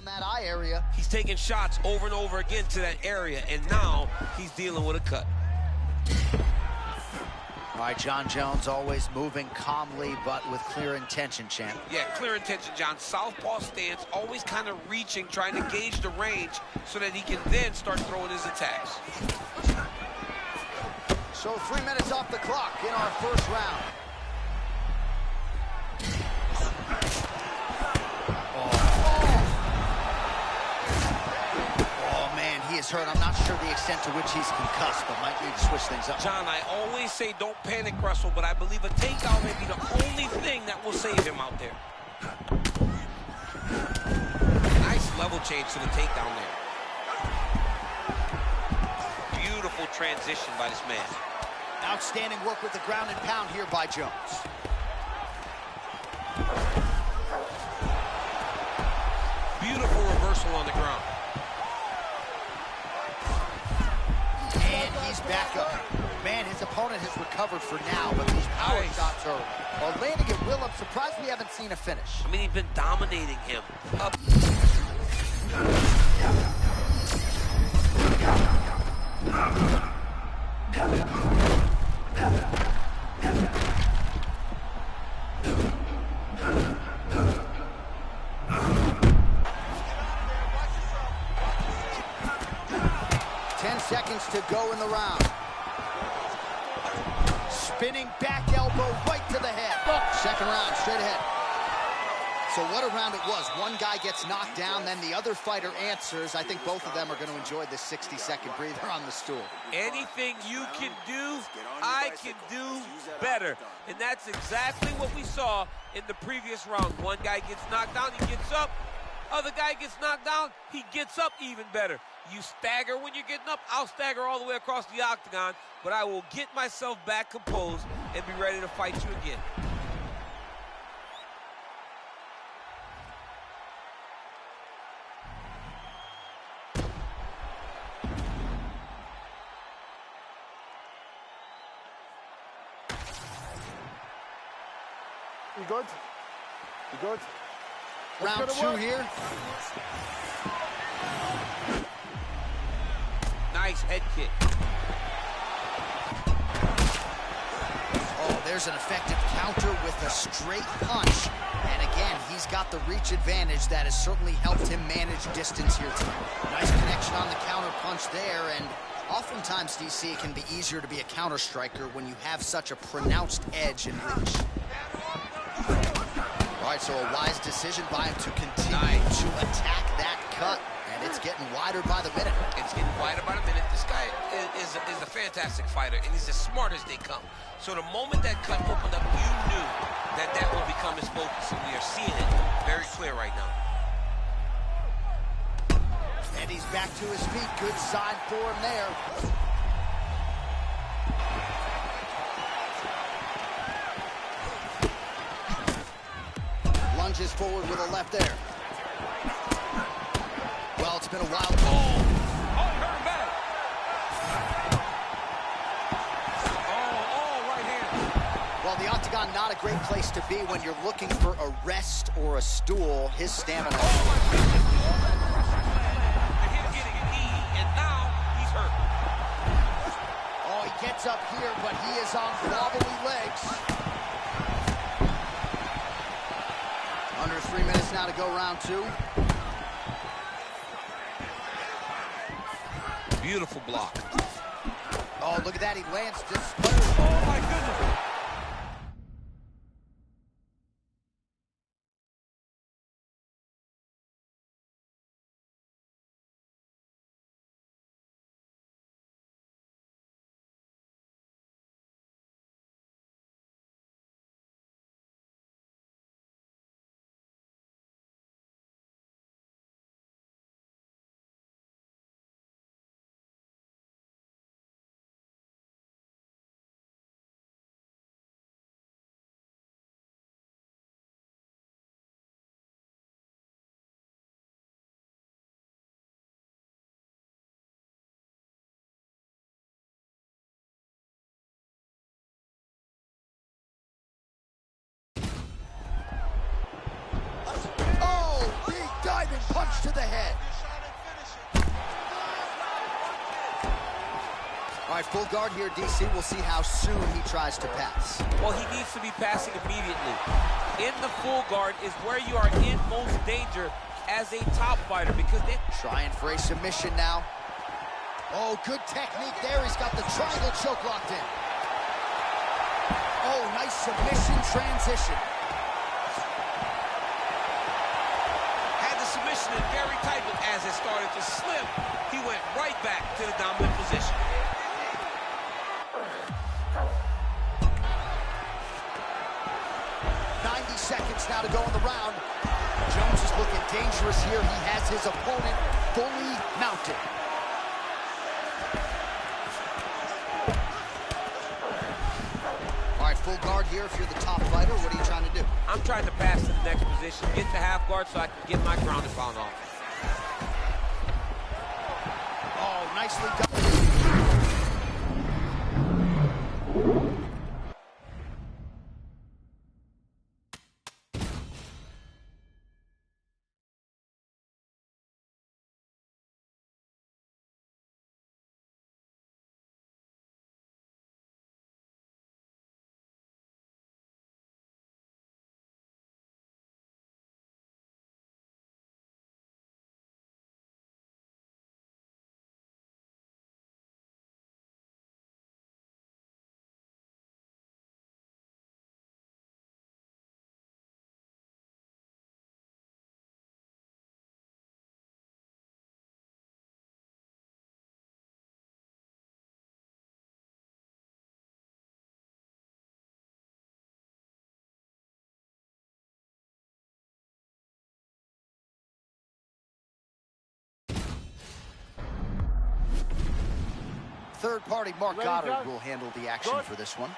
around that eye area. He's taking shots over and over again to that area, and now he's dealing with a cut. All right, Jon Jones always moving calmly, but with clear intention, champ. Yeah, clear intention, John. Southpaw stance, always kind of reaching, trying to gauge the range so that he can then start throwing his attacks. So 3 minutes off the clock in our first round. Oh, man, he is hurt. I'm not sure the extent to which he's concussed, but might need to switch things up. John, I always say don't panic wrestle, but I believe a takedown may be the only thing that will save him out there. Nice level change to the takedown there. Beautiful transition by this man. Outstanding work with the ground and pound here by Jones. Beautiful reversal on the ground. And he's back up. Man, his opponent has recovered for now, but these power shots are landing at will. I'm surprised we haven't seen a finish. I mean, he's been dominating him. Up. 10 seconds to go in the round. Spinning back elbow right to the head. Second round, straight ahead. So what a round it was. One guy gets knocked down, then the other fighter answers. I think both of them are going to enjoy this 60-second breather on the stool. Anything you can do, I can do better. And that's exactly what we saw in the previous round. One guy gets knocked down, he gets up. Other guy gets knocked down, he gets up even better. You stagger when you're getting up, I'll stagger all the way across the octagon, but I will get myself back composed and be ready to fight you again. You good? You good? Round two here. Nice head kick. Oh, there's an effective counter with a straight punch. And again, he's got the reach advantage that has certainly helped him manage distance here tonight. Nice connection on the counter punch there, and oftentimes, DC, it can be easier to be a counter striker when you have such a pronounced edge and reach. All right, so a wise decision by him to continue to attack that cut, and it's getting wider by the minute. It's getting wider by the minute. This guy is a fantastic fighter, and he's as smart as they come. So the moment that cut opened up, you knew that that would become his focus, and we are seeing it very clear right now. And he's back to his feet. Good sign for him there. Lunges forward with a left there. Well, it's been a while. Oh, hurt him bad. Oh, right hand. Well, the octagon, not a great place to be when you're looking for a rest or a stool. His stamina. Oh, my goodness. Him getting an E, and now he's hurt. Oh, he gets up here, but he is on wobbly legs. Under 3 minutes now to go, round two. Beautiful block. Oh, look at that. He lands just... Oh, my goodness. right, full guard here, DC. We'll see how soon he tries to pass. Well, he needs to be passing immediately. In the full guard is where you are in most danger as a top fighter because they... Trying for a submission now. Oh, good technique there. He's got the triangle choke locked in. Oh, nice submission transition. Had the submission in very tight, but as it started to slip, he went right back to the dominant position. Seconds now to go in the round. Jones is looking dangerous here. He has his opponent fully mounted. All right, full guard here if you're the top fighter. What are you trying to do? I'm trying to pass to the next position, get to half guard so I can get my ground and pound off. Oh, nicely done. Third-party Mark Goddard will handle the action for this one.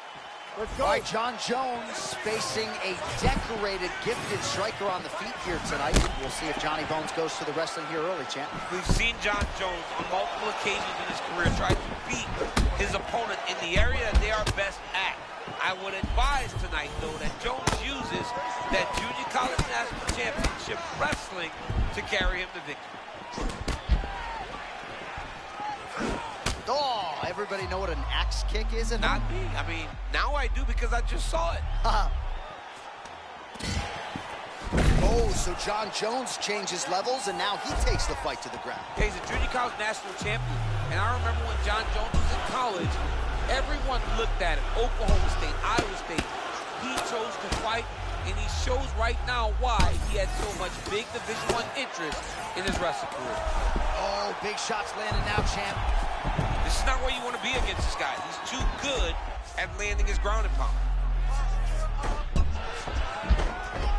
All right, Jon Jones facing a decorated, gifted striker on the feet here tonight. We'll see if Johnny Bones goes to the wrestling here early, champ. We've seen Jon Jones on multiple occasions in his career try to beat his opponent in the area that they are best at. I would advise tonight, though, that Jones uses that Junior College National Championship wrestling to carry him to victory. Oh, everybody know what an axe kick is? Not me. I mean, now I do because I just saw it. Oh, so Jon Jones changes levels, and now he takes the fight to the ground. He's a Junior College National Champion. And I remember when Jon Jones was in college, everyone looked at it. Oklahoma State, Iowa State. He chose to fight, and he shows right now why he had so much big Division I interest in his wrestling career. Oh, big shots landing now, champ. This is not where you want to be against this guy. He's too good at landing his ground and pound.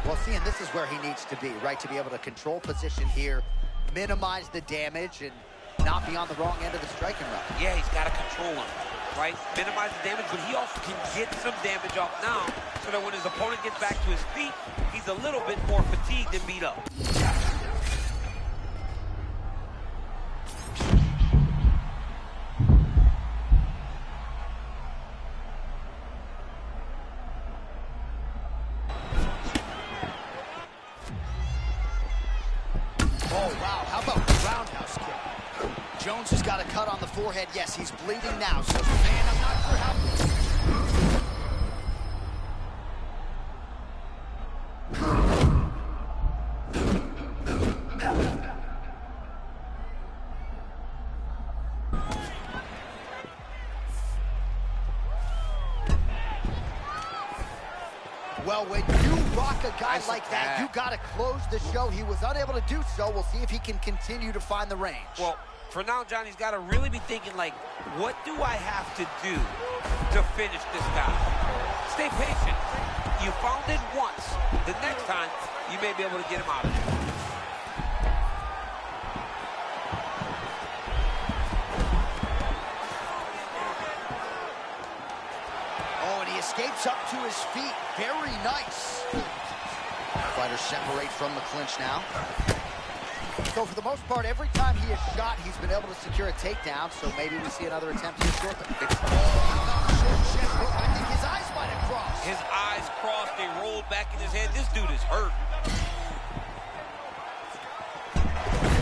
Well, see, and this is where he needs to be, right? To be able to control position here, minimize the damage, and not be on the wrong end of the striking route. Yeah, he's got to control him, right? Minimize the damage, but he also can get some damage off now so that when his opponent gets back to his feet, he's a little bit more fatigued and beat up. Jones has got a cut on the forehead. Yes, he's bleeding now. So, man, I'm not sure how... Well, when you rock a guy like that, you got to close the show. He was unable to do so. We'll see if he can continue to find the range. Well, for now, Johnny's got to really be thinking, like, what do I have to do to finish this guy? Stay patient. You found it once. The next time, you may be able to get him out of there. Oh, and he escapes up to his feet. Very nice. Fighters separate from the clinch now. So for the most part, every time he has shot, he's been able to secure a takedown. So maybe we see another attempt here shortly. I think his eyes might have crossed. His eyes crossed. They rolled back in his head. This dude is hurt.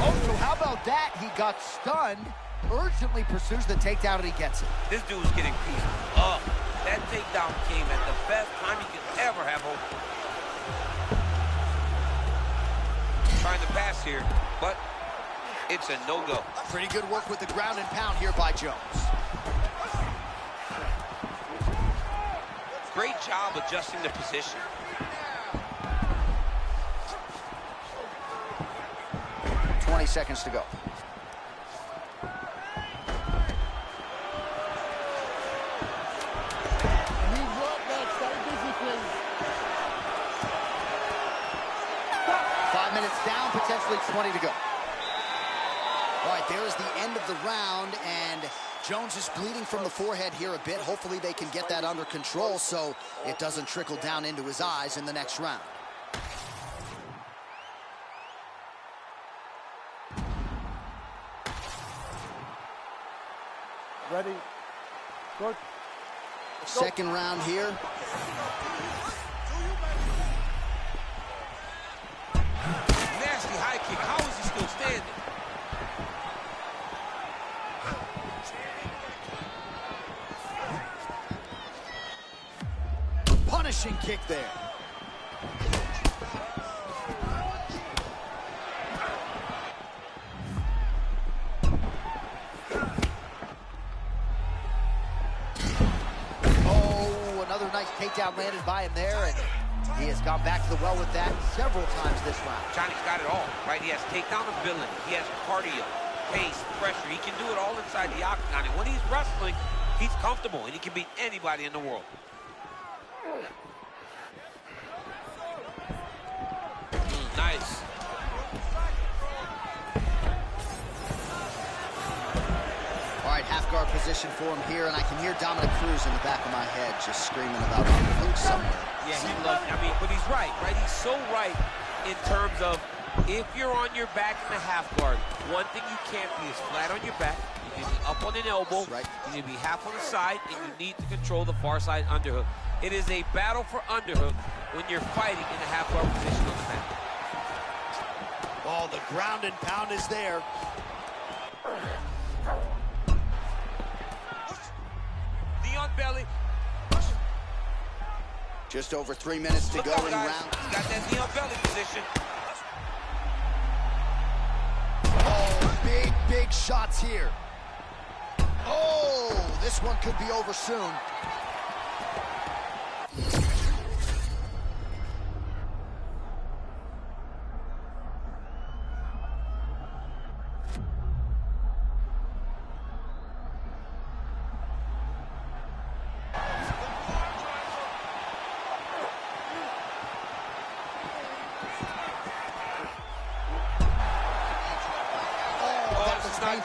Oh, so how about that? He got stunned, urgently pursues the takedown, and he gets it. This dude's getting beat up. That takedown came at the best time he could ever have opened. Trying to pass here, but it's a no-go. Pretty good work with the ground and pound here by Jones. Great job adjusting the position. Seconds to go. Five minutes down, potentially 20 to go. All right, there is the end of the round, and Jones is bleeding from the forehead here a bit. Hopefully they can get that under control so it doesn't trickle down into his eyes in the next round. Ready. Good. Second round here. Nasty high kick. How is he still standing? Punishing kick there. Takedown landed by him there, and he has gone back to the well with that several times this round. Johnny's got it all, right? He has takedown ability, he has cardio, pace, pressure. He can do it all inside the octagon, and when he's wrestling, he's comfortable, and he can beat anybody in the world. Nice. All right, half guard position for him here, and I can hear Dominic Cruz in the back of my head just screaming about underhook somewhere. Yeah, but he's right? He's so right in terms of if you're on your back in the half guard, one thing you can't be is flat on your back. You need to be up on an elbow. Right. You need to be half on the side, and you need to control the far side underhook. It is a battle for underhook when you're fighting in a half guard position on the mat. Oh, the ground and pound is there. Belly. Just over 3 minutes to go in round. He's got that knee on belly position. Oh, big shots here. Oh, this one could be over soon.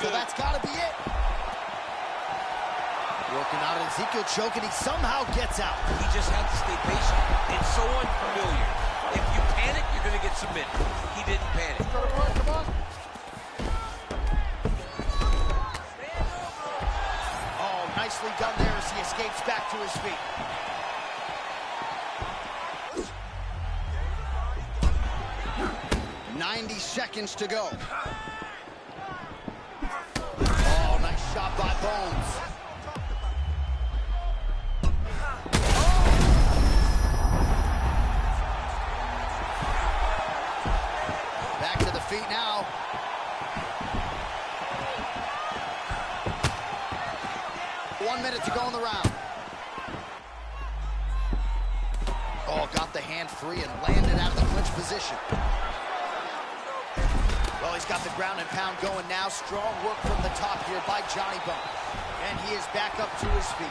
So that's got to be it. Working out an Ezekiel choke, and he somehow gets out. He just had to stay patient. It's so unfamiliar. If you panic, you're going to get submitted. He didn't panic. Come on. Oh, nicely done there as he escapes back to his feet. "90 seconds to go. Shot by Bones. Back to the feet now. One minute to go in the round. Oh, got the hand free and landed out of the clinch position. Well, he's got the ground and pound going now. Strong work from the top here by Johnny Bone. And he is back up to his feet.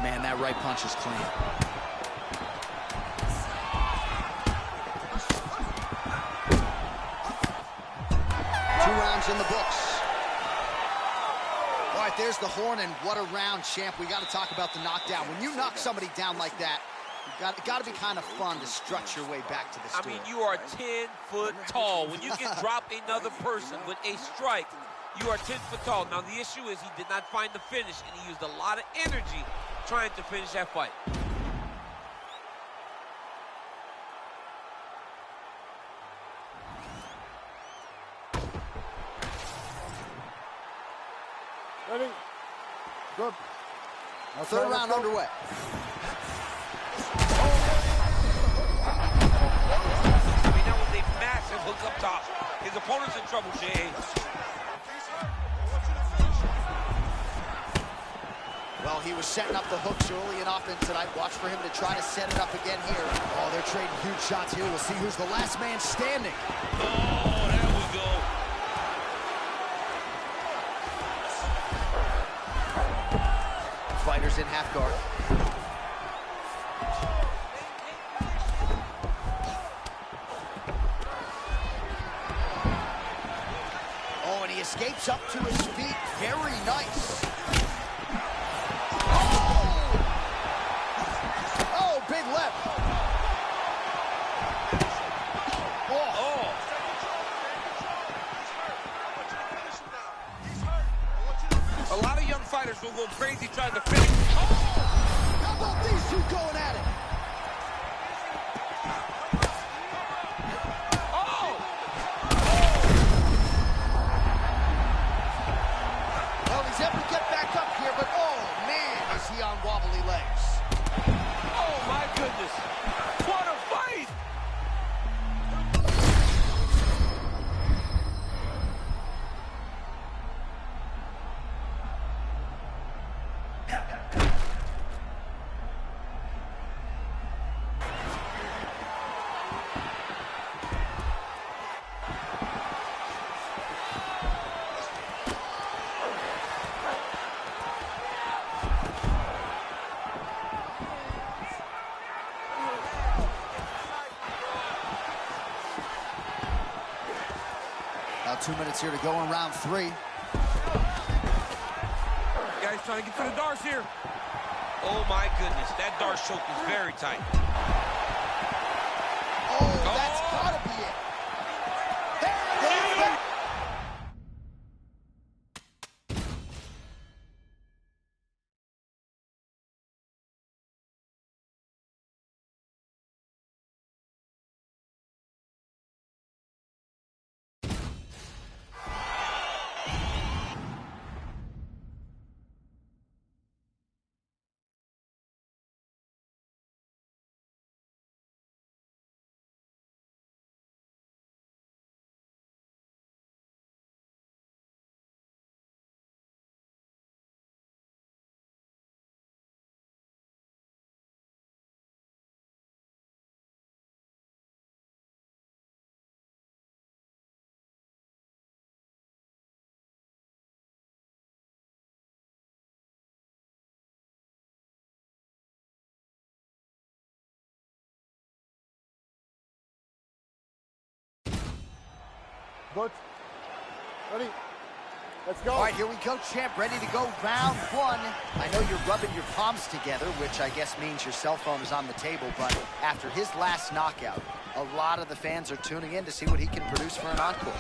Man, that right punch is clean. Two rounds in the books. All right, there's the horn, and what a round, champ. We got to talk about the knockdown. When you knock somebody down like that, it got to be kind of fun to strut your way back to the stool. I mean, you are 10 foot tall. When you can drop another person with a strike, you are 10 foot tall. Now, the issue is he did not find the finish, and he used a lot of energy trying to finish that fight. Ready? Good. Third round underway. I mean, that was a massive hook up top. His opponent's in trouble, Jay. Well, he was setting up the hooks early and often tonight. Watch for him to try to set it up again here. Oh, they're trading huge shots here. We'll see who's the last man standing. Oh, there we go. Fighters in half guard. Oh, and he escapes up to his feet. Very nice. Oh, big left. Oh. A lot of young fighters will go crazy trying to finish. How about these two going at it? Oh! Well, he's able to get back up here, but oh, man, is he on wobbly legs. Oh, my goodness. What a fight! Now 2 minutes here to go in round 3. Guys trying to get to the darts here. Oh, my goodness. That dart choke is very tight. Oh, that's gotta be it. There it is. Good. Ready? Let's go. All right, here we go, champ. Ready to go round 1. I know you're rubbing your palms together, which I guess means your cell phone is on the table, but after his last knockout, a lot of the fans are tuning in to see what he can produce for an encore.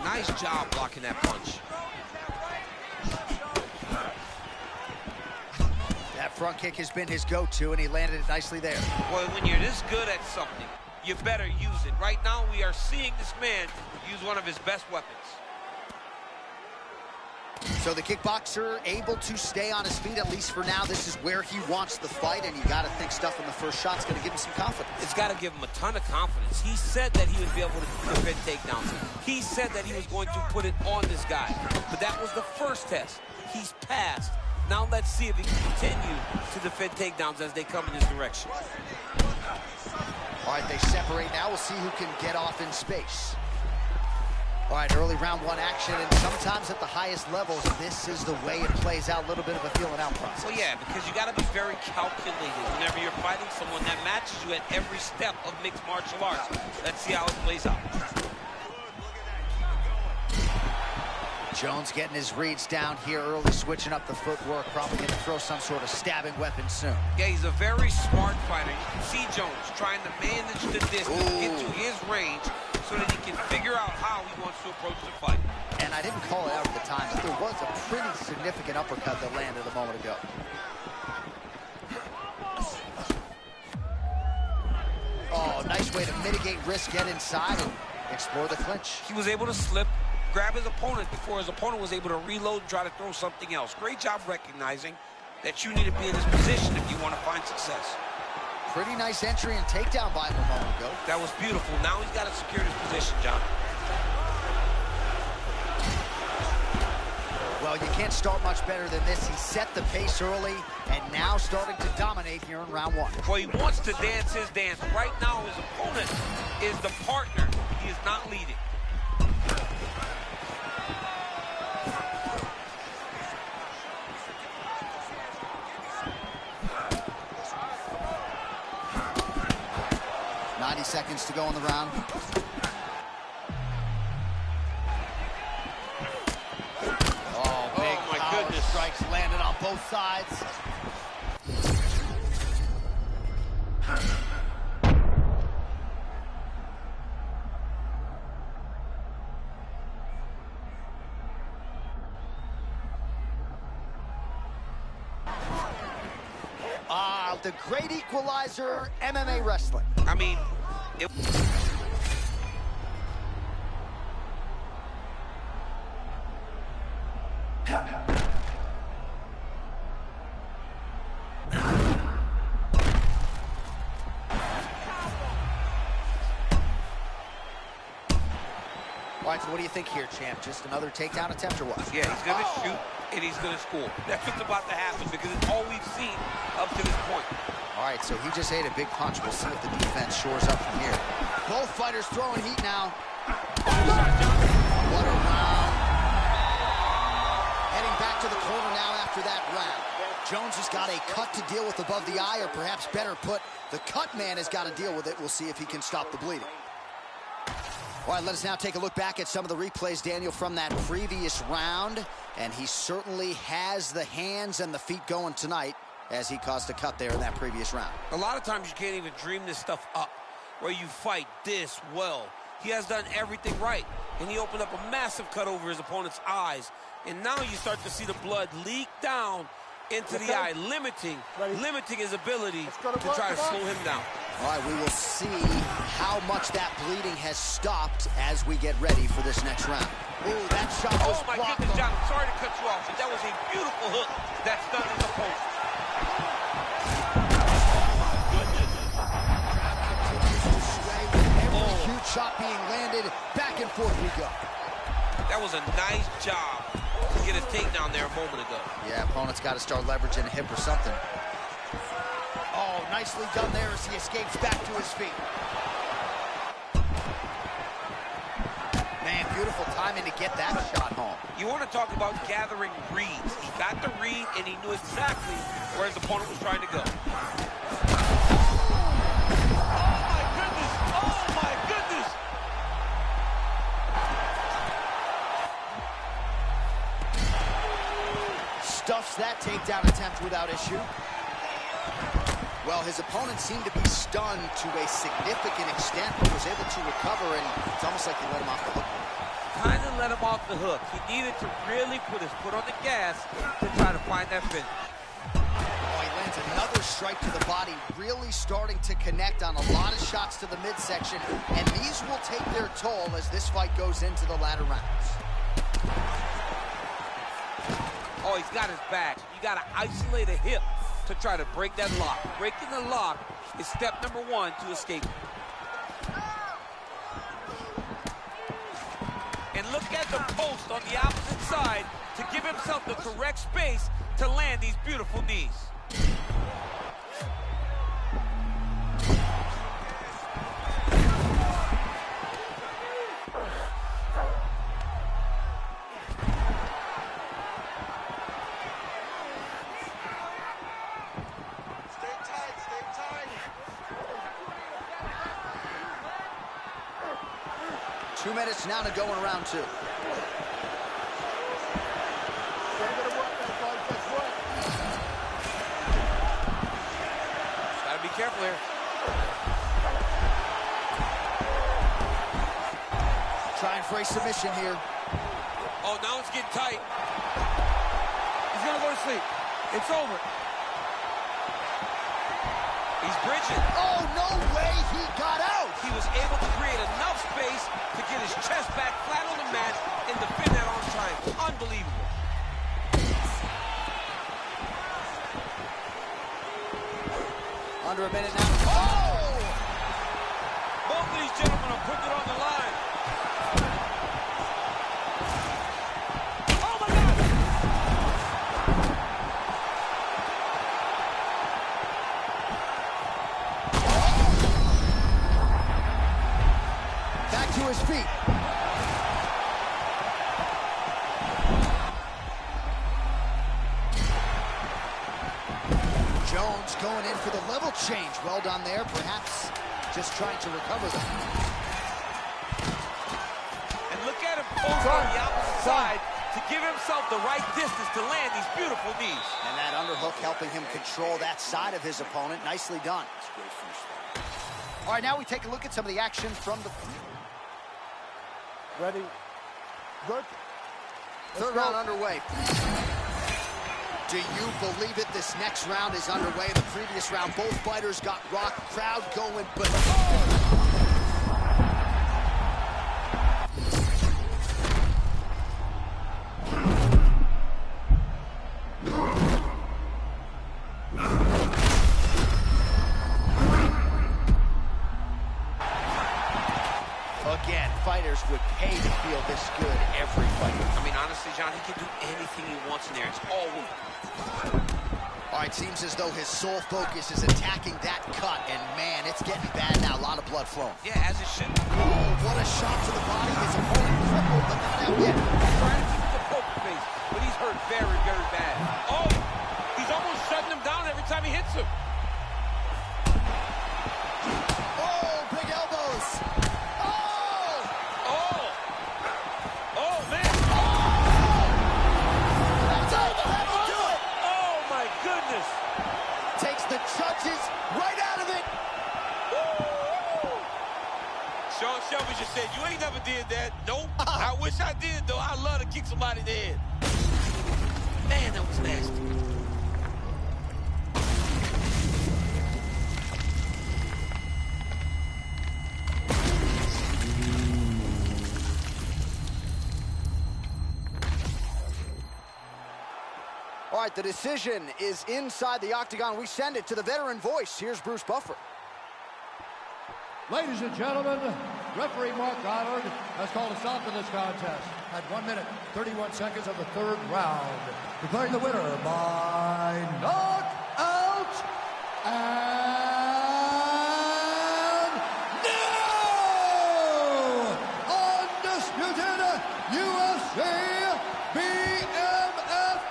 Nice job blocking that punch. That front kick has been his go-to, and he landed it nicely there. Boy, when you're this good at something, you better use it. Right now, we are seeing this man use one of his best weapons. So the kickboxer able to stay on his feet, at least for now. This is where he wants the fight, and you got to think stuff in the first shot's going to give him some confidence. It's got to give him a ton of confidence. He said that he would be able to defend takedowns. He said that he was going to put it on this guy. But that was the first test. He's passed. Now let's see if he can continue to defend takedowns as they come in his direction. All right, they separate now. We'll see who can get off in space. All right, early round 1 action, and sometimes at the highest levels, this is the way it plays out, a little bit of a feeling out process. Well, yeah, because you got to be very calculated whenever you're fighting someone that matches you at every step of mixed martial arts. Let's see how it plays out. Jones getting his reads down here early, switching up the footwork, probably going to throw some sort of stabbing weapon soon. Yeah, he's a very smart fighter. You can see Jones trying to manage the distance into his range so that he can figure out how he wants to approach the fight. And I didn't call it out at the time, but there was a pretty significant uppercut that landed a moment ago. Oh, nice way to mitigate risk, get inside, and explore the clinch. He was able to slip, grab his opponent before his opponent was able to reload and try to throw something else. Great job recognizing that you need to be in this position if you want to find success. Pretty nice entry and takedown by him a moment ago. That was beautiful. Now he's got to secure this position, John. Well, you can't start much better than this. He set the pace early and now starting to dominate here in round one. Well, he wants to dance his dance. Right now, his opponent is the partner. He is not leading. Seconds to go in the round. Oh, big my goodness. Strikes landed on both sides. The great equalizer, MMA wrestling. I mean, All right, so what do you think here, champ? Just another takedown attempt or what? Yeah, he's going to shoot and he's going to score. That's what's about to happen because it's all we've seen up to this point. All right, so he just ate a big punch. We'll see if the defense shores up from here. Both fighters throwing heat now. What a round. Heading back to the corner now after that round. Jones has got a cut to deal with above the eye, or perhaps better put, the cut man has got to deal with it. We'll see if he can stop the bleeding. All right, let us now take a look back at some of the replays, Daniel, from that previous round. And he certainly has the hands and the feet going tonight as he caused a cut there in that previous round. A lot of times you can't even dream this stuff up, where you fight this well. He has done everything right, and he opened up a massive cut over his opponent's eyes. And now you start to see the blood leak down into the eye, limiting his ability to try to slow him down. All right, we will see how much that bleeding has stopped as we get ready for this next round. Ooh, that shot was Oh, my blocked. goodness, John, I'm sorry to cut you off, but that was a beautiful hook that stunned his opponent. Every huge shot being landed, back and forth we go. That was a nice job to get a takedown there a moment ago. Yeah, opponent's got to start leveraging a hip or something. Oh, nicely done there as he escapes back to his feet. Man, beautiful timing to get that shot home. You want to talk about gathering reads. He got the read, and he knew exactly where his opponent was trying to go. Stuffs that takedown attempt without issue. Well, his opponent seemed to be stunned to a significant extent, but was able to recover, and it's almost like he let him off the hook. Kind of let him off the hook. He needed to really put his foot on the gas to try to find that finish. Oh, he lands another strike to the body, really starting to connect on a lot of shots to the midsection, and these will take their toll as this fight goes into the latter rounds. Oh, he's got his back. You got to isolate a hip to try to break that lock. Breaking the lock is step number one to escape. And look at the post on the opposite side to give himself the correct space to land these beautiful knees. Now to go in round two. careful here. Trying for a submission here. Oh, now it's getting tight. He's gonna go to sleep. It's over. He's bridging. Oh, no way he got out. He was able to create enough space to get his chest back flat on the mat and defend that arm triangle. Unbelievable. Under a minute now. Oh! Both of these gentlemen are putting it on the line. Oh, my God! Back to his feet. Jones going in for the level change. Well done there. Perhaps just trying to recover them. And look at him over on the opposite side to give himself the right distance to land these beautiful knees. And that underhook helping him control that side of his opponent. Nicely done. All right, now we take a look at some of the action from the... Ready. Good. Third round underway. Do you believe it? This next round is underway. In the previous round, both fighters got rocked. Crowd going, but... Again, fighters would pay to feel this good every fight. I mean, honestly, John, he can do anything he wants in there. It's all work. All right, seems as though his sole focus is attacking that cut, and man, it's getting bad now. A lot of blood flowing. Yeah, as it should. Oh, what a shot to the body. His opponent crippled, but not out yet. Trying to keep the poker face, but he's hurt very, very bad. Oh, he's almost shutting him down every time he hits him. Oh, big elbows. Takes the judges right out of it. Sean Shelby just said, you ain't never did that. Nope. I wish I did, though. I love to kick somebody in the head. Man, that was nasty. All right, the decision is inside the octagon. We send it to the veteran voice. Here's Bruce Buffer. Ladies and gentlemen, referee Mark Goddard has called a stop to this contest at 1 minute, 31 seconds of the third round, declaring the winner by knockout and new undisputed UFC BMF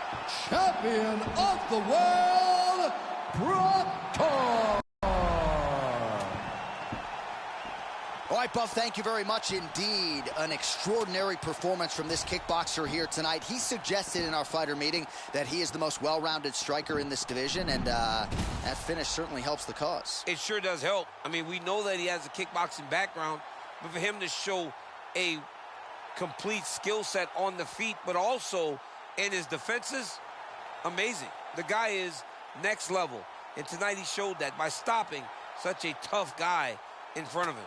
champion of the world, Proctor. All right, Buff, thank you very much indeed. An extraordinary performance from this kickboxer here tonight. He suggested in our fighter meeting that he is the most well-rounded striker in this division, and that finish certainly helps the cause. It sure does help. I mean, we know that he has a kickboxing background, but for him to show a complete skill set on the feet, but also in his defenses, amazing. The guy is next level, and tonight he showed that by stopping such a tough guy in front of him.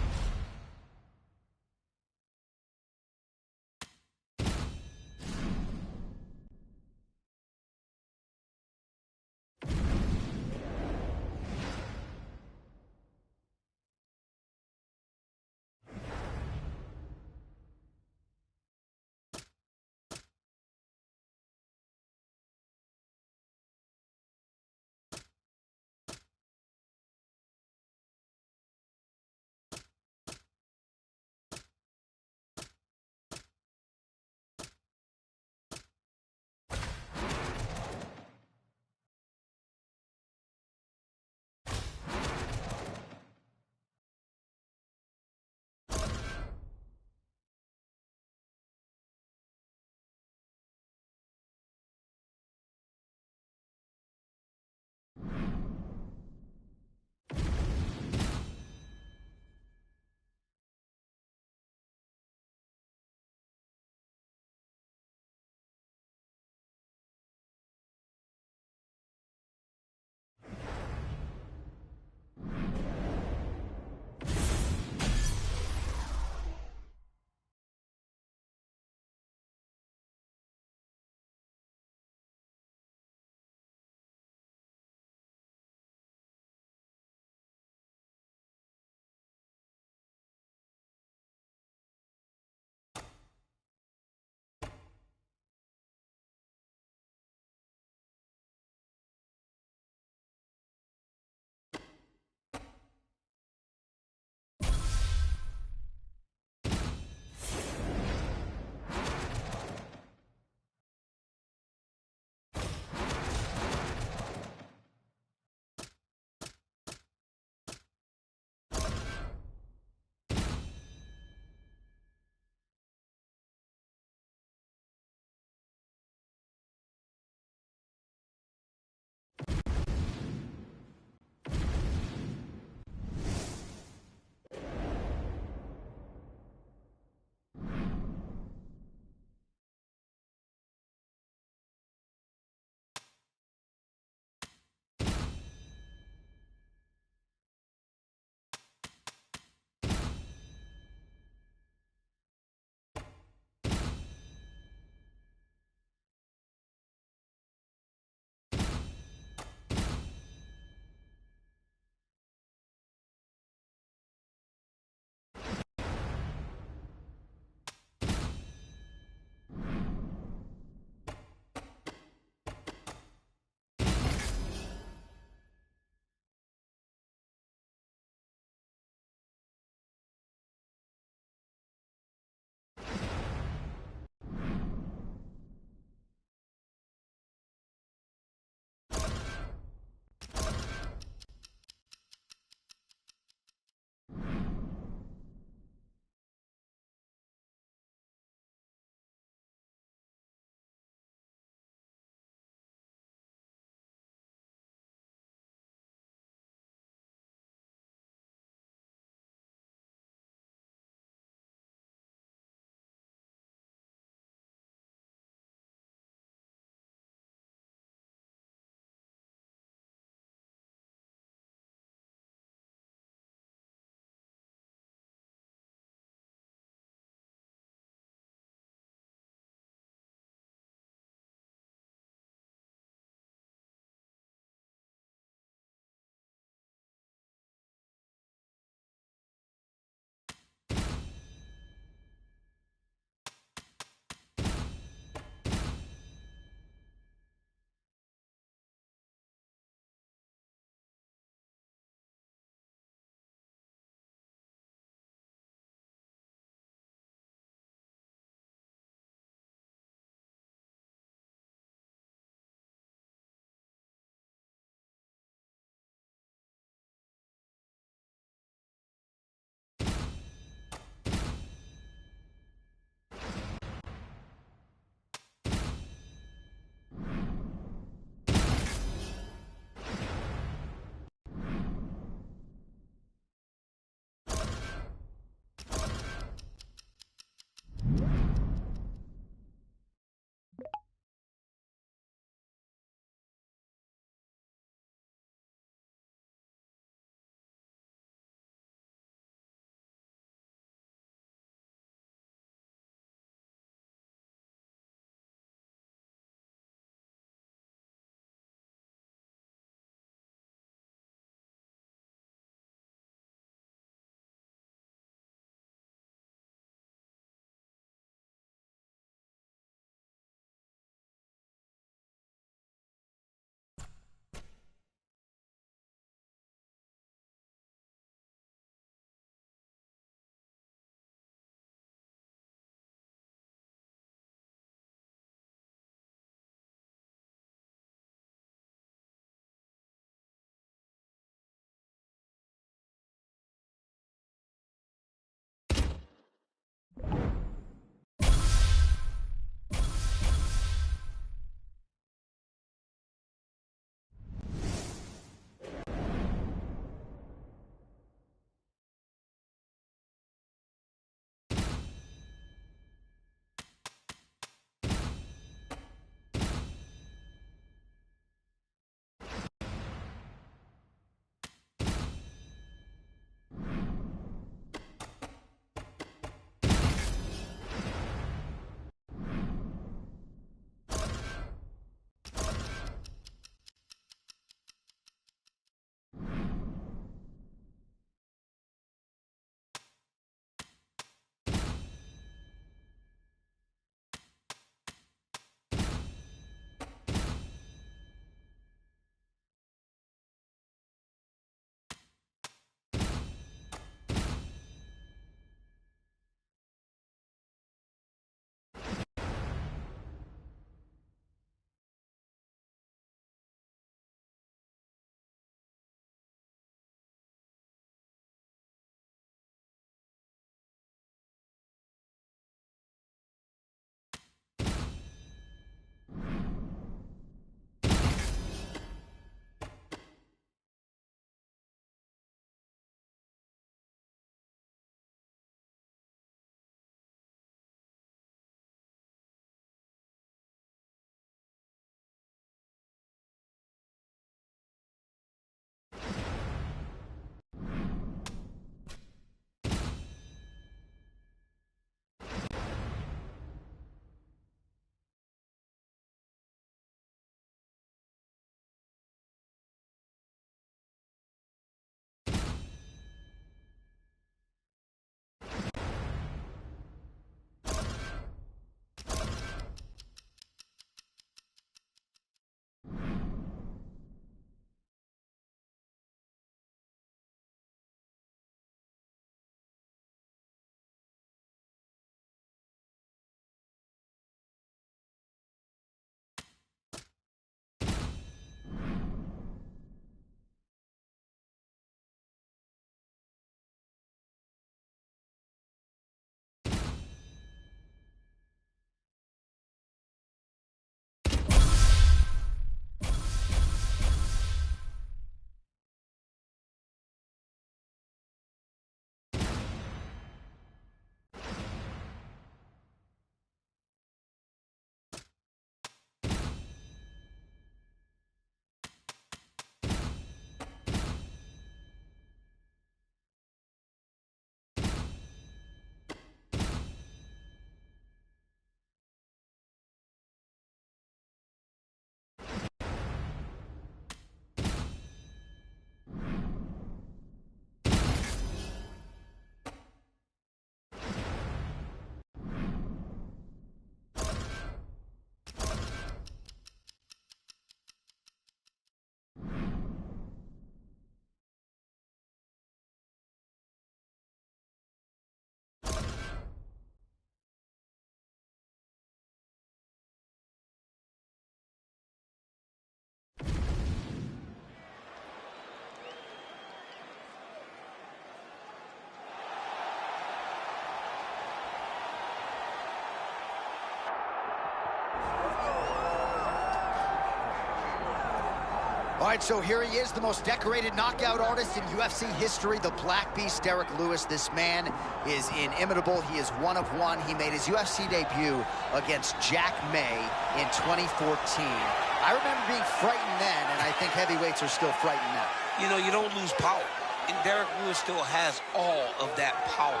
All right, so here he is, the most decorated knockout artist in UFC history, the Black Beast, Derrick Lewis. This man is inimitable. He is one of one. He made his UFC debut against Jack May in 2014. I remember being frightened then, and I think heavyweights are still frightened now. You know, you don't lose power. And Derrick Lewis still has all of that power.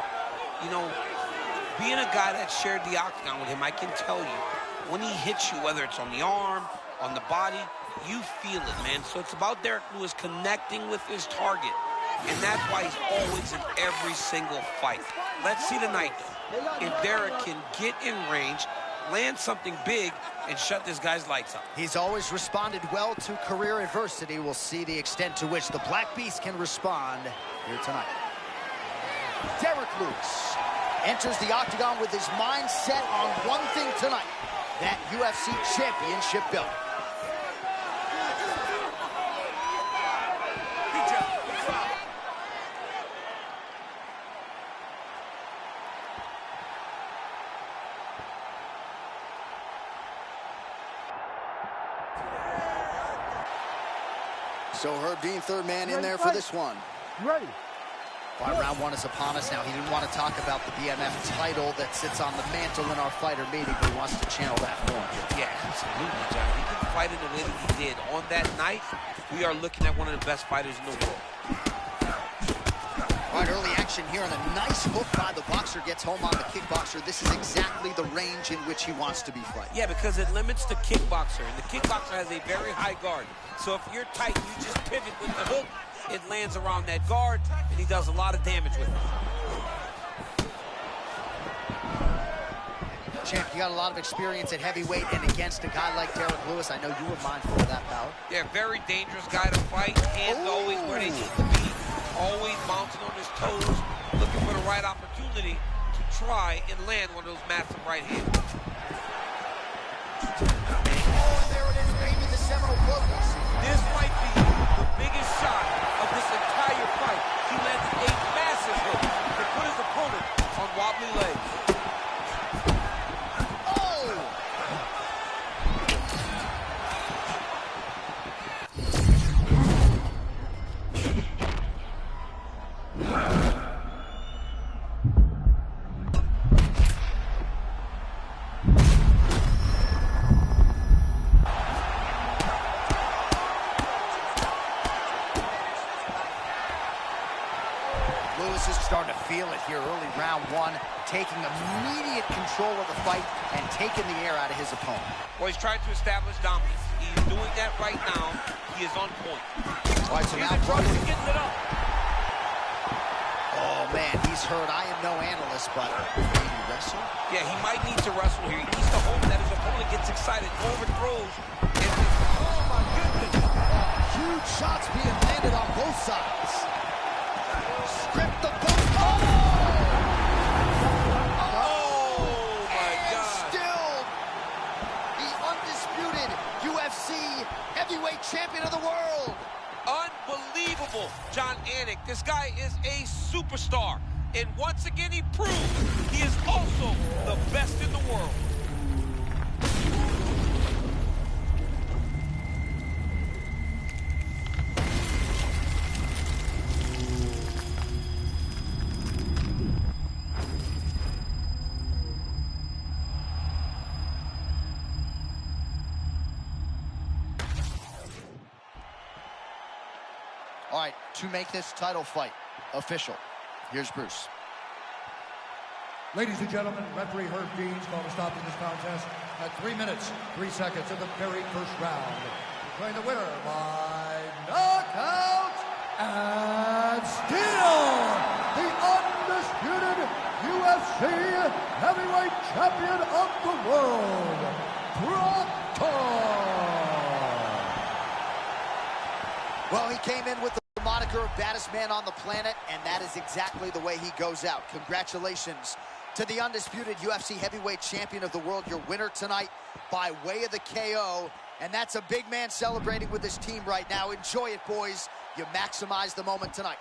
You know, being a guy that shared the octagon with him, I can tell you, when he hits you, whether it's on the arm, on the body, you feel it, man. So it's about Derrick Lewis connecting with his target. And that's why he's always in every single fight. Let's see tonight, though, if Derrick can get in range, land something big, and shut this guy's lights up. He's always responded well to career adversity. We'll see the extent to which the Black Beast can respond here tonight. Derrick Lewis enters the octagon with his mind set on one thing tonight, that UFC championship belt. So Herb Dean, third man in there for this one. Ready. All right, round one is upon us now. He didn't want to talk about the BMF title that sits on the mantle in our fighter meeting, but he wants to channel that form. Yeah, absolutely, John. He can fight in the way that he did. On that night, we are looking at one of the best fighters in the world. All right, early action here, and a nice hook by the boxer gets home on the kickboxer. This is exactly the range in which he wants to be fighting. Yeah, because it limits the kickboxer, and the kickboxer has a very high guard. So if you're tight, you just pivot with the hook, it lands around that guard, and he does a lot of damage with it. Champ, you got a lot of experience at heavyweight and against a guy like Derrick Lewis. I know you were mindful of that power. Yeah, very dangerous guy to fight. Hands always where they need to be. Always bouncing on his toes, looking for the right opportunity to try and land one of those massive right hands. Oh, there it is, baby, the seminal focus. This might be the biggest shot of this entire fight. He landed a massive hook to put his opponent on wobbly legs. Lewis is starting to feel it here early round one, taking immediate control of the fight and taking the air out of his opponent. Well, he's trying to establish dominance. He's doing that right now. He is on point. All right, so He's now getting it up. Oh, man, he's hurt. I am no analyst, but can he wrestle? Yeah, he might need to wrestle here. He needs to hope that his opponent gets excited, overthrows, and oh, my goodness. Huge shots being landed on both sides. Strip the boat. Oh, my and God. still the undisputed UFC heavyweight champion of the world. Unbelievable, Jon Anik. This guy is a superstar. And once again, he proved he is also the best in the world. All right, to make this title fight official, here's Bruce. Ladies and gentlemen, referee Herb Dean's called to stop in this contest at 3 minutes, 3 seconds of the very first round. Declaring the winner by knockout and still the undisputed UFC heavyweight champion of the world, Proctor. Well, he came in with the moniker of baddest man on the planet, and that is exactly the way he goes out. Congratulations to the undisputed UFC heavyweight champion of the world, your winner tonight by way of the KO. And that's a big man celebrating with his team right now. Enjoy it, boys. You maximize the moment tonight.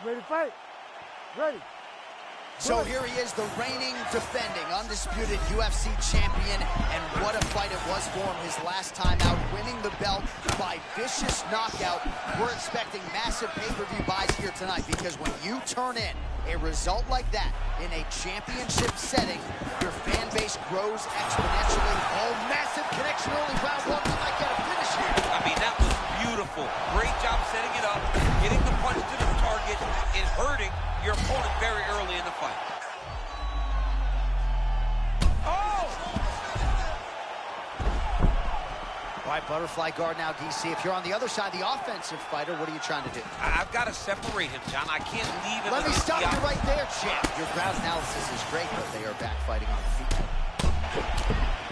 Ready to fight? Ready. So here he is, the reigning, defending, undisputed UFC champion, and what a fight it was for him his last time out, winning the belt by vicious knockout. We're expecting massive pay-per-view buys here tonight, because when you turn in a result like that in a championship setting, your fan base grows exponentially. Oh, massive connection early, round one. We might get a finish here. I mean, that was beautiful. Great job setting it up, getting the punch to the target, and hurting your opponent very early in the fight. Oh! All right, butterfly guard now, DC. If you're on the other side, the offensive fighter, what are you trying to do? I've got to separate him, John. I can't leave him. Let me stop you right there, champ. Your ground analysis is great, but they are back fighting on the feet.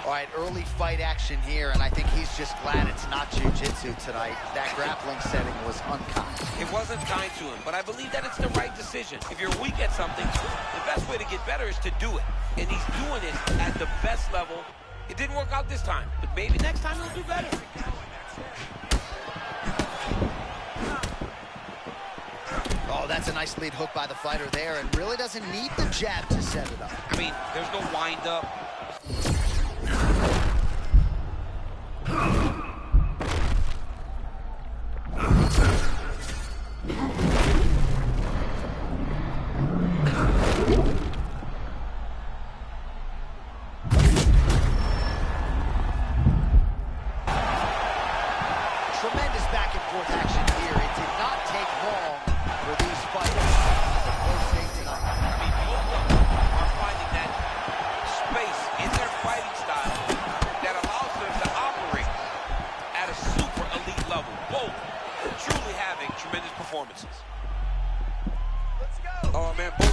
All right, early fight action here, and I think he's just glad it's not jiu-jitsu tonight. That grappling setting was unkind. It wasn't kind to him, but I believe that it's the right decision. If you're weak at something, the best way to get better is to do it. And he's doing it at the best level. It didn't work out this time, but maybe next time he'll do better. Oh, that's a nice lead hook by the fighter there, and really doesn't need the jab to set it up. I mean, there's no wind-up. Tremendous back and forth action here. It did not take long for these fighters to close things tonight. I mean, both of them are finding that space in their fighting style that allows them to operate at a super elite level. Both truly having tremendous performances. Let's go. Oh, man, both.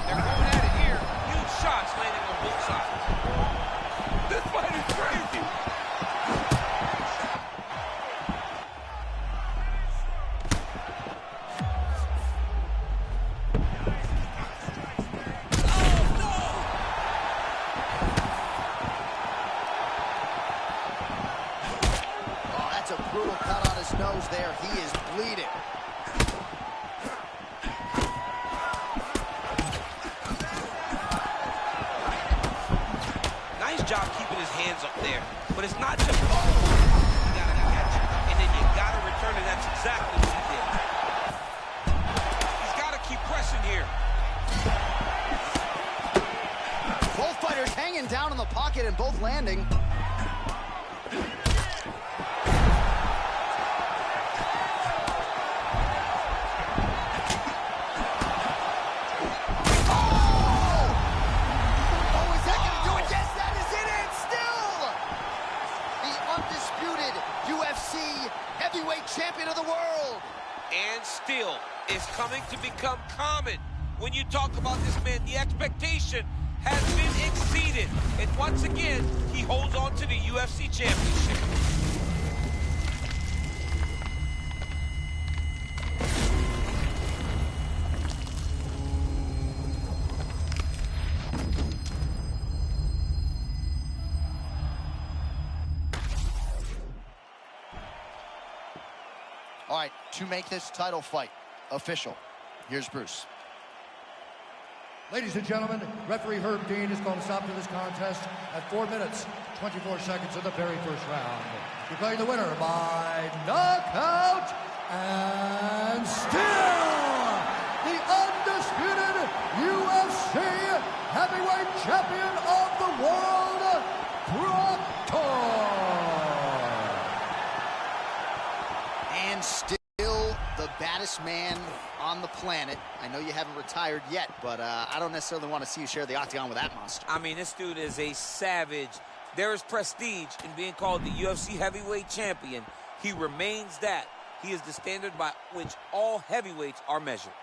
They're going at it here. Huge shots landing on both sides. This fight is crazy. Oh, that's a brutal cut on his nose there. He is bleeding. Nice job keeping his hands up there. But it's not just, oh, you gotta catch it, and then you gotta return it. That's exactly what he did. He's gotta keep pressing here. Both fighters hanging down in the pocket and both landing. Heavyweight champion of the world. And still is coming to become common. When you talk about this man, the expectation has been exceeded. And once again, he holds on to the UFC championship. All right, to make this title fight official, here's Bruce. Ladies and gentlemen, referee Herb Dean is going to stop to this contest at 4 minutes, 24 seconds of the very first round. Declaring the winner by knockout and still the undisputed UFC heavyweight champion of the world, Proctor. And still the baddest man on the planet. I know you haven't retired yet, but I don't necessarily want to see you share the octagon with that monster. I mean, this dude is a savage. There is prestige in being called the UFC heavyweight champion. He remains that. He is the standard by which all heavyweights are measured.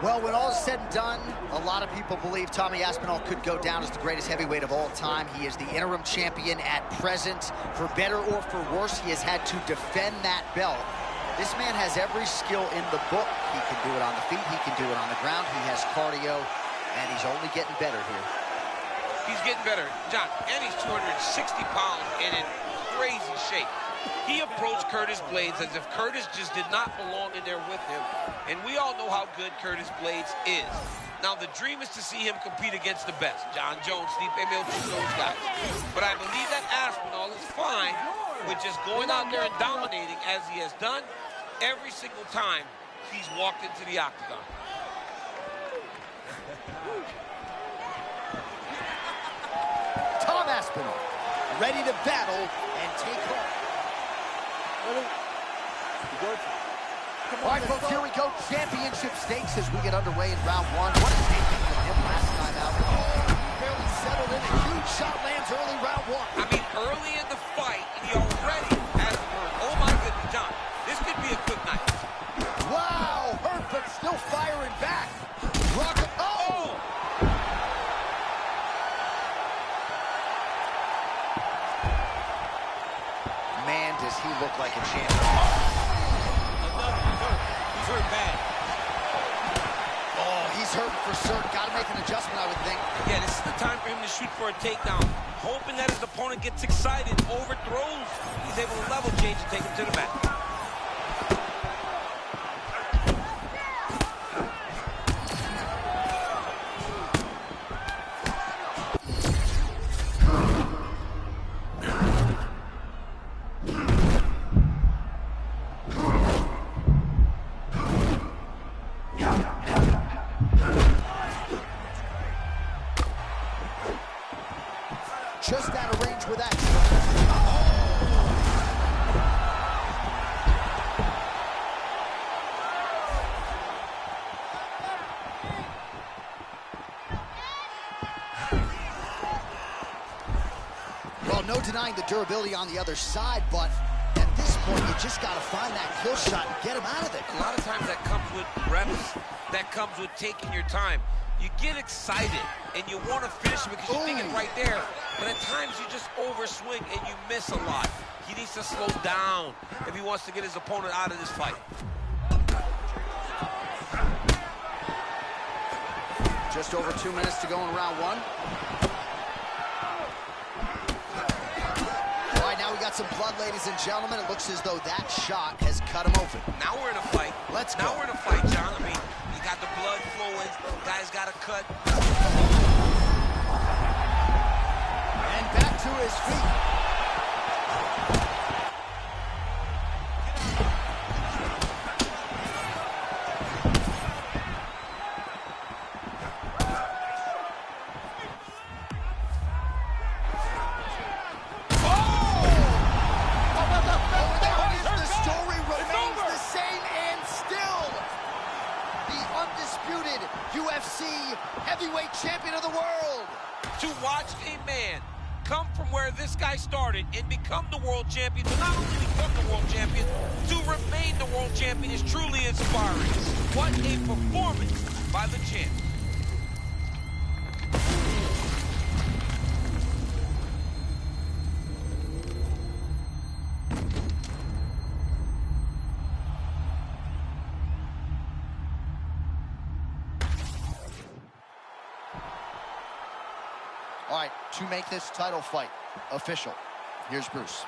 Well, when all is said and done, a lot of people believe Tommy Aspinall could go down as the greatest heavyweight of all time. He is the interim champion at present. For better or for worse, he has had to defend that belt. This man has every skill in the book. He can do it on the feet, he can do it on the ground, he has cardio, and he's only getting better here. He's getting better, John, and he's 260 pounds and in crazy shape. He approached Curtis Blaydes as if Curtis just did not belong in there with him. And we all know how good Curtis Blaydes is. Now, the dream is to see him compete against the best. John Jones, Stipe Miocic, those guys. But I believe that Aspinall is fine with just going out there and dominating as he has done every single time he's walked into the octagon. Tom Aspinall, ready to battle and take home. All right, folks, here we go. Championship stakes as we get underway in round one. What a taking from him last time out. Oh, barely settled in. A huge shot lands early round one. I mean, early in the fight, he already has hurt. Oh, my goodness, John. This could be a quick night. Wow, hurt, but still firing back. Rocket. Oh! Man, does he look like a champion. He's hurt bad. Oh, he's hurting for certain. Got to make an adjustment, I would think. Yeah, this is the time for him to shoot for a takedown. Hoping that his opponent gets excited, overthrows. He's able to level change and take him to the mat. Just out of range with that. Well, no denying the durability on the other side, but at this point, you just got to find that kill shot and get him out of it. A lot of times that comes with reps, that comes with taking your time. You get excited, and you want to finish it because you think it's right there. But at times, you just overswing, and you miss a lot. He needs to slow down if he wants to get his opponent out of this fight. Just over 2 minutes to go in round one. All right, now we got some blood, ladies and gentlemen. It looks as though that shot has cut him open. Now we're in a fight. Let's go. Now we're in a fight, John. I mean, you got the blood flowing. Guy's got a cut. And back to his feet. UFC heavyweight champion of the world. To watch a man come from where this guy started and become the world champion, to not only become the world champion, to remain the world champion is truly inspiring. What a performance by the champ. All right, to make this title fight official, here's Bruce.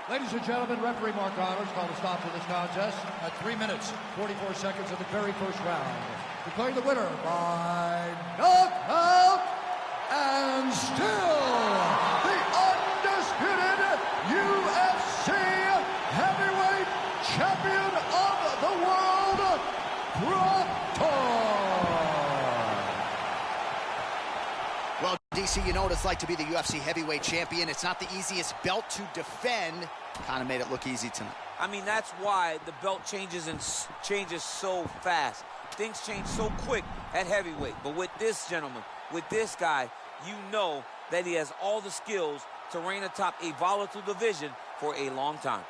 Ladies and gentlemen, referee Mark Honors called a stop to this contest at 3 minutes, 44 seconds of the very first round. Declaring the winner by knockout and still the undisputed UFC heavyweight champion of the world, Proctor. Well, DC, you know what it's like to be the UFC heavyweight champion. It's not the easiest belt to defend. Kind of made it look easy tonight. I mean, that's why the belt changes so fast. Things change so quick at heavyweight. But with this gentleman, with this guy, you know that he has all the skills to reign atop a volatile division for a long time.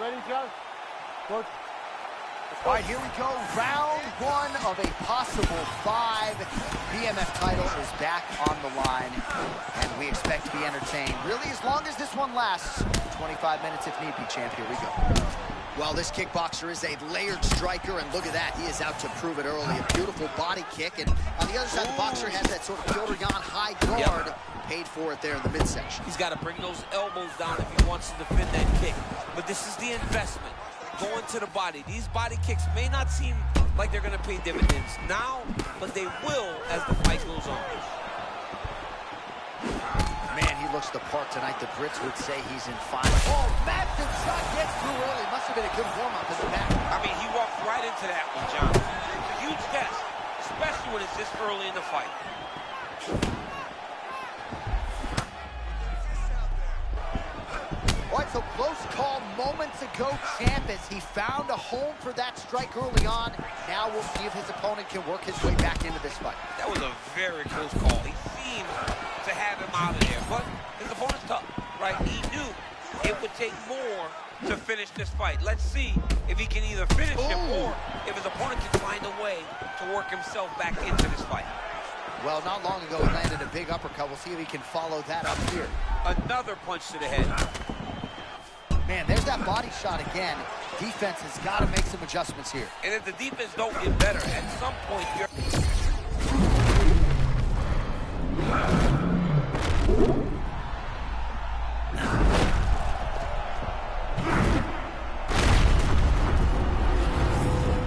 Ready, John? Look. All right, here we go. Round one of a possible 5. BMF title is back on the line, and we expect to be entertained. Really, as long as this one lasts, 25 minutes if need be, champ. Here we go. Well, this kickboxer is a layered striker, and look at that. He is out to prove it early. A beautiful body kick, and on the other side, the boxer has that sort of Petr Yan high guard. Yep. Paid for it there in the midsection. He's got to bring those elbows down if he wants to defend that kick. But this is the investment. Going to the body. These body kicks may not seem like they're going to pay dividends now, but they will as the fight goes on. Man, he looks the part tonight. The Brits would say he's in fine. Oh, massive shot gets through early. Must have been a good warm-up in the back. I mean, he walked right into that one, John. It's a huge test, especially when it's this early in the fight. All right, so close call moments ago, champ, as he found a home for that strike early on. Now we'll see if his opponent can work his way back into this fight. That was a very close call. He seemed to have him out of there, but his opponent's tough, right? He knew it would take more to finish this fight. Let's see if he can either finish him or if his opponent can find a way to work himself back into this fight. Well, not long ago, he landed a big uppercut. We'll see if he can follow that up here. Another punch to the head. Man, there's that body shot again. Defense has got to make some adjustments here. And if the defense don't get better, at some point you're...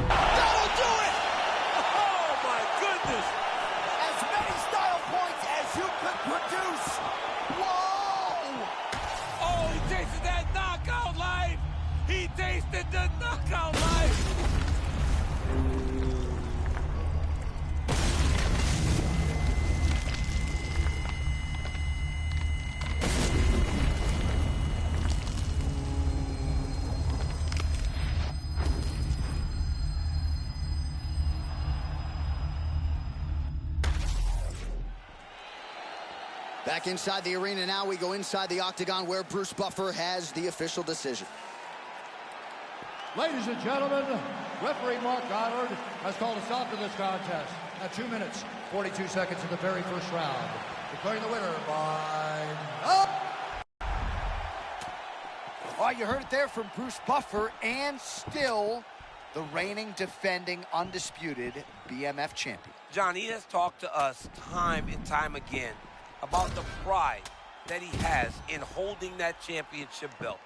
That'll do it! Oh, my goodness! As many style points as you could produce. Whoa! Oh, he tasted that knockout life! He tasted the knockout life! Back inside the arena now, we go inside the octagon where Bruce Buffer has the official decision. Ladies and gentlemen, referee Mark Goddard has called a stop to this contest at 2 minutes, 42 seconds of the very first round, declaring the winner by... All right, you heard it there from Bruce Buffer, and still the reigning, defending, undisputed BMF champion. John, he has talked to us time and time again about the pride that he has in holding that championship belt.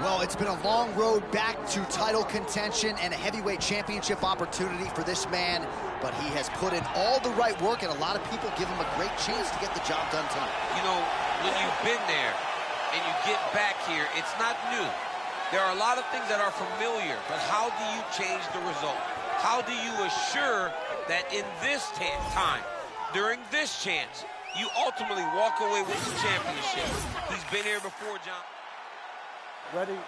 Well, it's been a long road back to title contention and a heavyweight championship opportunity for this man, but he has put in all the right work, and a lot of people give him a great chance to get the job done tonight. You know, when you've been there and you get back here, it's not new. There are a lot of things that are familiar, but how do you change the result? How do you assure that in this time, during this chance, you ultimately walk away with the championship? He's been here before, John. Ready?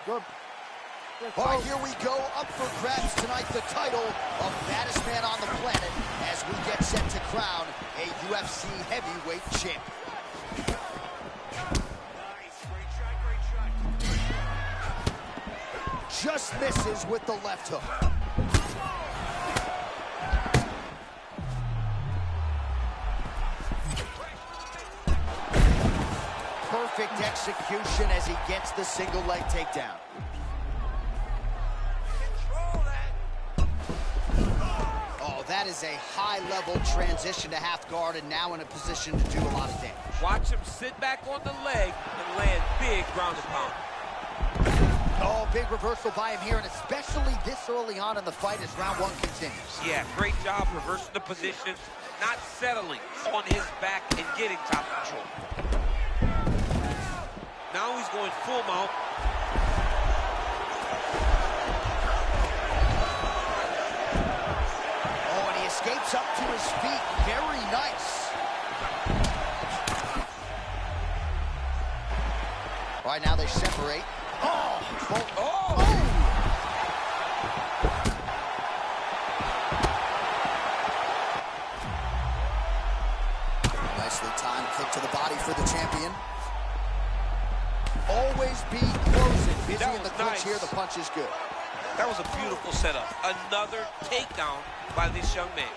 Good. All right, here we go. Up for grabs tonight, the title of baddest man on the planet as we get set to crown a UFC heavyweight champion. Just misses with the left hook. Perfect execution as he gets the single leg takedown. Oh, that is a high-level transition to half guard and now in a position to do a lot of damage. Watch him sit back on the leg and land big ground and pound. Oh, big reversal by him here, and especially this early on in the fight as round one continues. Yeah, great job reversing the position, not settling on his back and getting top control. Now he's going full mount. Oh, and he escapes up to his feet. Very nice. All right, now they separate. Oh! Oh! Nicely timed kick to the body for the champion. Always be closing. Busy in the clinch here. The punch is good. That was a beautiful setup. Another takedown by this young man.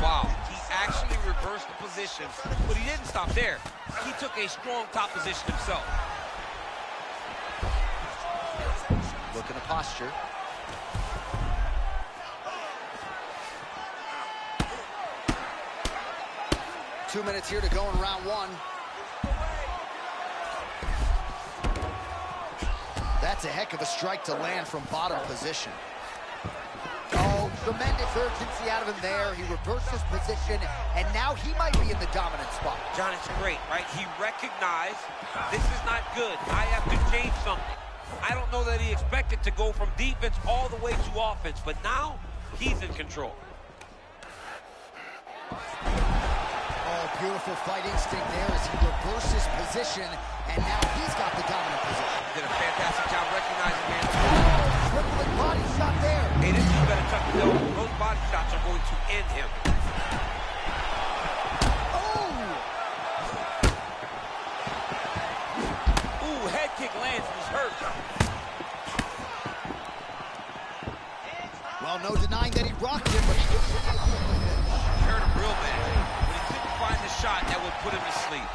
Wow, he actually reversed the position, but he didn't stop there. He took a strong top position himself. Look at the posture. Two minutes here to go in round one. That's a heck of a strike to land from bottom position. Oh, tremendous urgency out of him there. He reversed his position, and now he might be in the dominant spot. John, it's great, right? He recognized this is not good. I have to change something. I don't know that he expected to go from defense all the way to offense, but now he's in control. Oh, beautiful fight instinct there as he reverses position, and now he's got the dominant position. Did a fantastic job recognizing, man. Oh, tripling body shot there. Hey, this is better tuck the elbow. Those body shots are going to end him. Oh! Ooh, head kick lands and he's hurt. Well, no denying that he rocked him, but he Hurt him real bad. But he couldn't find the shot that would put him to sleep.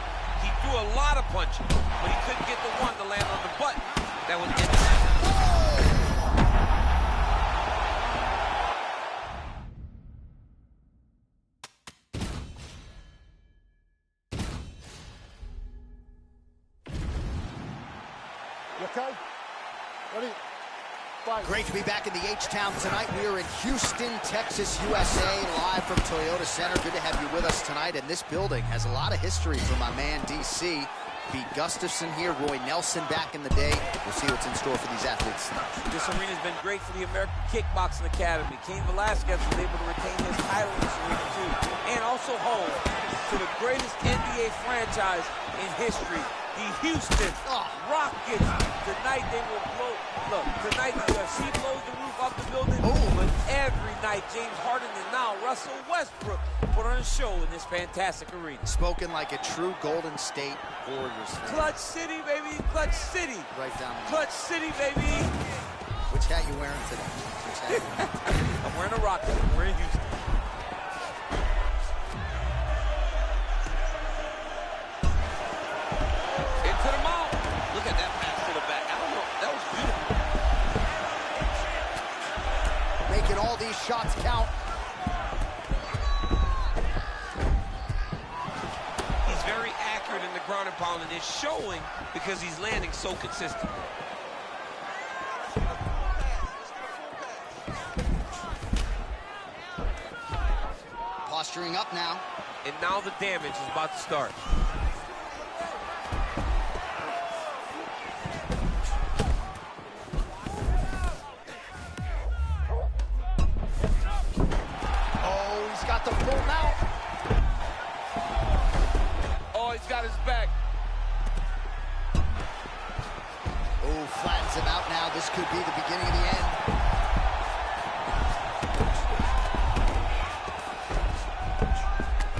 He threw a lot of punches, but he couldn't get the one to land on the button that would end him. You okay? Ready? Fight. Great to be back in the H-Town tonight. We are in Houston, Texas, USA, live from Toyota Center. Good to have you with us tonight. And this building has a lot of history for my man, DC. Pete Gustafson here, Roy Nelson back in the day. We'll see what's in store for these athletes tonight. This arena's been great for the American Kickboxing Academy. Cain Velasquez was able to retain his title in this arena too. And also home to the greatest NBA franchise in history, the Houston Rockets. Tonight they will blow. Look, tonight the UFC blows the roof off the building. But every night, James Harden and now Russell Westbrook put on a show in this fantastic arena. Spoken like a true Golden State Warriors fan. Clutch City, baby. Clutch City. Right down the Clutch City, baby. Which hat you wearing today? Which hat you wearing? I'm wearing a Rocket. We're in Houston. Into the mount. Look at that pass to the back. I don't know. That was beautiful. Making all these shots count. ground and pound, and it's showing because he's landing so consistently. Posturing up now. And now the damage is about to start. Oh, he's got the full mount. Oh, he's got his back. Oh, flattens him out now. This could be the beginning of the end.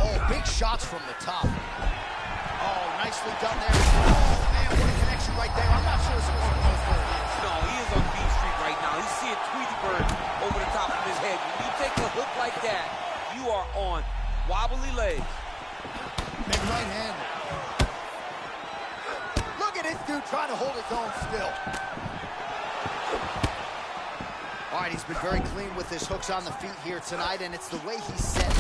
Oh, big shots from the top. Oh, nicely done there. Oh, man, what a connection right there. I'm not sure this was supposed to be. No, he is on Beat Street right now. He's seeing Tweety Bird over the top of his head. When you take a hook like that, you are on wobbly legs. Big right-handed. Look at this dude trying to hold his own still. All right, he's been very clean with his hooks on the feet here tonight, and it's the way he set it.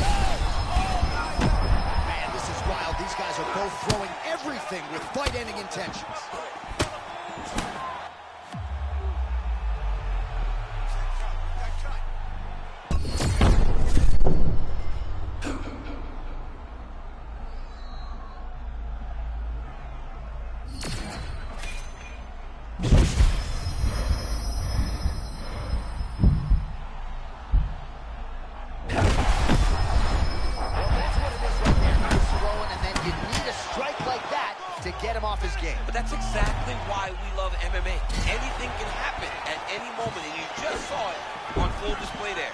Man, this is wild. These guys are both throwing everything with fight-ending intentions. To get him off his game. But that's exactly why we love MMA. Anything can happen at any moment, and you just saw it on full display there.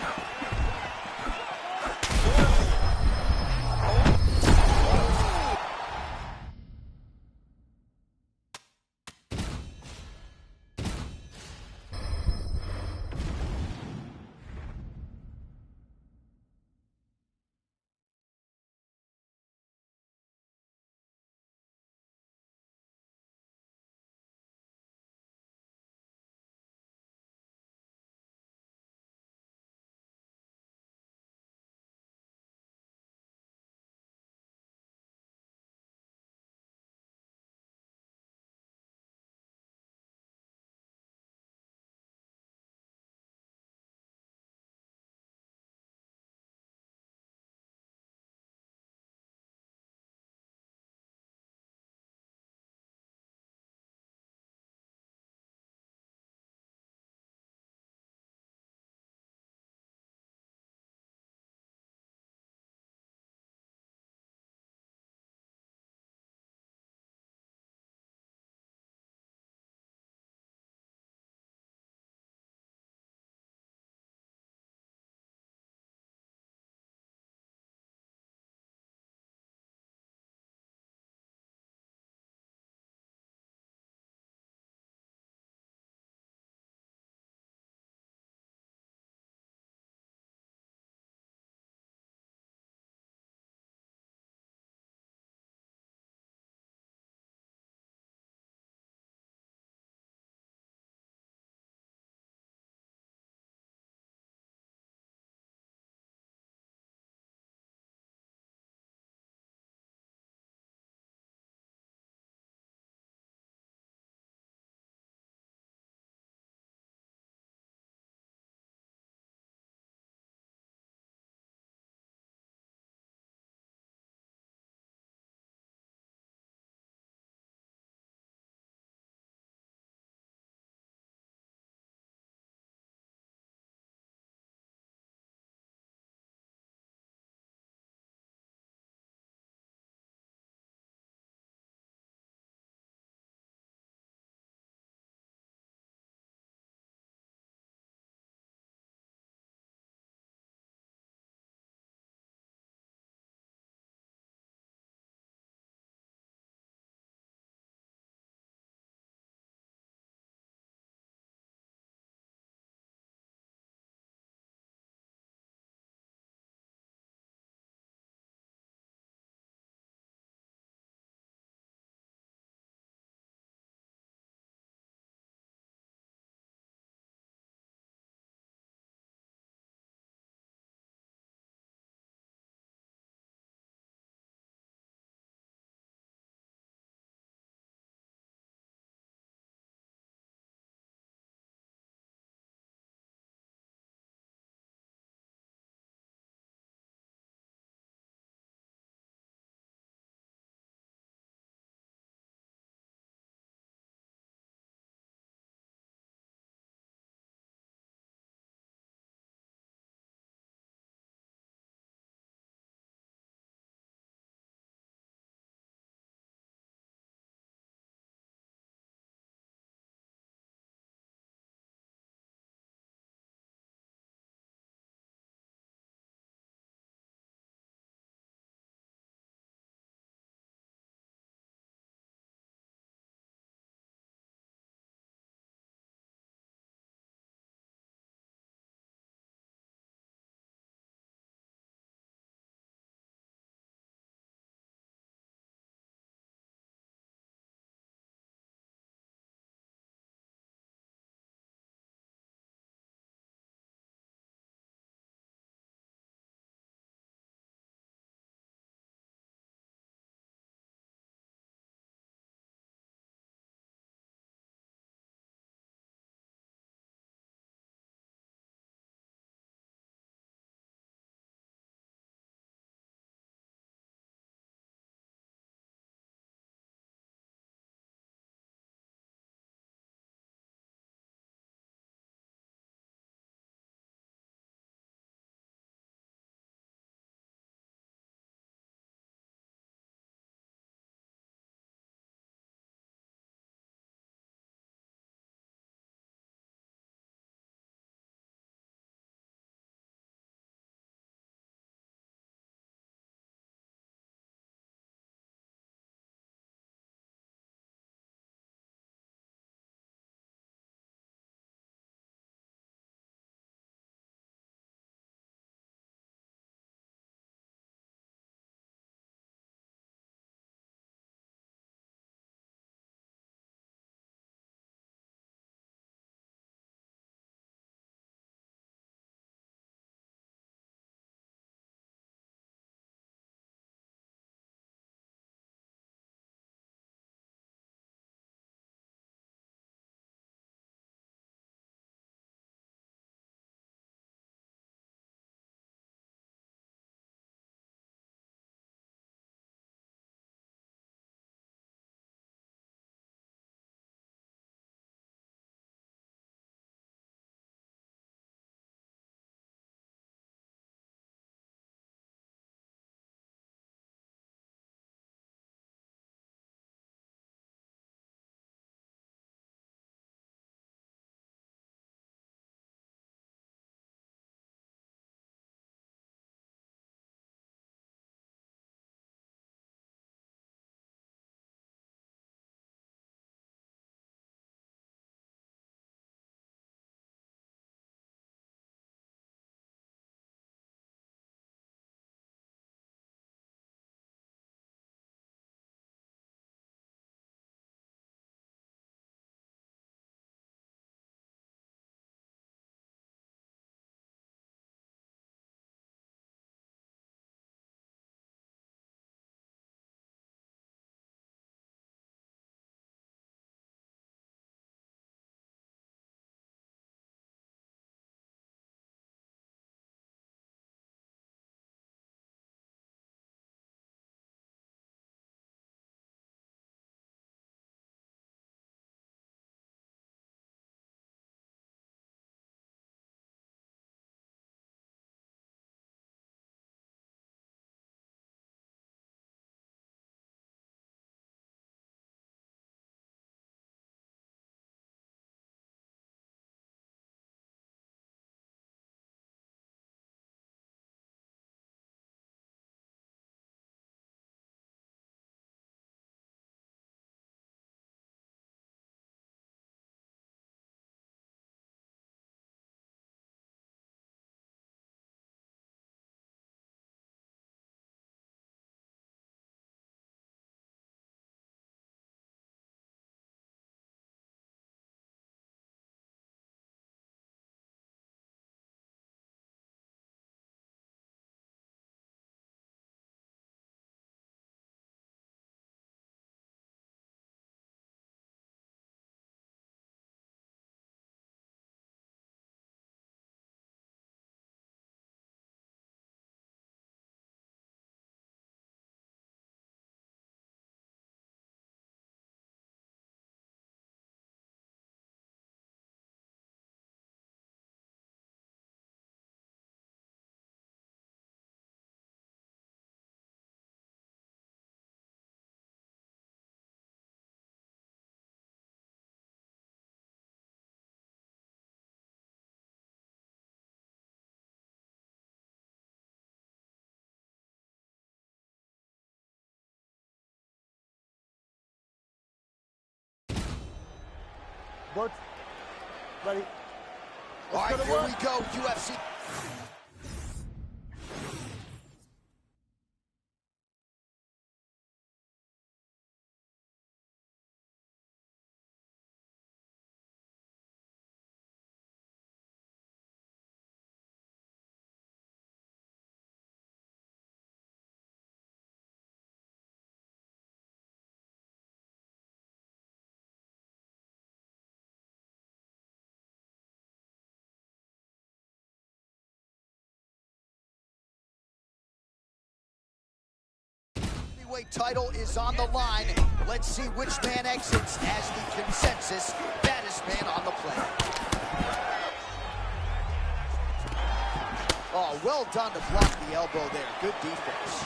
Good. Ready. All right, here we go, UFC. Title is on the line. Let's see which man exits as the consensus baddest man on the planet. Oh, well done to block the elbow there. Good defense.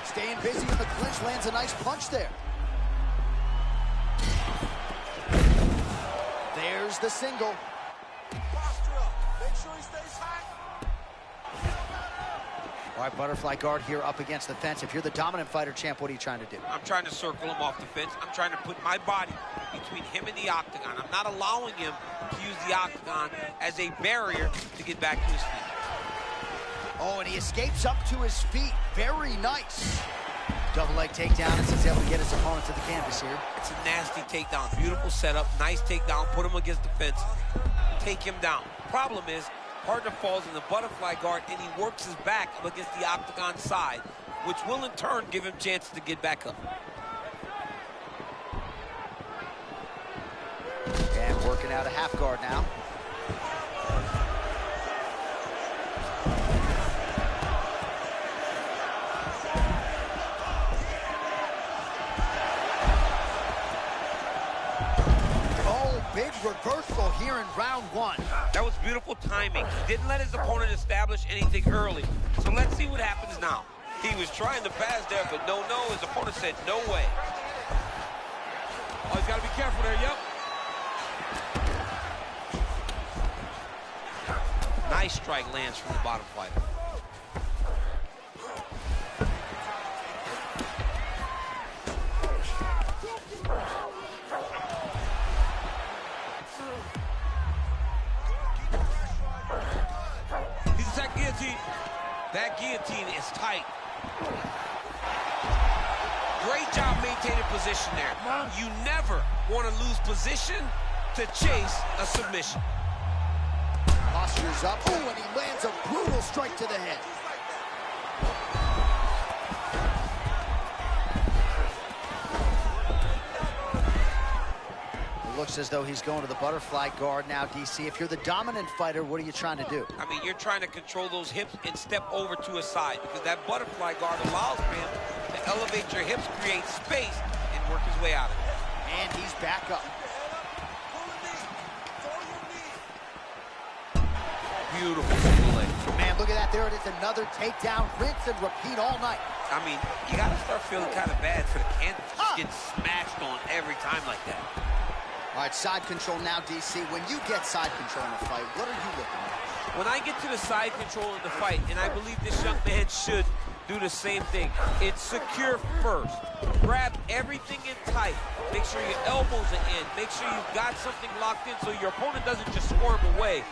Staying busy in the clinch, lands a nice punch there. There's the single. Make sure he stays high. All right, butterfly guard here up against the fence. If you're the dominant fighter, champ, what are you trying to do? I'm trying to circle him off the fence. I'm trying to put my body between him and the octagon. I'm not allowing him to use the octagon as a barrier to get back to his feet. Oh, and he escapes up to his feet. Very nice. Double leg takedown as he's able to get his opponent to the canvas here. It's a nasty takedown. Beautiful setup. Nice takedown. Put him against the fence. Take him down. Problem is, partner falls in the butterfly guard, and he works his back up against the octagon side, which will in turn give him chances to get back up. And working out a half guard now. Big reversal here in round one. That was beautiful timing. He didn't let his opponent establish anything early. So let's see what happens now. He was trying to pass there, but no. His opponent said no way. Oh, he's got to be careful there, yep. Nice strike lands from the bottom fighter. That guillotine is tight. Great job maintaining position there. You never want to lose position to chase a submission. Posture's up. Oh, and he lands a brutal strike to the head. Looks as though he's going to the butterfly guard now, DC. If you're the dominant fighter, what are you trying to do? I mean, you're trying to control those hips and step over to his side, because that butterfly guard allows him to elevate your hips, create space, and work his way out of it. And he's back up. Beautiful single leg. Man, look at that. There it is. Another takedown, rinse and repeat all night. I mean, you got to start feeling kind of bad for the canvas. Just getting smashed on every time like that. All right, side control now, DC. When you get side control in a fight, what are you looking at? When I get to the side control in the fight, and I believe this young man should do the same thing, it's secure first. Grab everything in tight. Make sure your elbows are in. Make sure you've got something locked in so your opponent doesn't just squirm away.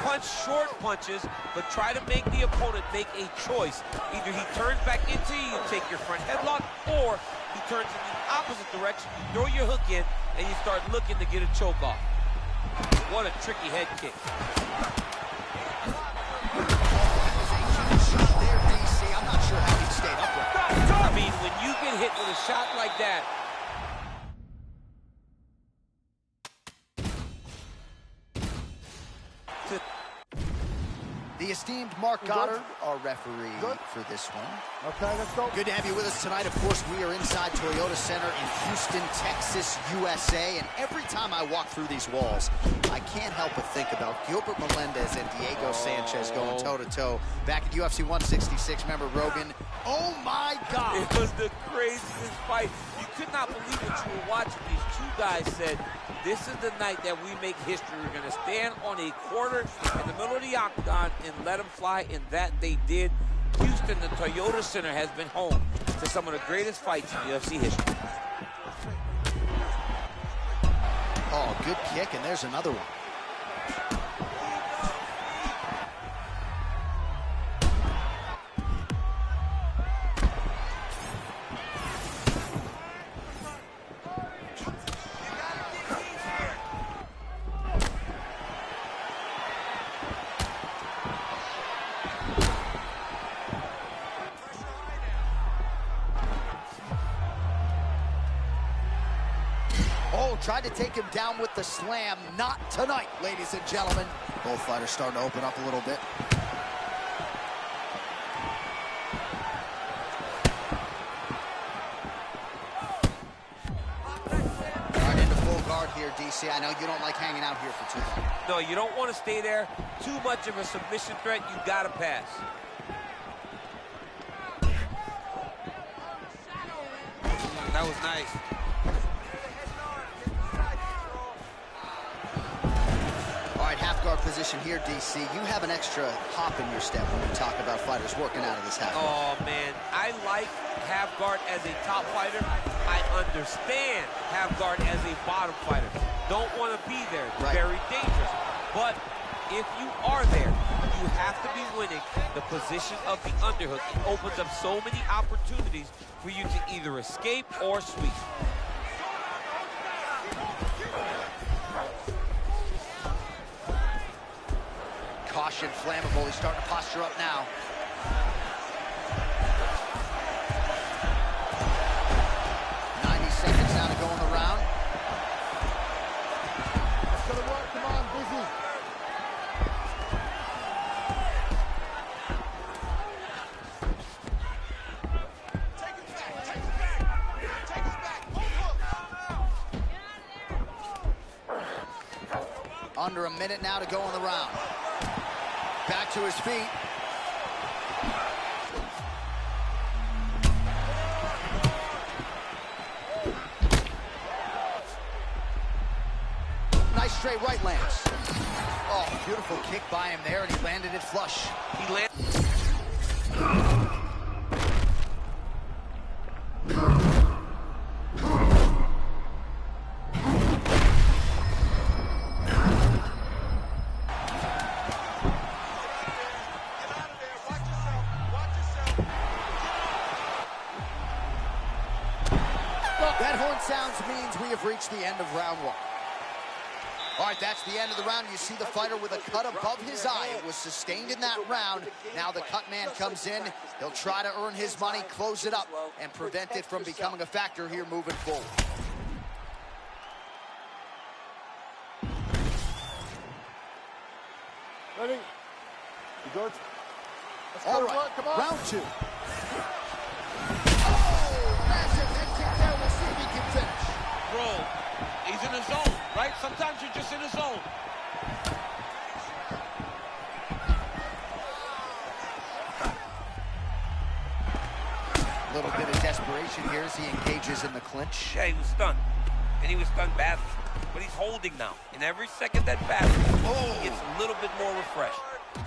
Punch short punches, but try to make the opponent make a choice. Either he turns back into you, you take your front headlock, or he turns in the opposite direction, you throw your hook in, and you start looking to get a choke off. What a tricky head kick. Shot there, DC. I'm not sure how he stayed upright. I mean, when you get hit with a shot like that, the esteemed Mark Goddard, our referee for this one. Okay, let's go. Good to have you with us tonight. Of course, we are inside Toyota Center in Houston, Texas, USA. And every time I walk through these walls, I can't help but think about Gilbert Melendez and Diego Sanchez going toe-to-toe back at UFC 166. Remember Rogan? Oh, my God. it was the craziest fight. You could not believe what you were watching. These two guys said, this is the night that we make history. We're going to stand on a quarter in the middle of the octagon and let them fly, and that they did. Houston, the Toyota Center, has been home to some of the greatest fights in UFC history. good kick, and there's another one. Tried to take him down with the slam. Not tonight, ladies and gentlemen. Both fighters starting to open up a little bit. All right, into full guard here, DC. I know you don't like hanging out here for too long. No, you don't want to stay there. Too much of a submission threat. You got to pass. That was nice. Guard position here, DC. You have an extra hop in your step when we talk about fighters working out of this half guard. Oh, man. I like half guard as a top fighter. I understand half guard as a bottom fighter. Don't want to be there. It's very dangerous. But if you are there, you have to be winning the position of the underhook. It opens up so many opportunities for you to either escape or sweep. Caution, flammable. He's starting to posture up now. Seconds now to go in the round. That's gonna work. Come on, busy. Take it back. Take it back. Take it back. Under a minute now to go in the round. Back to his feet. Nice straight right lands. Oh, beautiful kick by him there, and he landed it flush. He landed. That horn sounds means we have reached the end of round one. All right, that's the end of the round. You see the fighter with a cut above his eye. It was sustained in that round. Now the cut man comes in. He'll try to earn his money, close it up, and prevent it from becoming a factor here moving forward. Ready? You good? Let's All go, right, work. Come on. round two. Oh, massive head kick there. We'll see if he can finish. Bro, he's in the zone, right? Sometimes you're just in the zone. A little bit of desperation here as he engages in the clinch. Yeah, he was stunned. And he was stunned badly. But he's holding now. And every second that passes, he gets a little bit more refreshed.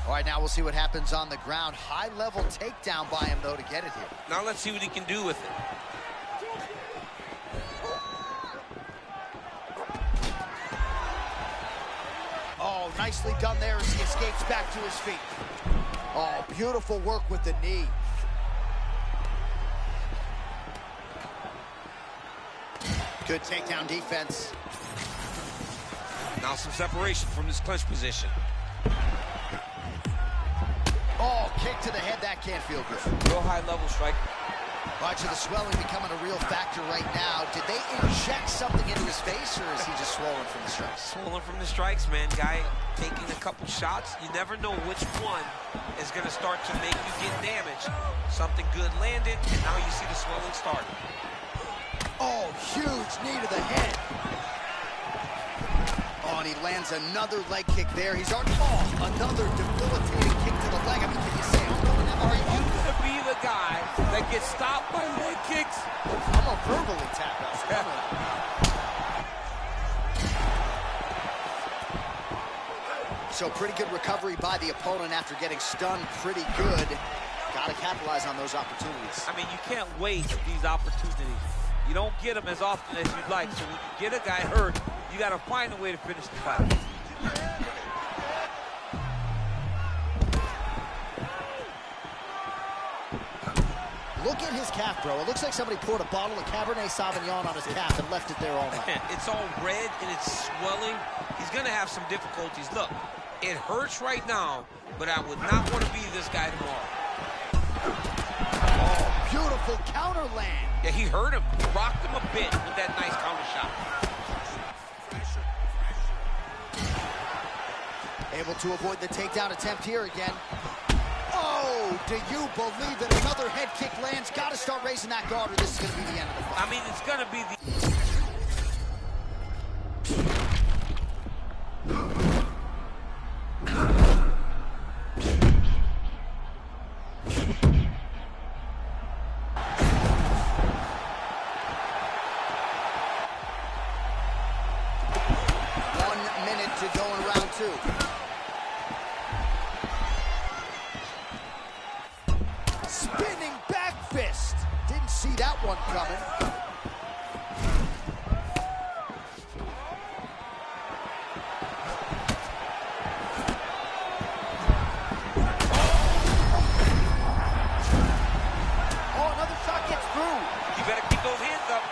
All right, now we'll see what happens on the ground. High-level takedown by him, though, to get it here. Now let's see what he can do with it. Oh, nicely done there as he escapes back to his feet. Oh, beautiful work with the knee. Good takedown defense. Now some separation from this clinch position. Oh, kick to the head, that can't feel good. Real high-level strike. Much of the swelling becoming a real factor right now. Did they inject something into his face, or is he just swollen from the strikes? Swollen from the strikes, man. Guy taking a couple shots. You never know which one is going to start to make you get damaged. Something good landed, and now you see the swelling starting. Oh, huge knee to the head. Oh, and he lands another leg kick there. He's already, another debilitating kick to the leg. I mean, can you say, Are you going to be the guy that gets stopped by leg kicks? I'm gonna verbally tap us. So pretty good recovery by the opponent after getting stunned pretty good. Got to capitalize on those opportunities. I mean, you can't waste these opportunities. You don't get them as often as you'd like. So when you get a guy hurt, You got to find a way to finish the fight. Look at his calf, bro. It looks like somebody poured a bottle of Cabernet Sauvignon on his calf and left it there all night. It's all red and it's swelling. He's going to have some difficulties. Look, it hurts right now, but I would not want to be this guy tomorrow. Oh, beautiful counter land. Yeah, he hurt him. He rocked him a bit with that nice counter shot. Able to avoid the takedown attempt here again. Oh, do you believe that another head kick lands? Got to start raising that guard or this is going to be the end of the fight. I mean, it's going to be the... To go in round two. Spinning back fist. Didn't see that one coming. Oh, another shot gets through. You better keep those hands up.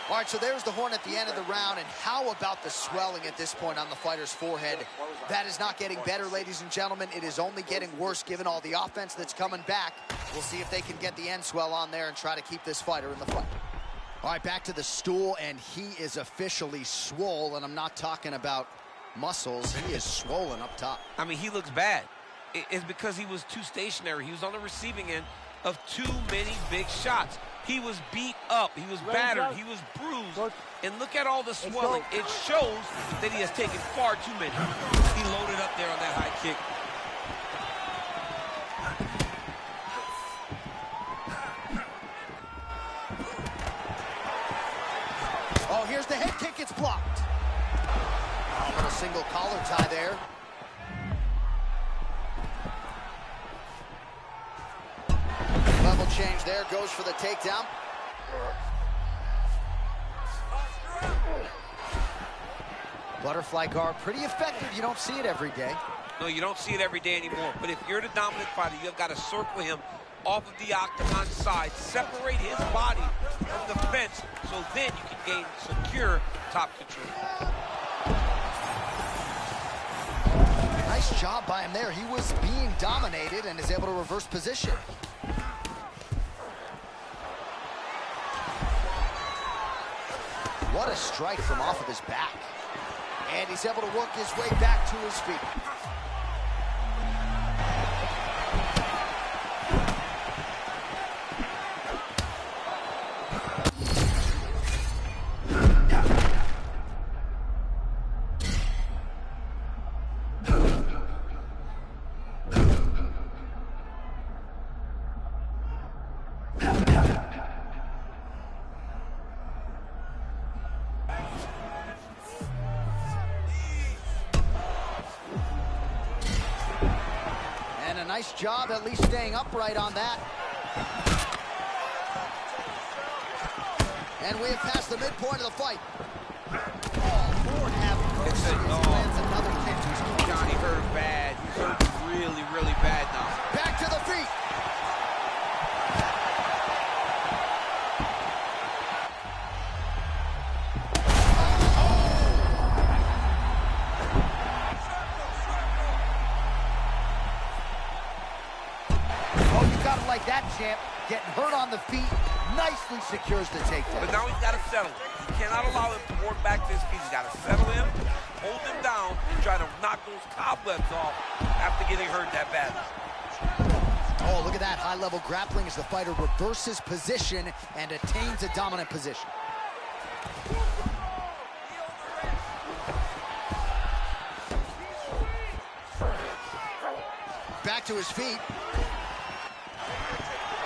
All right, so there's the horn at the end of the round, and how about the swelling at this point on the fighter's forehead? That is not getting better, ladies and gentlemen. It is only getting worse given all the offense that's coming back. We'll see if they can get the end swell on there and try to keep this fighter in the fight. All right, back to the stool, and he is officially swole, and I'm not talking about muscles. He is swollen up top. I mean, he looks bad. It's because he was too stationary. He was on the receiving end of too many big shots. He was beat up. He was battered. He was bruised. And look at all the swelling. It shows that he has taken far too many. He loaded up there on that high kick. Oh, here's the head kick. It's blocked. Oh, but a single collar tie there. Level change there, goes for the takedown. Butterfly guard, pretty effective. You don't see it every day. No, you don't see it every day anymore. But if you're the dominant fighter, you've got to circle him off of the octagon side, separate his body from the fence, so then you can gain secure top control. Nice job by him there. He was being dominated and is able to reverse position. What a strike from off of his back. And he's able to work his way back to his feet. Nice job at least staying upright on that. And we have passed the midpoint of the fight. Oh, Lord have mercy. Lands another kick to his knee. Johnny hurt bad. He's hurt really, really bad now. Back to the feet. Like that, champ, getting hurt on the feet, nicely secures the takedown. But now he's got to settle. He cannot allow him to work back to his feet. He's got to settle him, hold him down, and try to knock those cobwebs off after getting hurt that badly. Oh, look at that high-level grappling as the fighter reverses position and attains a dominant position. Back to his feet.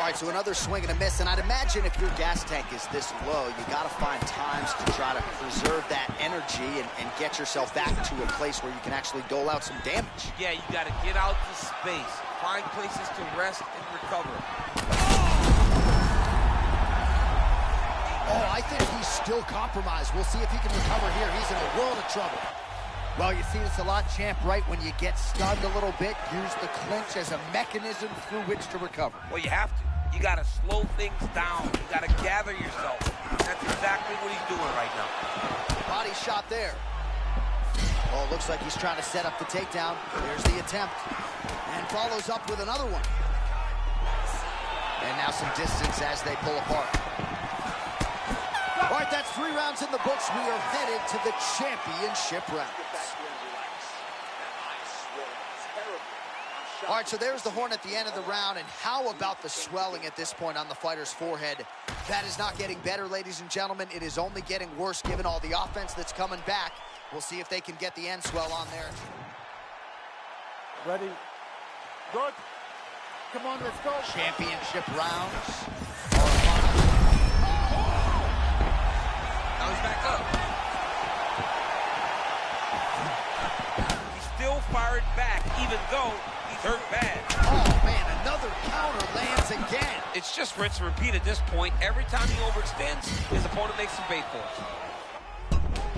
All right, so another swing and a miss, and I'd imagine if your gas tank is this low, you got to find times to try to preserve that energy and get yourself back to a place where you can actually dole out some damage. Yeah, you got to get out to space, find places to rest and recover. Oh, I think he's still compromised. We'll see if he can recover here. He's in a world of trouble. Well, you see this a lot, champ, right? When you get stunned a little bit, use the clinch as a mechanism through which to recover. Well, you have to. You got to slow things down. You got to gather yourself. That's exactly what he's doing right now. Body shot there. Oh, it looks like he's trying to set up the takedown. There's the attempt. And follows up with another one. And now some distance as they pull apart. All right, that's 3 rounds in the books. We are headed to the championship rounds. All right, so there's the horn at the end of the round, and how about the swelling at this point on the fighter's forehead? That is not getting better, ladies and gentlemen. It is only getting worse given all the offense that's coming back. We'll see if they can get the end swell on there. Ready? Good. Come on, let's go. Championship rounds. Now he's back up. He's still fired back, even though he's hurt bad. Oh, man, another counter lands again. It's just rinse and repeat at this point. Every time he overextends, his opponent makes him pay for it.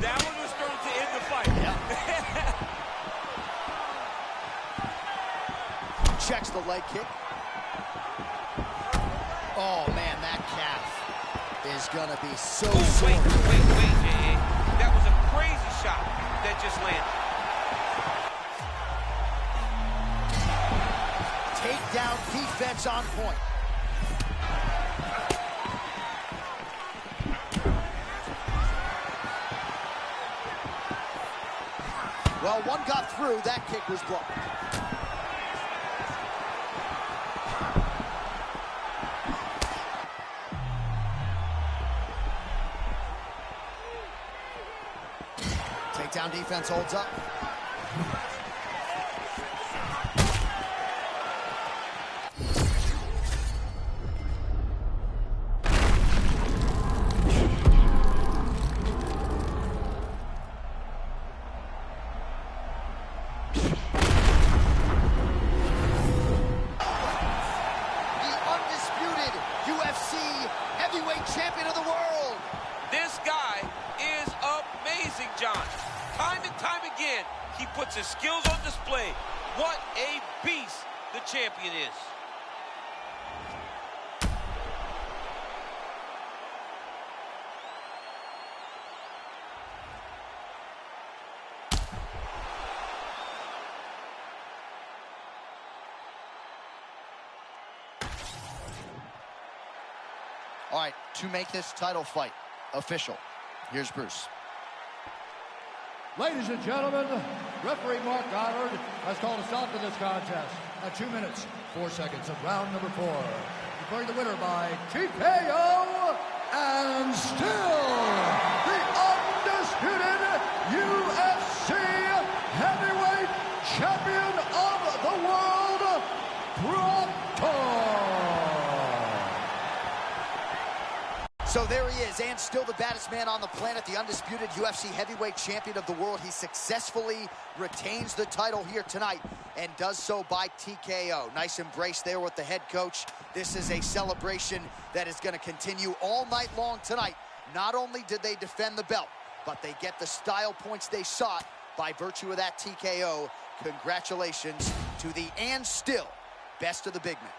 That one was starting to end the fight. Checks the leg kick. Oh, man, that calf is going to be so sore. Wait, JA. That was a crazy shot that just landed. Takedown defense on point. Well, one got through. That kick was blocked. Takedown defense holds up. Champion of the world. This guy is amazing, John. Time and time again, he puts his skills on display. What a beast the champion is. All right, to make this title fight official, here's Bruce. Ladies and gentlemen, referee Mark Goddard has called a stop to this contest at 2 minutes, 4 seconds of round number 4. Declaring the winner by TKO and still the undisputed UFC heavyweight champion of the world, Proctor. So there he is, and still the baddest man on the planet, the undisputed UFC heavyweight champion of the world. He successfully retains the title here tonight and does so by TKO. Nice embrace there with the head coach. This is a celebration that is going to continue all night long tonight. Not only did they defend the belt, but they get the style points they sought by virtue of that TKO. Congratulations to the and still best of the big men.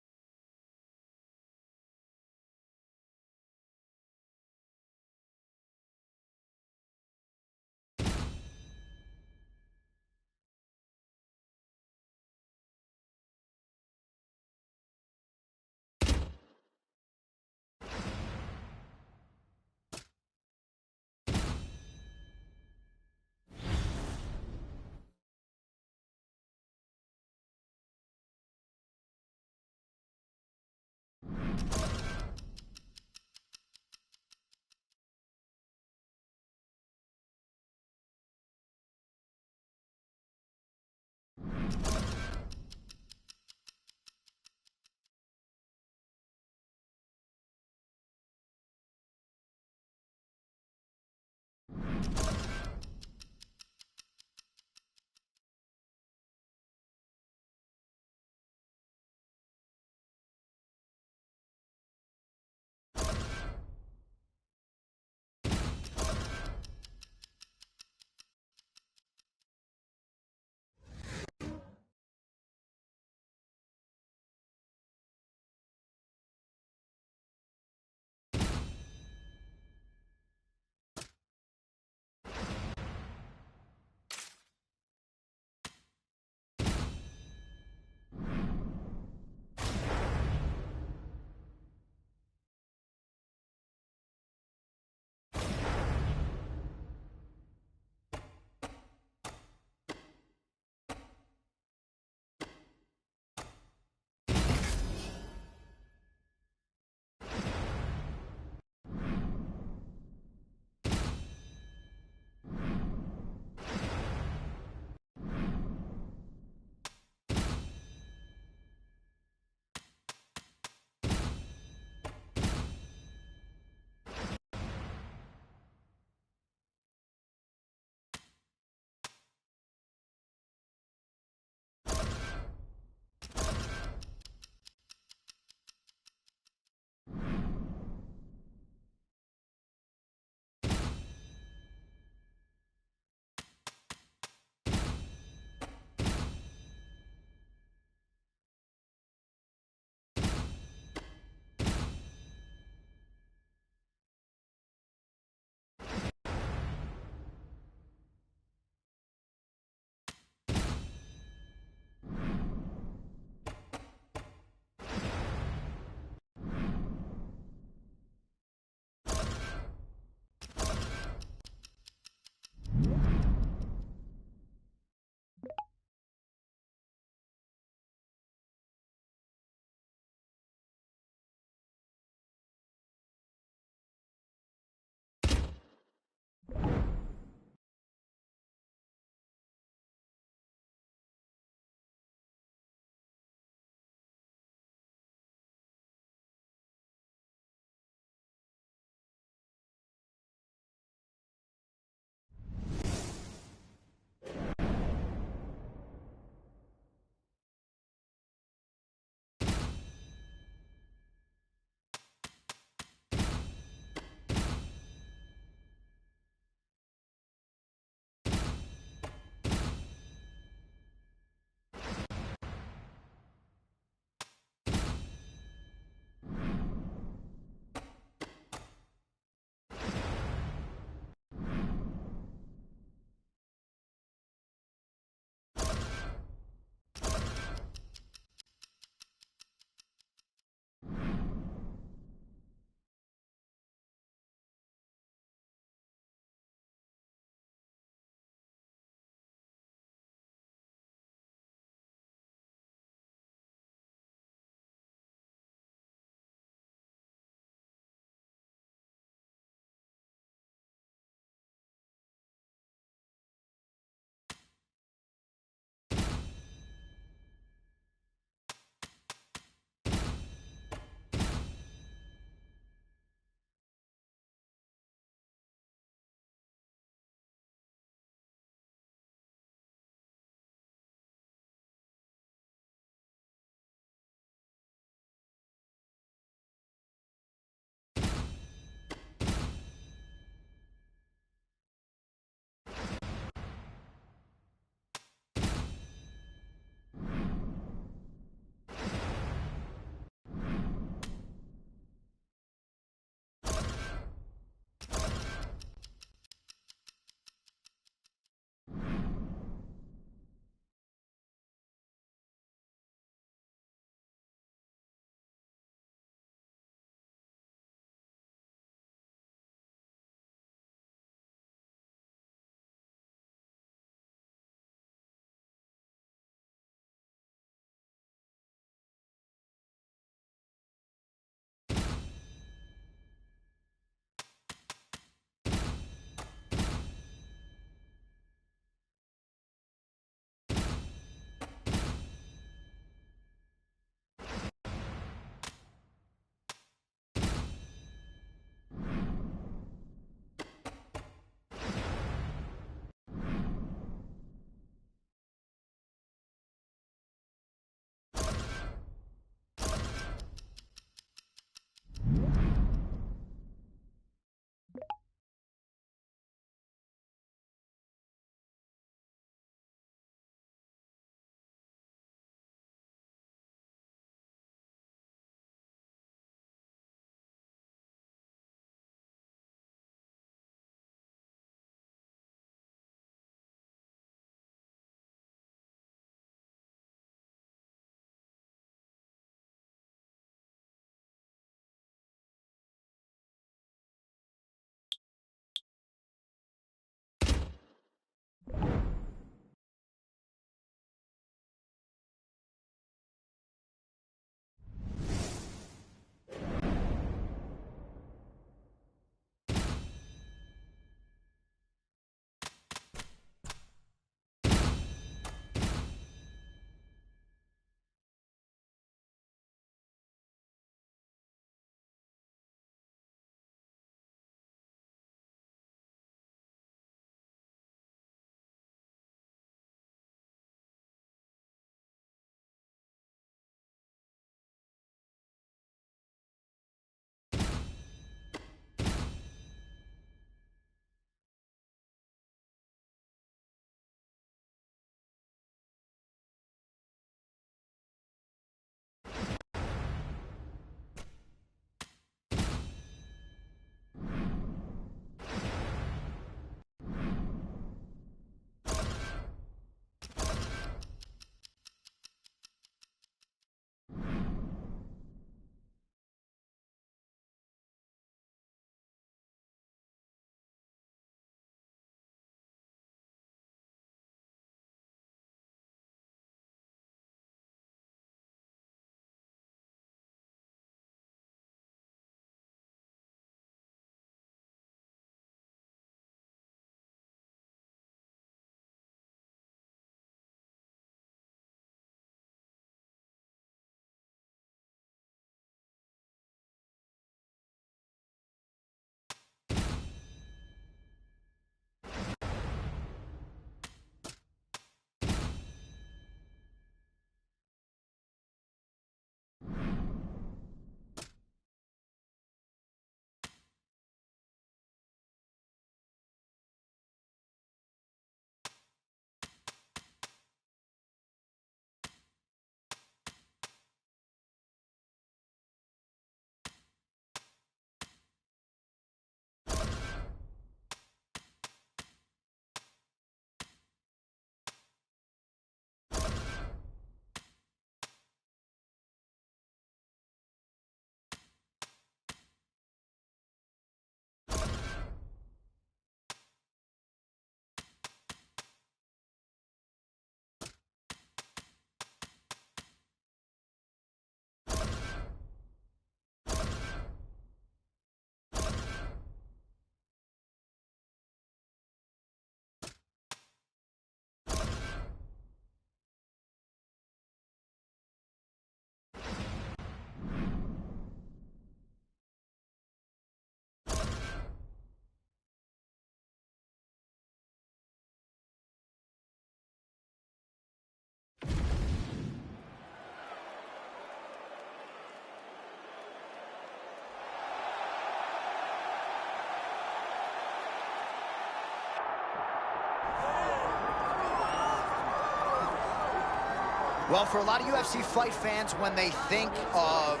Well, for a lot of UFC fight fans, when they think of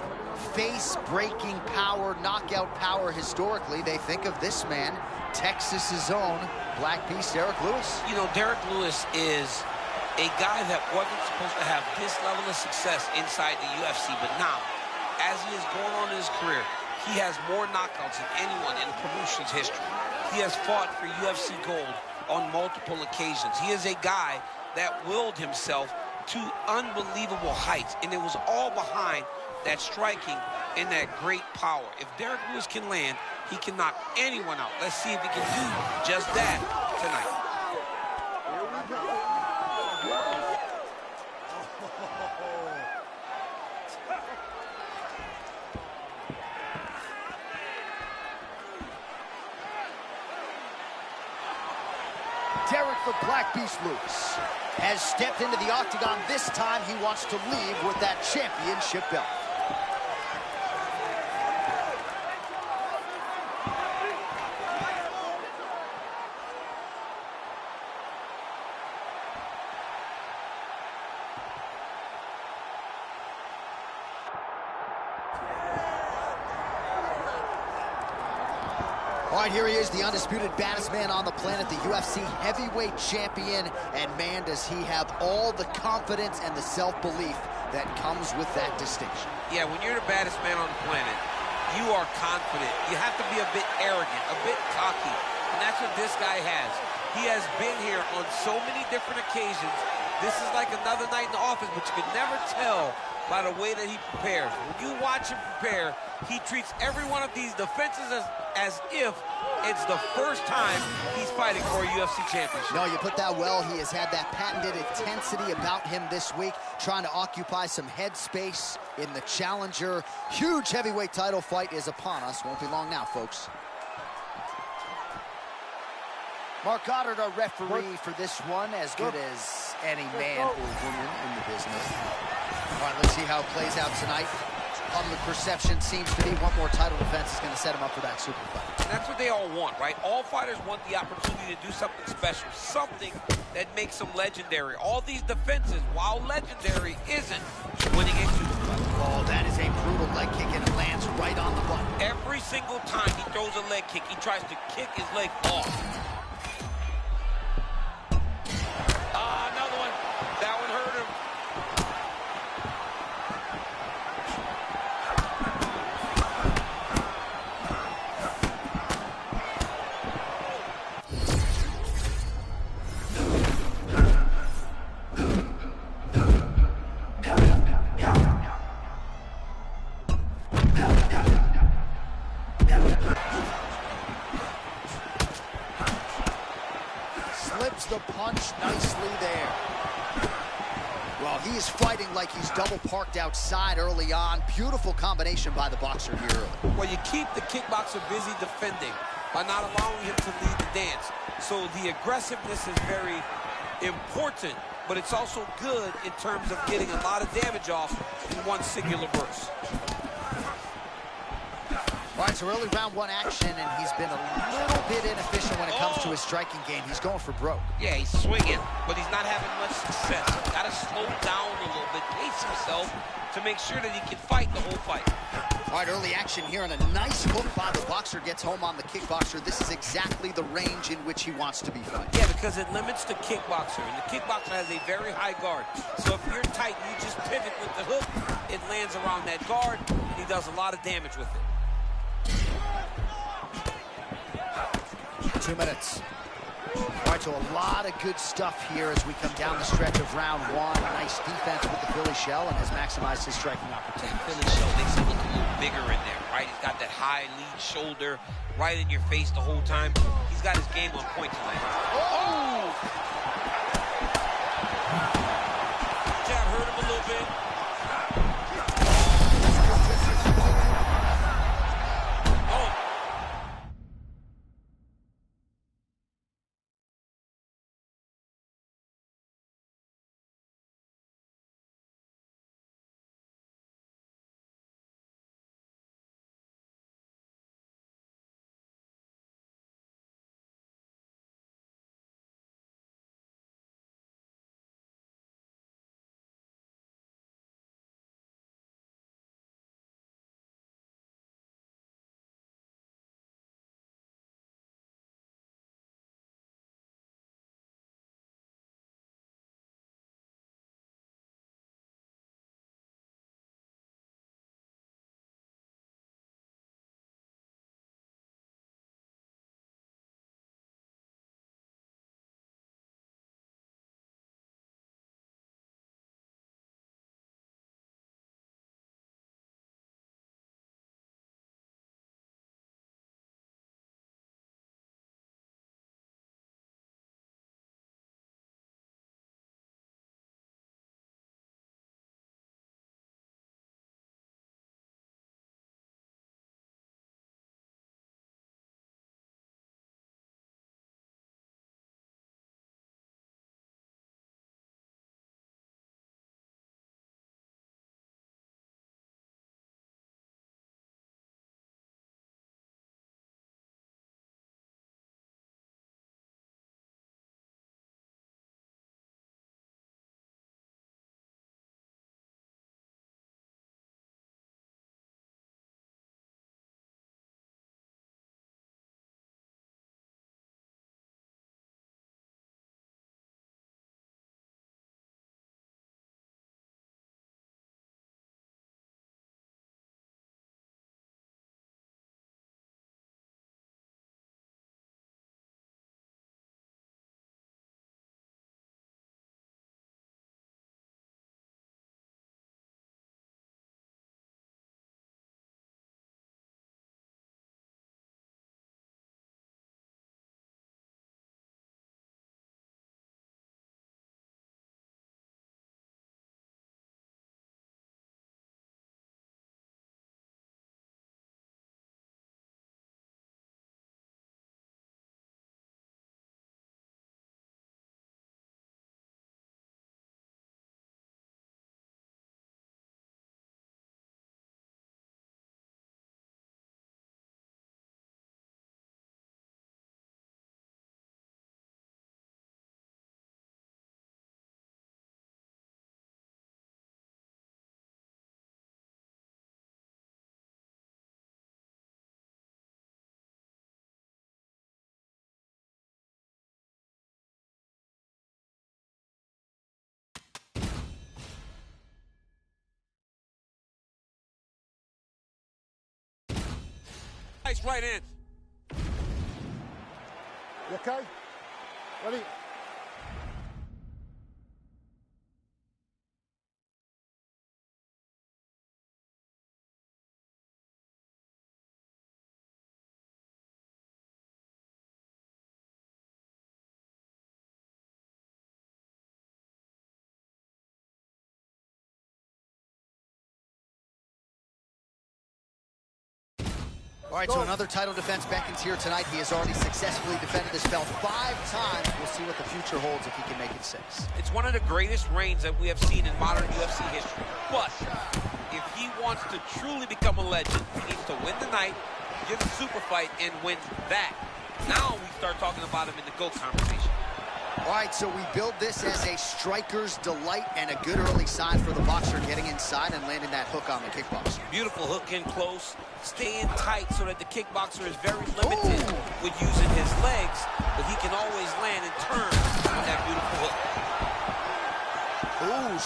face-breaking power, knockout power historically, they think of this man, Texas's own Black Beast, Derrick Lewis. You know, Derrick Lewis is a guy that wasn't supposed to have this level of success inside the UFC, but now, as he is going on in his career, he has more knockouts than anyone in the promotion's history. He has fought for UFC gold on multiple occasions. He is a guy that willed himself to unbelievable heights, and it was all behind that striking and that great power. If Derrick Lewis can land, he can knock anyone out. Let's see if he can do just that tonight. Derrick the Black Beast Lewis has stepped into the octagon. This time he wants to leave with that championship belt. All right, here he is, the undisputed baddest man on the planet, the UFC heavyweight champion. And man, does he have all the confidence and the self-belief that comes with that distinction. Yeah, when you're the baddest man on the planet, you are confident. You have to be a bit arrogant, a bit cocky. And that's what this guy has. He has been here on so many different occasions. This is like another night in the office, but you can never tell by the way that he prepares. When you watch him prepare, he treats every one of these defenses as if it's the first time he's fighting for a UFC championship. No, you put that well. He has had that patented intensity about him this week, trying to occupy some head space in the challenger. Huge heavyweight title fight is upon us. Won't be long now, folks. Mark Goddard, our referee for this one, as good as any man or woman in the business. All right, let's see how it plays out tonight. Public perception seems to be one more title defense is going to set him up for that super fight. And that's what they all want, right? All fighters want the opportunity to do something special, something that makes them legendary. All these defenses, while legendary, isn't winning a super fight. Oh, that is a brutal leg kick, and it lands right on the button. Every single time he throws a leg kick, he tries to kick his leg off. Another one. That one hurt him. Slips the punch nicely there. Well, he is fighting like he's double parked outside early on. Beautiful combination by the boxer here early. Well, you keep the kickboxer busy defending by not allowing him to lead the dance. So the aggressiveness is very important, but it's also good in terms of getting a lot of damage off in one singular burst. All right, so early round one action, and he's been a little bit inefficient when it comes to his striking game. He's going for broke. Yeah, he's swinging, but he's not having much success. Got to slow down a little bit, pace himself to make sure that he can fight the whole fight. All right, early action here, and a nice hook by the boxer gets home on the kickboxer. This is exactly the range in which he wants to be fighting. Yeah, because it limits the kickboxer, and the kickboxer has a very high guard. So if you're tight and you just pivot with the hook, it lands around that guard, and he does a lot of damage with it. 2 minutes. All right, so a lot of good stuff here as we come down the stretch of round one. Nice defense with the Philly shell and has maximized his striking opportunity. Philly shell makes him look a little bigger in there, right? He's got that high lead shoulder right in your face the whole time. He's got his game on point tonight. Oh! Jab hurt him a little bit. Nice right hand. You okay? Ready? All right, so another title defense beckons here tonight. He has already successfully defended this belt 5 times. We'll see what the future holds if he can make it 6. It's one of the greatest reigns that we have seen in modern UFC history. But if he wants to truly become a legend, he needs to win the night, get a super fight, and win that. Now we start talking about him in the GOAT conversation. All right, so we build this as a striker's delight and a good early sign for the boxer getting inside and landing that hook on the kickboxer. Beautiful hook in close, staying tight so that the kickboxer is very limited with using his legs, but he can always land and turn with that beautiful hook. Ooh.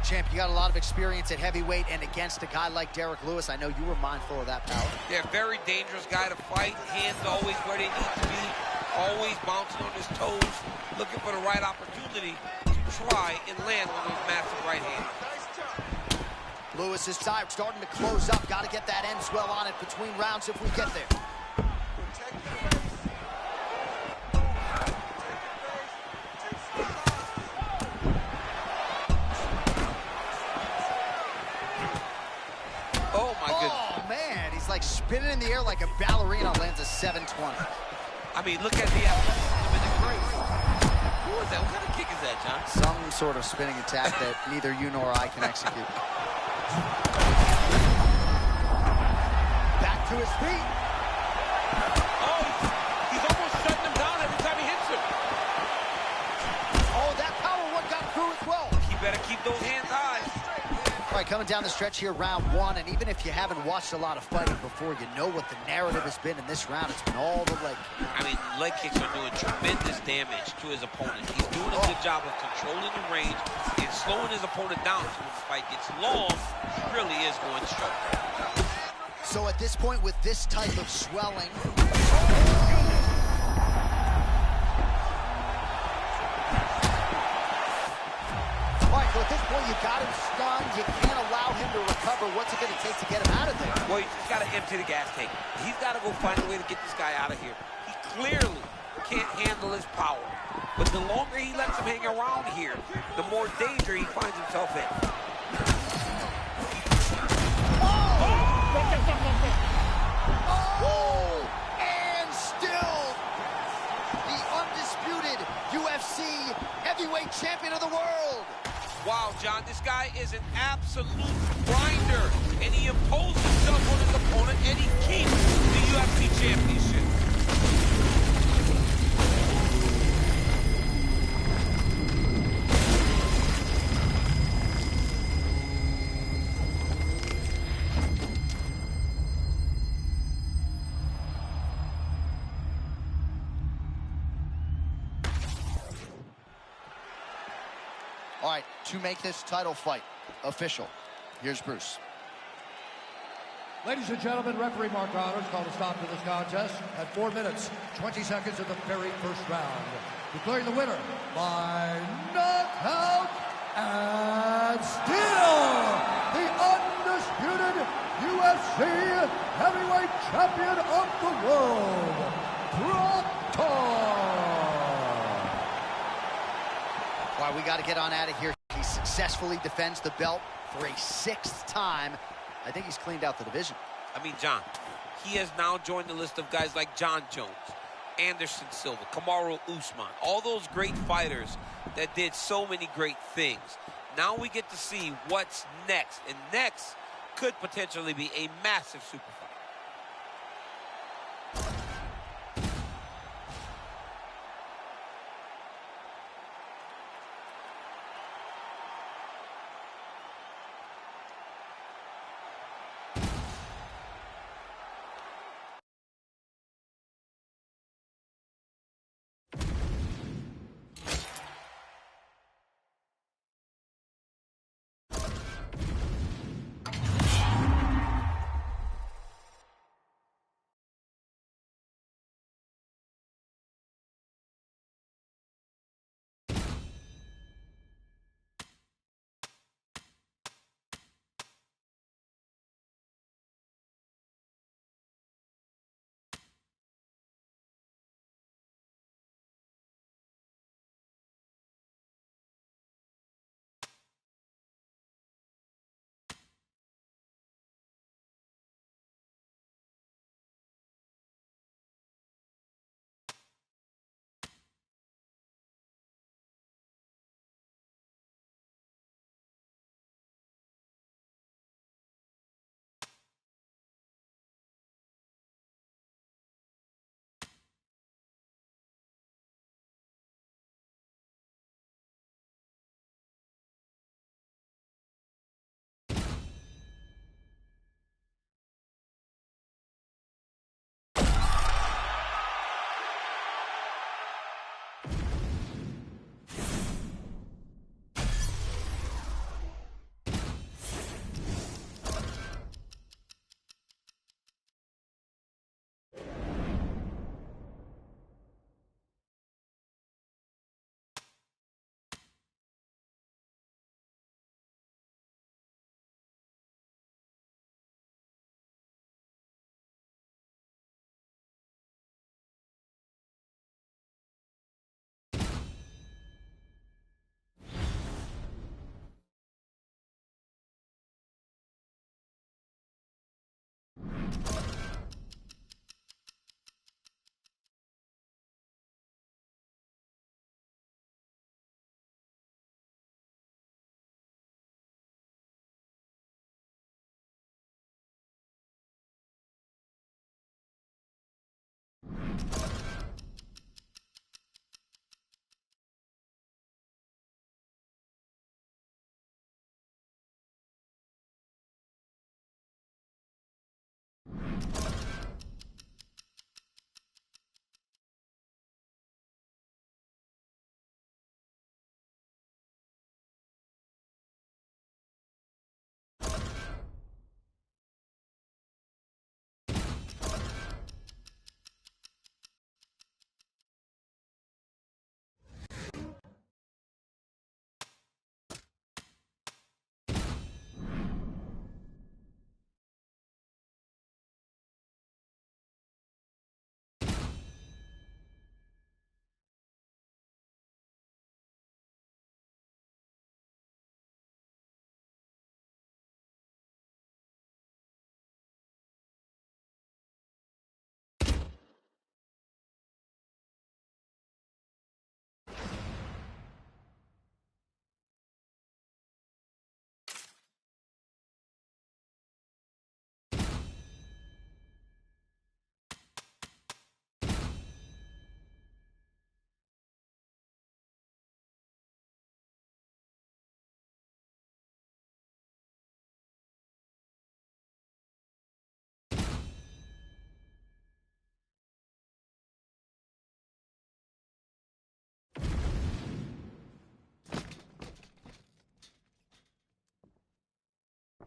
Champ, you got a lot of experience at heavyweight and against a guy like Derrick Lewis. I know you were mindful of that power. Yeah, very dangerous guy to fight. Hands always where they need to be. Always bouncing on his toes. Looking for the right opportunity to try and land on those massive right hands. Lewis is tired, starting to close up. Got to get that end swell on it between rounds if we get there. Like spinning in the air like a ballerina, lands a 720. I mean, look at the athleticism and the grace. Who is that? What kind of kick is that, John? Some sort of spinning attack that neither you nor I can execute. Back to his feet. Oh, he's almost shutting him down every time he hits him. Oh, that power one got through as well. He better keep those hands high. All right, coming down the stretch here, round 1, and even if you haven't watched a lot of fighting before, you know what the narrative has been in this round. It's been all the leg. I mean, leg kicks are doing tremendous damage to his opponent. He's doing a good job of controlling the range and slowing his opponent down. So when the fight gets long, he really is going to struggle. So at this point, with this type of swelling, so at this point, you got him stunned. You can't allow him to recover. What's it going to take to get him out of there? Well, you just got to empty the gas tank. He's got to go find a way to get this guy out of here. He clearly can't handle his power. But the longer he lets him hang around here, the more danger he finds himself in. Oh! And still, the undisputed UFC heavyweight champion of the world. Wow, John, this guy is an absolute grinder, and he imposed himself on his opponent, and he keeps the UFC championship. All right, to make this title fight official, here's Bruce. Ladies and gentlemen, referee Mark Connors called a stop to this contest at 4 minutes, 20 seconds of the very first round. Declaring the winner by knockout and still the undisputed UFC heavyweight champion of the world, Proctor. All right, we got to get on out of here. He successfully defends the belt for a 6th time. I think he's cleaned out the division. I mean, John, he has now joined the list of guys like John Jones, Anderson Silva, Kamaru Usman, all those great fighters that did so many great things. Now we get to see what's next, and next could potentially be a massive super fight.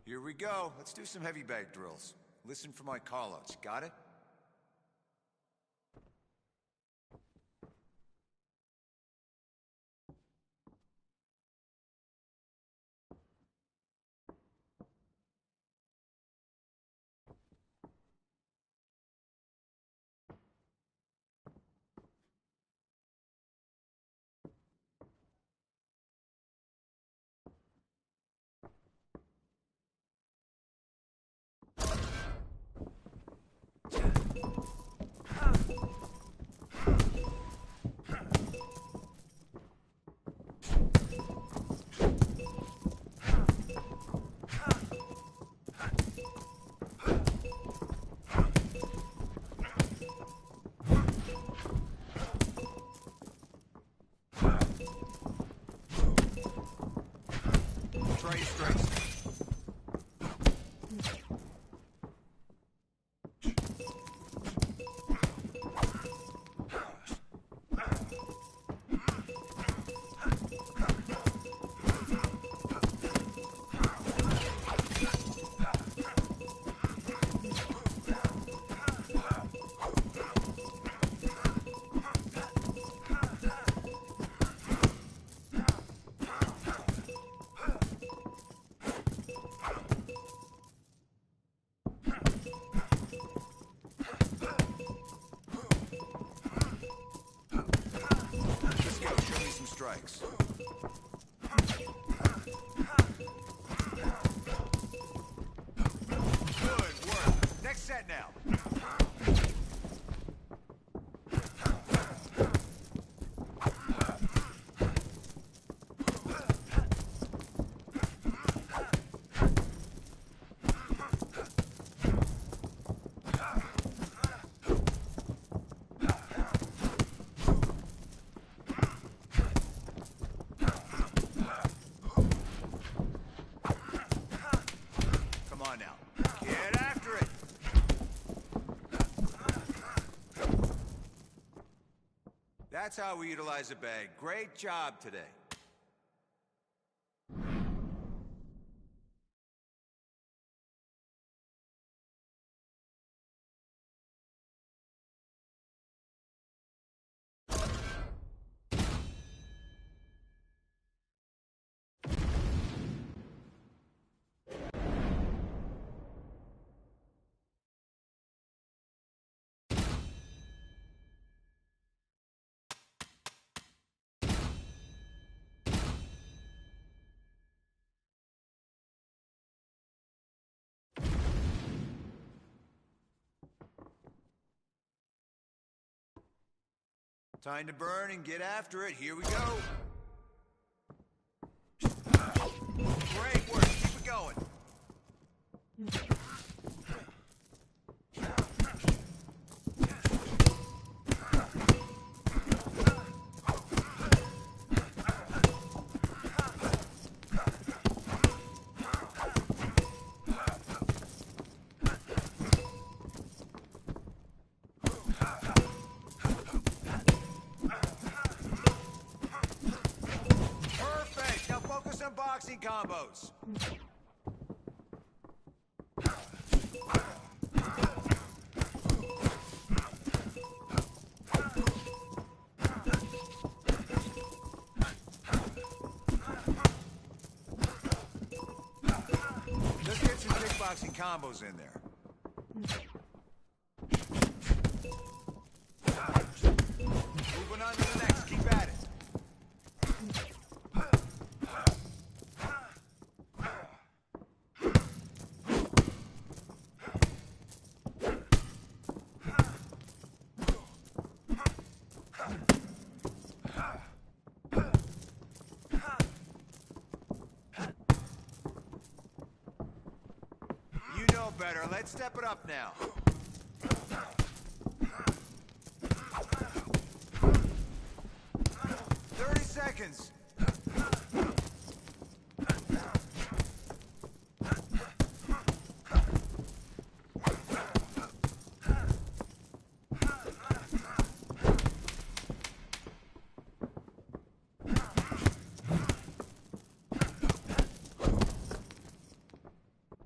Here we go. Let's do some heavy bag drills. Listen for my callouts. Got it? Strikes. Good work. Next set now. That's how we utilize a bag. Great job today. Time to burn and get after it. Here we go. Great work. Keep it going. Perfect. Now focus on boxing combos. Let's get some kickboxing combos in there. Moving on to the next. Keep at it. You know better. Let's step it up now. 30 seconds.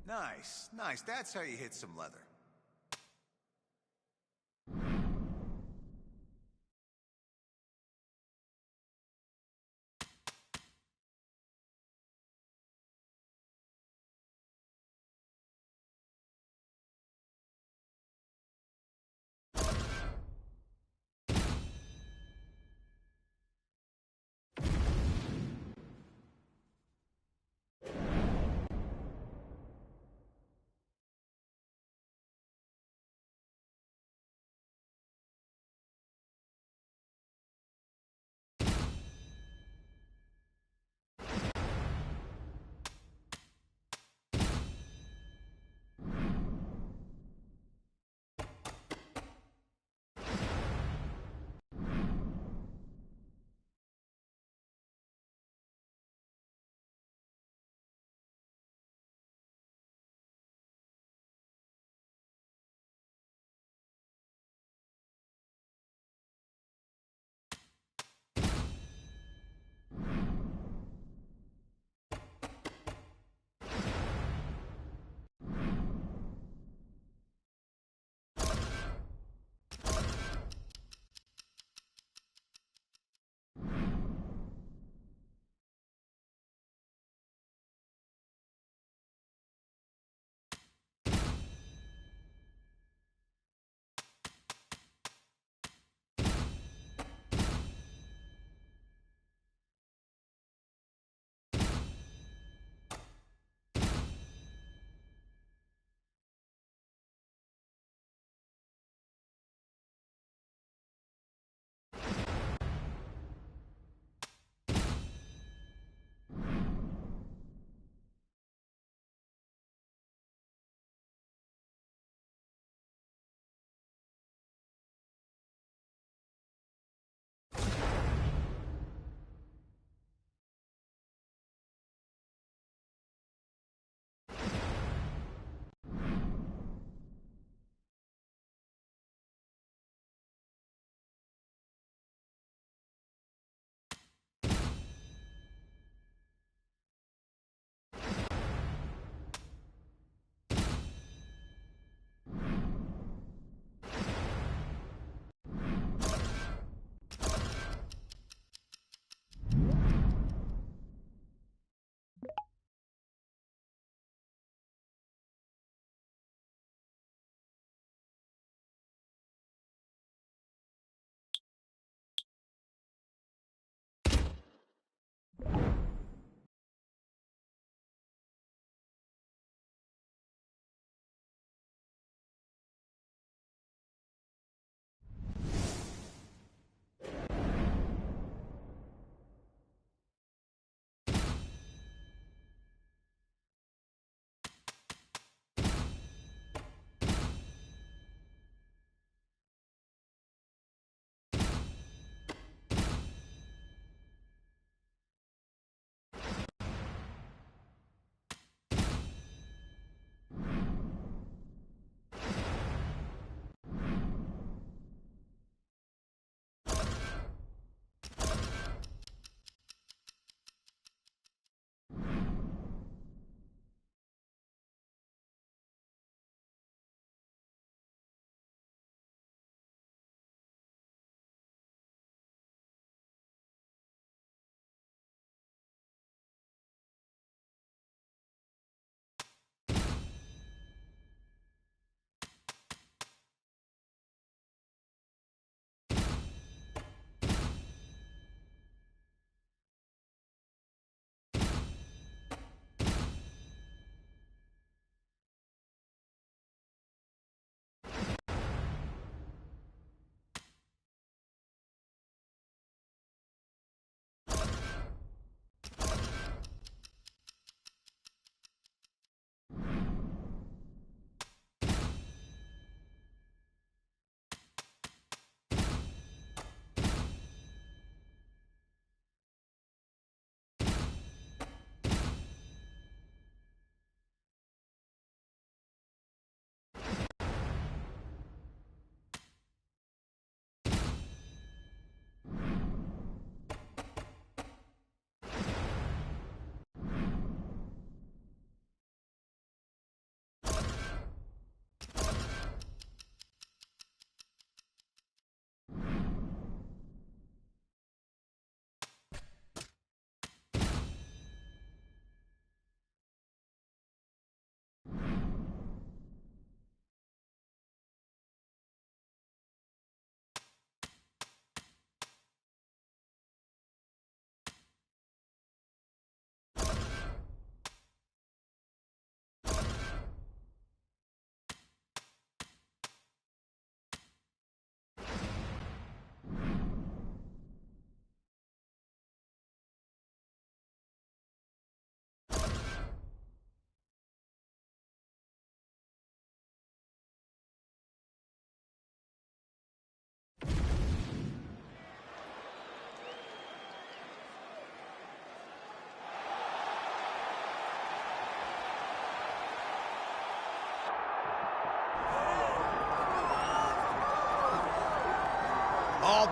Nice, nice. That's how you hit some leather.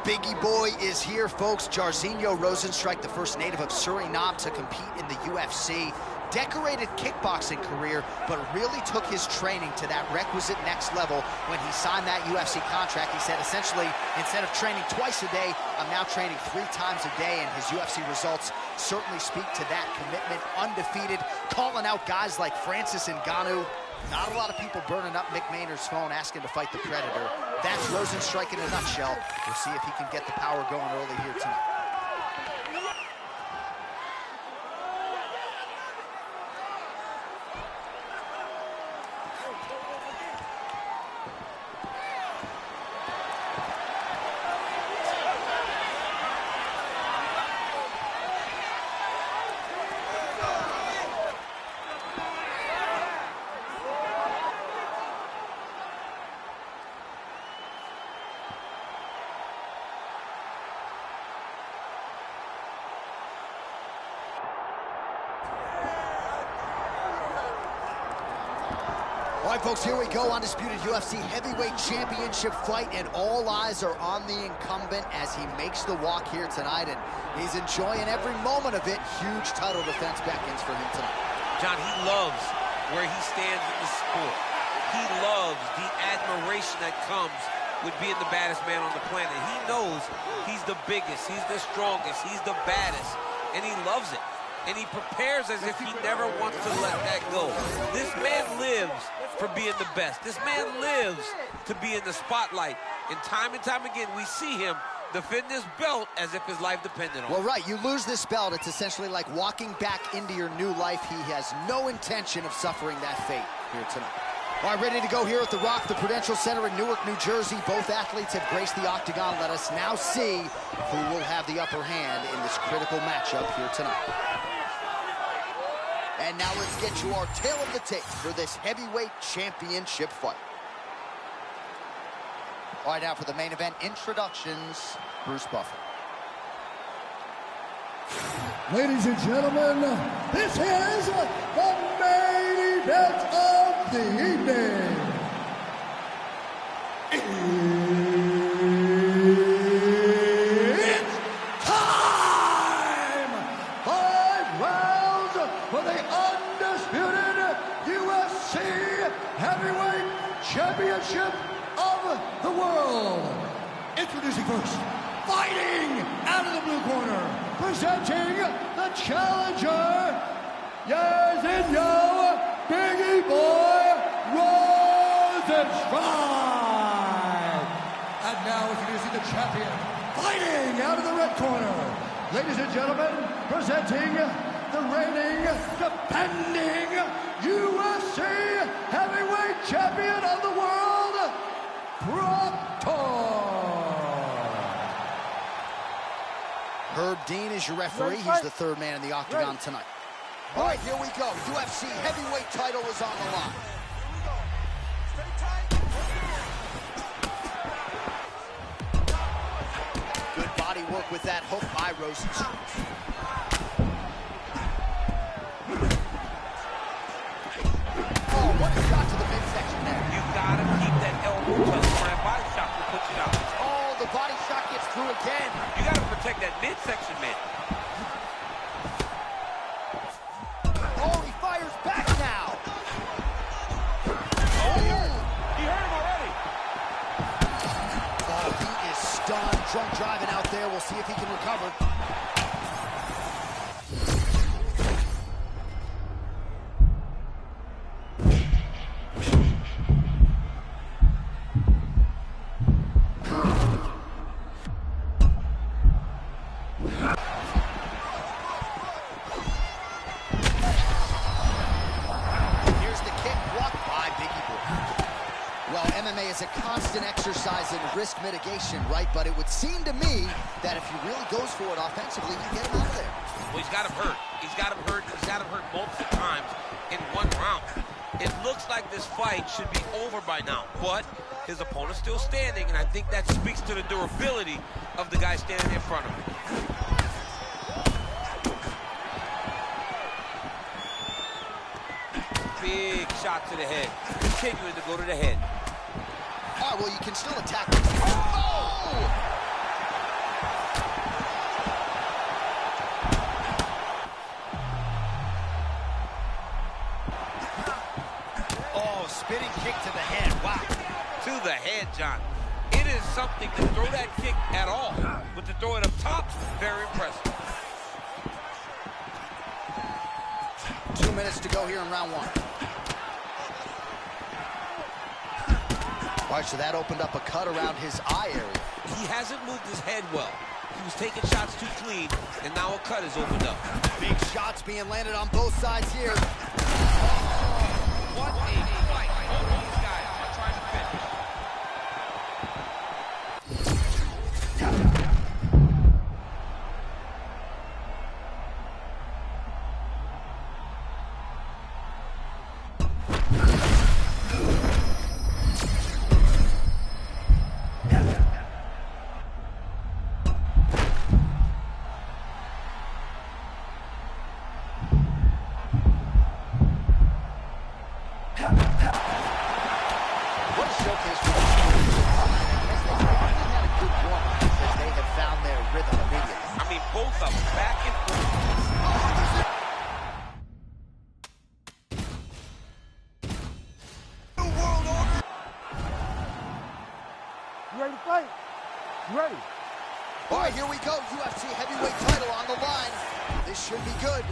Biggie Boy is here, folks. Jairzinho Rozenstruik, the first native of Suriname to compete in the UFC. Decorated kickboxing career, but really took his training to that requisite next level when he signed that UFC contract. He said, essentially, instead of training twice a day, I'm now training 3 times a day, and his UFC results certainly speak to that commitment. Undefeated, calling out guys like Francis Ngannou. Not a lot of people burning up Mick Maynard's phone asking to fight the Predator. That's Rozenstruik in a nutshell. We'll see if he can get the power going early here tonight. All right, folks, here we go. Undisputed UFC heavyweight championship fight, and all eyes are on the incumbent as he makes the walk here tonight, and he's enjoying every moment of it. Huge title defense beckons for him tonight. John, he loves where he stands in the sport. He loves the admiration that comes with being the baddest man on the planet. He knows he's the biggest, he's the strongest, he's the baddest, and he loves it. And he prepares as if he never wants to let that go. This man lives for being the best. This man lives to be in the spotlight. And time again, we see him defend this belt as if his life depended on it. Well, right, you lose this belt, it's essentially like walking back into your new life. He has no intention of suffering that fate here tonight. All right, ready to go here at The Rock, the Prudential Center in Newark, New Jersey. Both athletes have graced the octagon. Let us now see who will have the upper hand in this critical matchup here tonight. And now let's get you our tale of the tape for this heavyweight championship fight. All right, now for the main event introductions, Bruce Buffer. Ladies and gentlemen, this is the main event of the evening. It's time! 5 rounds for the undisputed UFC Heavyweight Championship of the world. Introducing first, fighting out of the blue corner, presenting the challenger, Jairzinho Biggie Boy Rozenstruik. And now introducing the champion, fighting out of the red corner, ladies and gentlemen, presenting the reigning, defending UFC Heavyweight Champion of the world, Proctor. Herb Dean is your referee. He's the third man in the octagon tonight. All right, here we go. UFC heavyweight title is on the line. Good body work with that hook by Rozenstruik. Oh, what a shot to the midsection there. You gotta keep that elbow tucked for that body shot to put you down. Oh, the body shot gets through again. You gotta protect that midsection, man. Oh, he fires back now. Oh, he hurt him already. Oh, he is stunned. Drunk driving out there. We'll see if he can recover. Is a constant exercise in risk mitigation, right? But it would seem to me that if he really goes for it offensively, you get him out of there. Well, he's got him hurt. He's got him hurt. He's got him hurt multiple times in one round. It looks like this fight should be over by now, but his opponent's still standing, and I think that speaks to the durability of the guy standing in front of him. Big shot to the head. Continuing to go to the head. All right, well, you can still attack. Oh! spinning kick to the head. Wow. To the head, John. It is something to throw that kick at all, but to throw it up top, very impressive. 2 minutes to go here in round one. All right, so that opened up a cut around his eye area. He hasn't moved his head well. He was taking shots too clean, and now a cut is opened up. Big shots being landed on both sides here. What a fight. Both of these guys are trying to finish. What a showcase for the team. I guess they finally had a good one because they have found their rhythm immediately. I mean, both of them back and forth. You ready to fight? You ready? All right, here we go. UFC heavyweight title on the line. This should be good.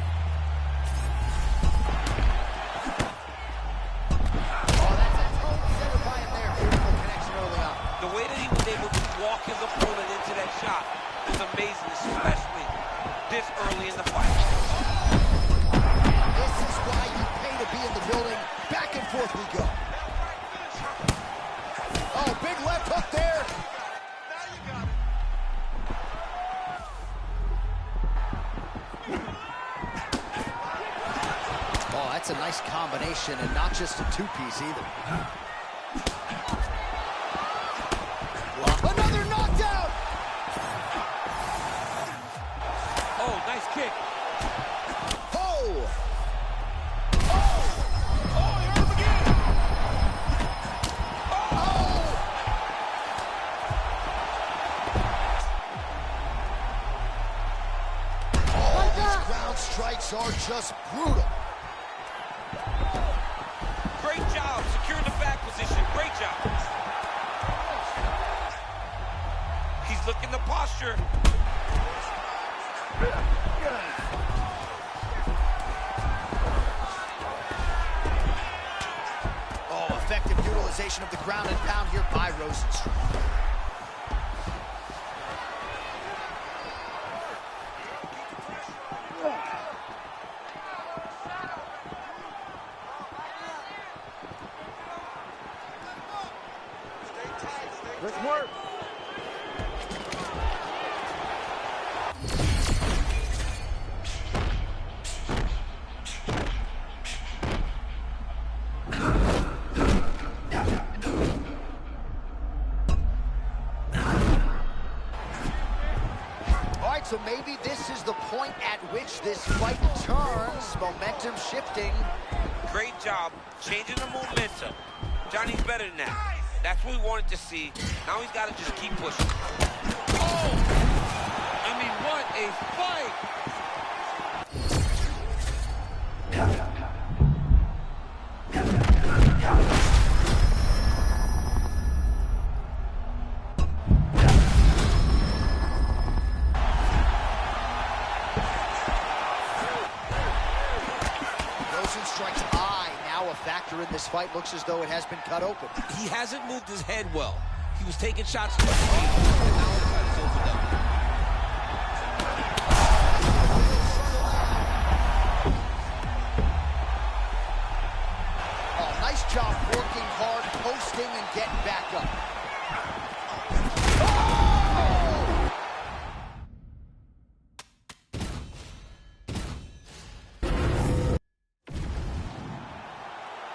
Oh, that's totally centered by him there. Beautiful connection early on. The way that he was able to walk his opponent into that shot is amazing, especially this early in the fight. This is why you pay to be in the building. Back and forth we go. Oh, big left hook there. Now you got it. Oh, that's a nice combination and not just a two-piece either. Another knockdown! Oh, nice kick. Oh! Strikes are just brutal. Great job securing the back position. Great job. He's looking the posture. Oh, effective utilization of the ground and pound here by Rozenstruik. Let's work. All right, so maybe this is the point at which this fight turns. Momentum shifting. Great job changing the momentum. Johnny's better than that. That's what we wanted to see. Now he's got to just keep pushing. Oh! I mean, what a fight! Rozenstruik's eye now a factor in this fight. Looks as though it has been cut open. He hasn't moved his head well. He was taking shots too clean, and now the cut is opened up. Oh, nice job working hard, posting, and getting back up.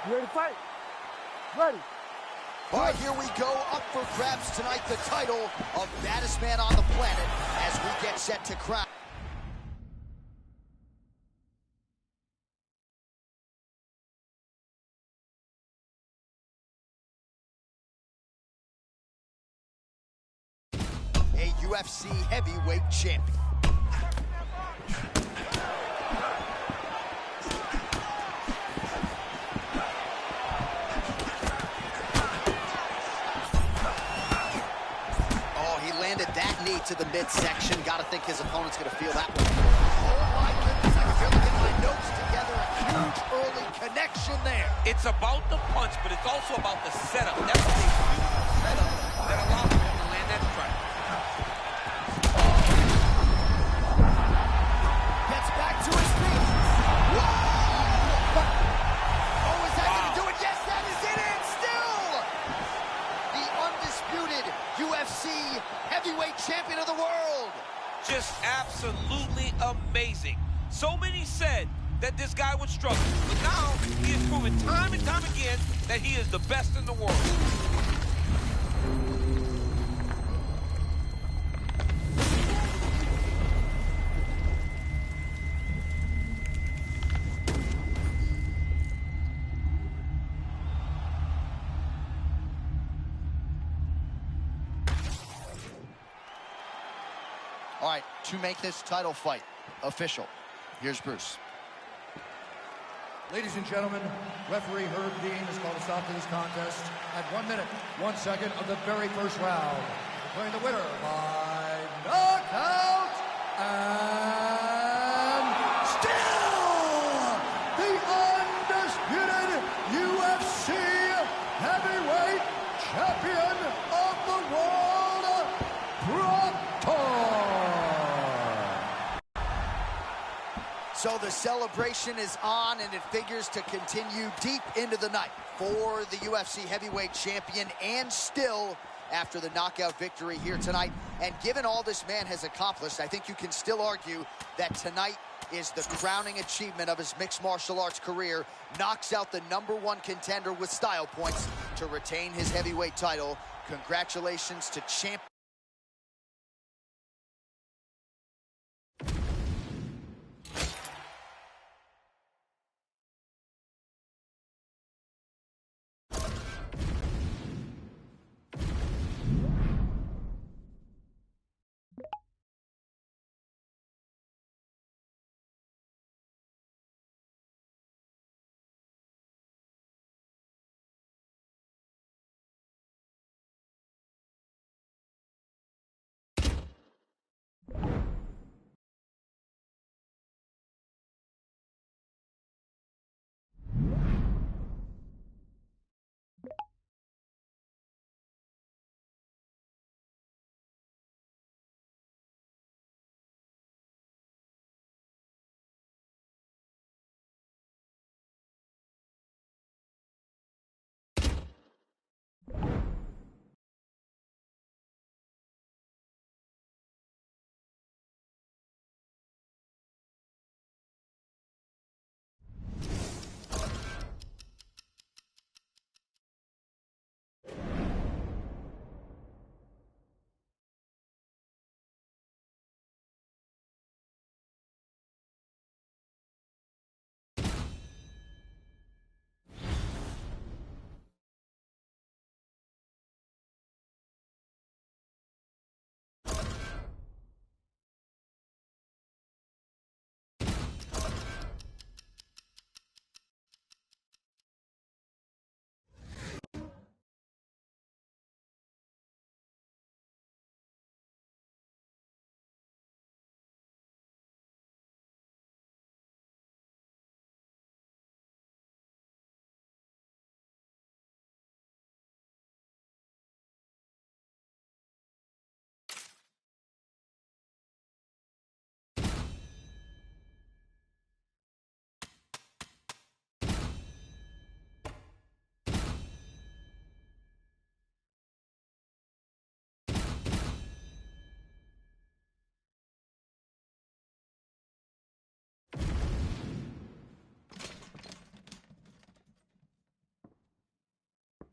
You ready to fight? Ready. All right, here we go. Up for grabs tonight, the title of baddest man on the planet as we get set to crown. A UFC heavyweight champion. into the midsection. Got to think his opponent's going to feel that one. Oh, my goodness. I can barely get my notes together. A huge early connection there. It's about the punch, but it's also about the setup. That's a beautiful setup that allows him to land that strike. Gets back to his feet. Whoa! Oh, is that going to do it? Yes, that is it. And still, the undisputed UFC heavyweight champion of the world. Just absolutely amazing. So many said that this guy would struggle, but now he has proven time and time again that he is the best in the world. All right, to make this title fight official, here's Bruce. Ladies and gentlemen, referee Herb Dean has called a stop to this contest at 1 minute, 1 second of the very first round. Declaring the winner by knockout and still the undisputed UFC heavyweight champion of the world, Proctor. So the celebration is on, and it figures to continue deep into the night for the UFC heavyweight champion, and still after the knockout victory here tonight. And given all this man has accomplished, I think you can still argue that tonight is the crowning achievement of his mixed martial arts career. Knocks out the #1 contender with style points to retain his heavyweight title. Congratulations to champ.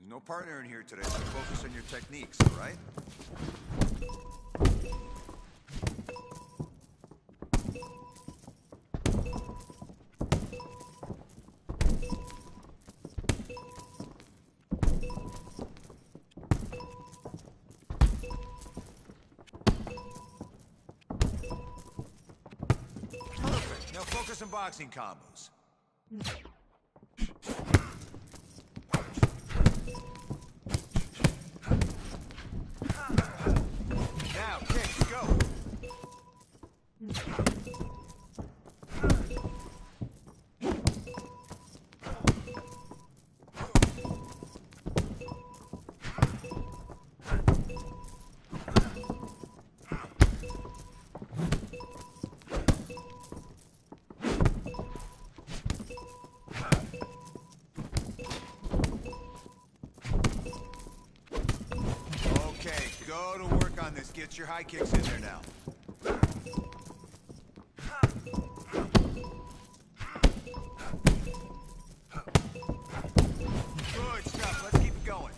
No partner in here today, so focus on your techniques, all right? Perfect. Now focus on boxing combos. Now, kicks, go. on this. Get your high kicks in there now. Good stuff. Let's keep it going.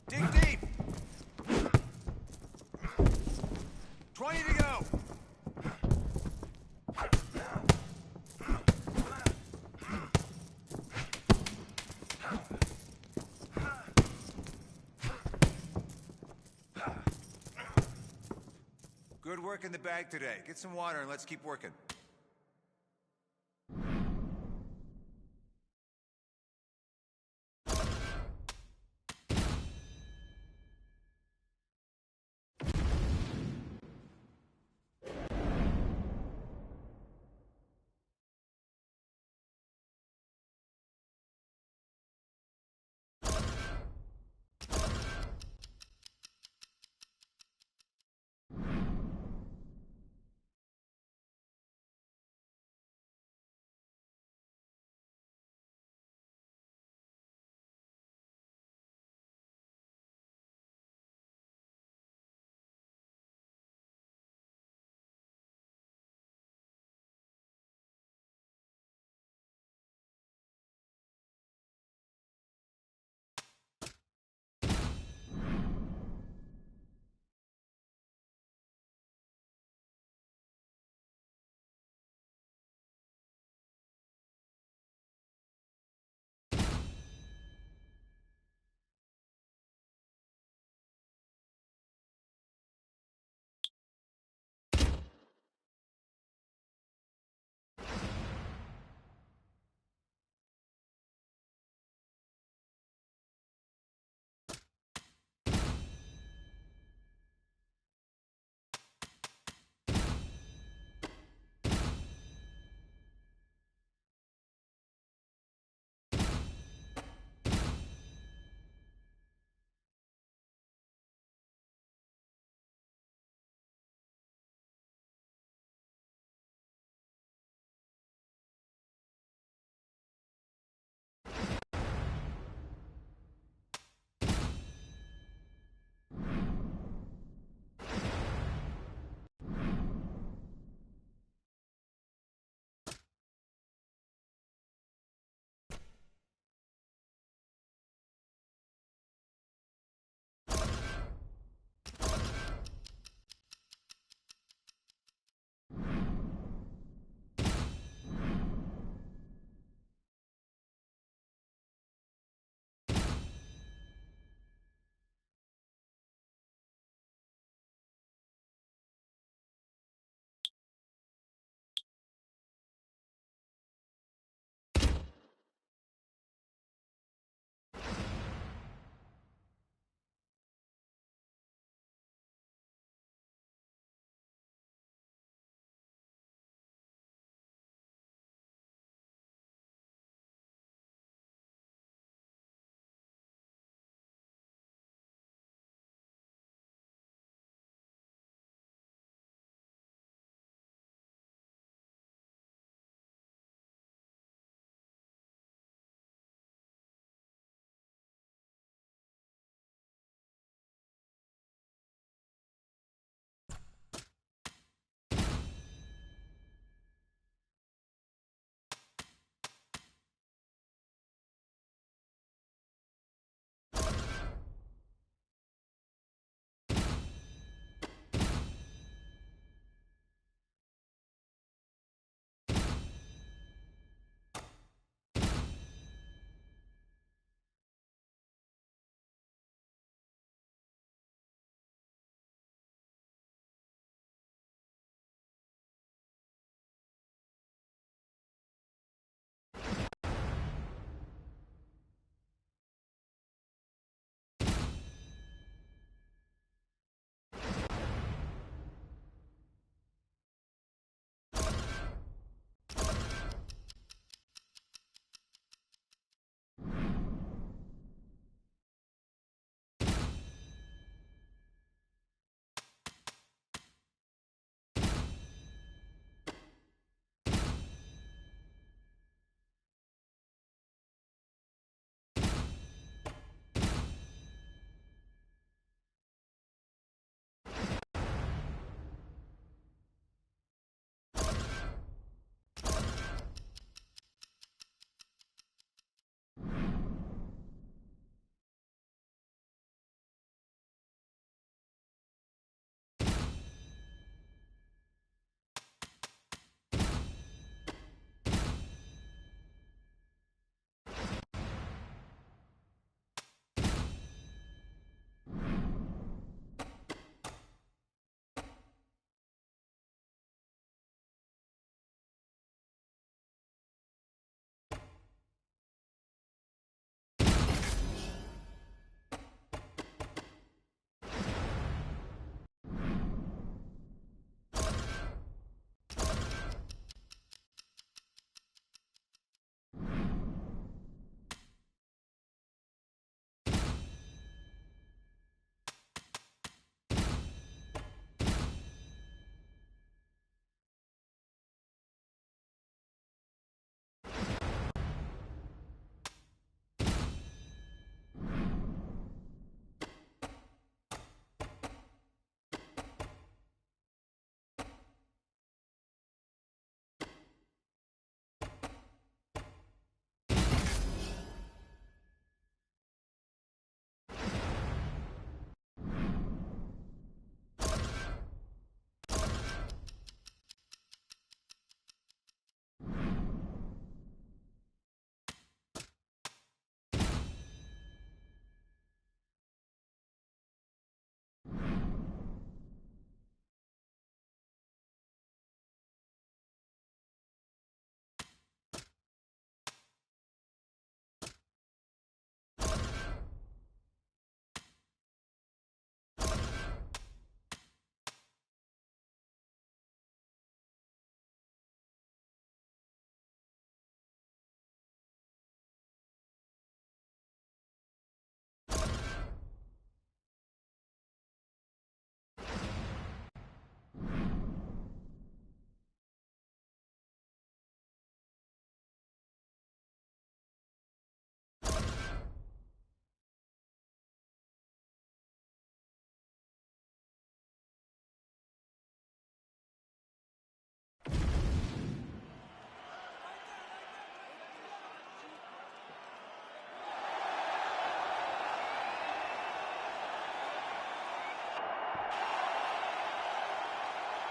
Dig deep. 20 to go. Good work in the bag today. Get some water and let's keep working.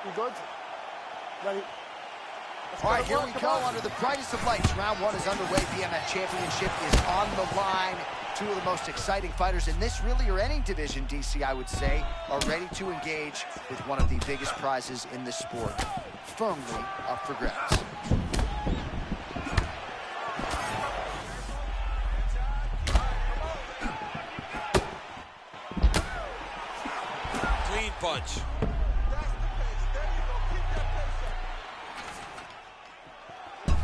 You good? Ready? All right, here we go under the brightest of lights. Round one is underway. BMF Championship is on the line. Two of the most exciting fighters in this, really, or any division, DC, I would say, are ready to engage with one of the biggest prizes in this sport, firmly up for grabs. Clean punch.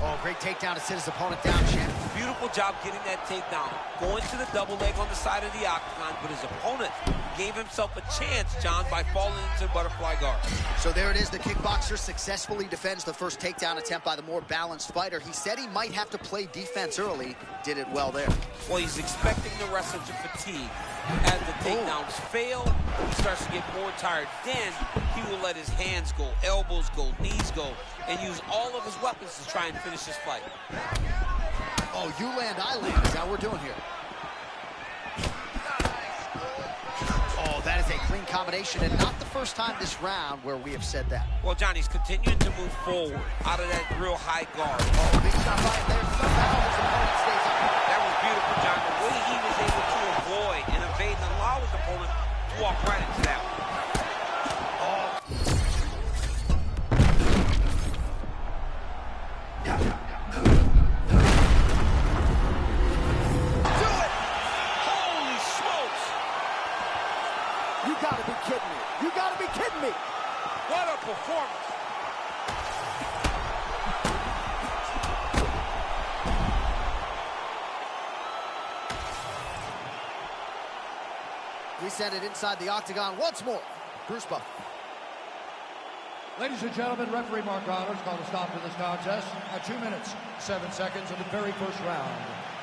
Oh, great takedown to sit his opponent down, champ. Beautiful job getting that takedown. Going to the double leg on the side of the octagon, but his opponent gave himself a chance, John, by falling into butterfly guard. So there it is. The kickboxer successfully defends the first takedown attempt by the more balanced fighter. He said he might have to play defense early. Did it well there. Well, he's expecting the wrestler to fatigue. As the takedowns fail, he starts to get more tired. Then he will let his hands go, elbows go, knees go, and use all of his weapons to try and finish this fight. Oh, you land, I land is how we're doing here. Oh, that is a clean combination, and not the first time this round where we have said that. Well, John, he's continuing to move forward out of that real high guard. Oh, big shot right there. Somehow his opponent stays up. That was beautiful, John. The way he was able to avoid and evade and allow his opponent to walk right into that one. You gotta be kidding me. You gotta be kidding me. What a performance. We send it inside the octagon once more. Bruce Buffer. Ladies and gentlemen, referee Mark Roberts called a stop to this contest at 2 minutes, 7 seconds of the very first round.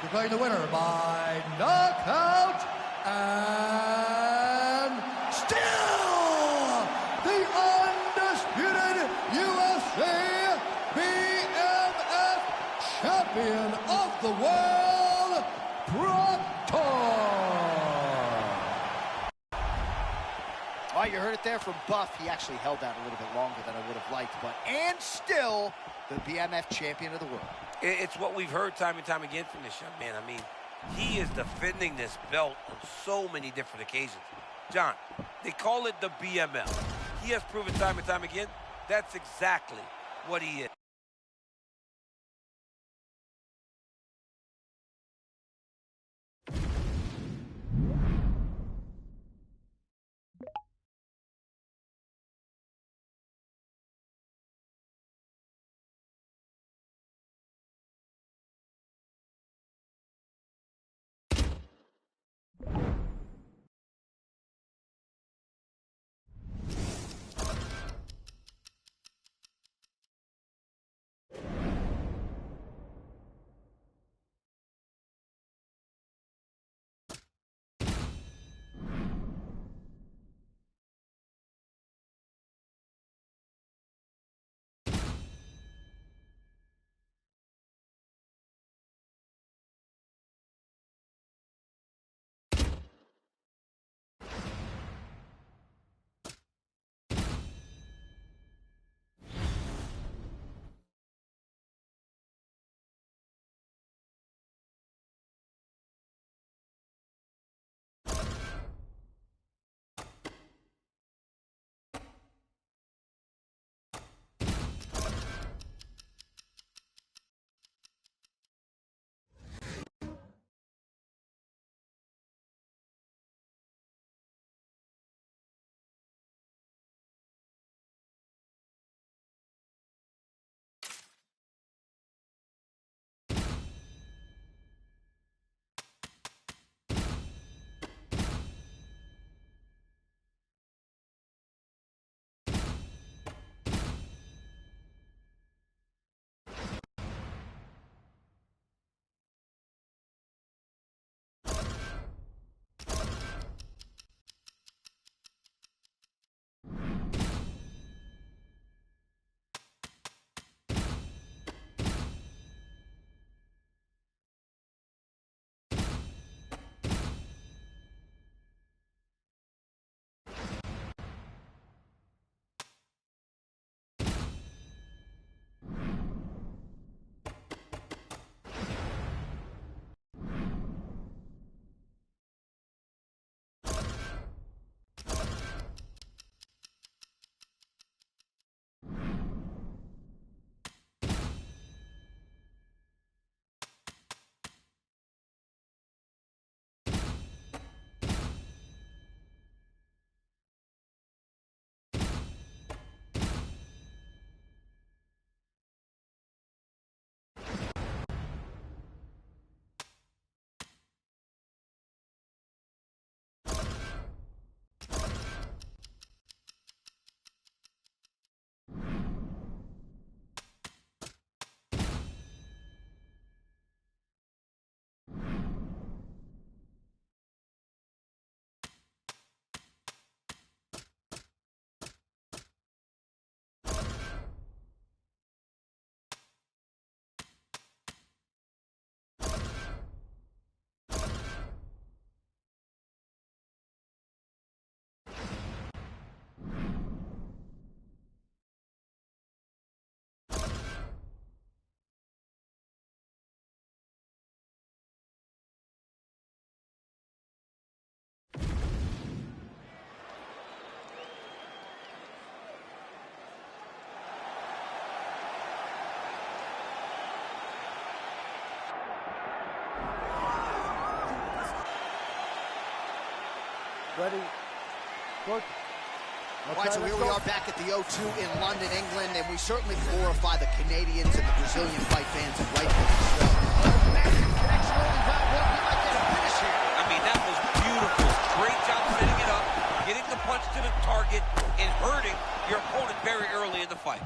Declaring the winner by knockout and still the undisputed UFC BMF champion of the world, Proctor. All right, you heard it there from Buff. He actually held that a little bit longer than I would have liked, and still the BMF champion of the world. It's what we've heard time and time again from this young man. I mean, he is defending this belt on so many different occasions. John, they call it the BMF. He has proven time and time again that's exactly what he is. Ready? Good. All right, so here we are back at the O2 in London, England, and we certainly glorify the Canadians and the Brazilian fight fans, and rightfully so. Massive connection early round one. We might get a finish here. I mean, that was beautiful. Great job setting it up, getting the punch to the target, and hurting your opponent very early in the fight.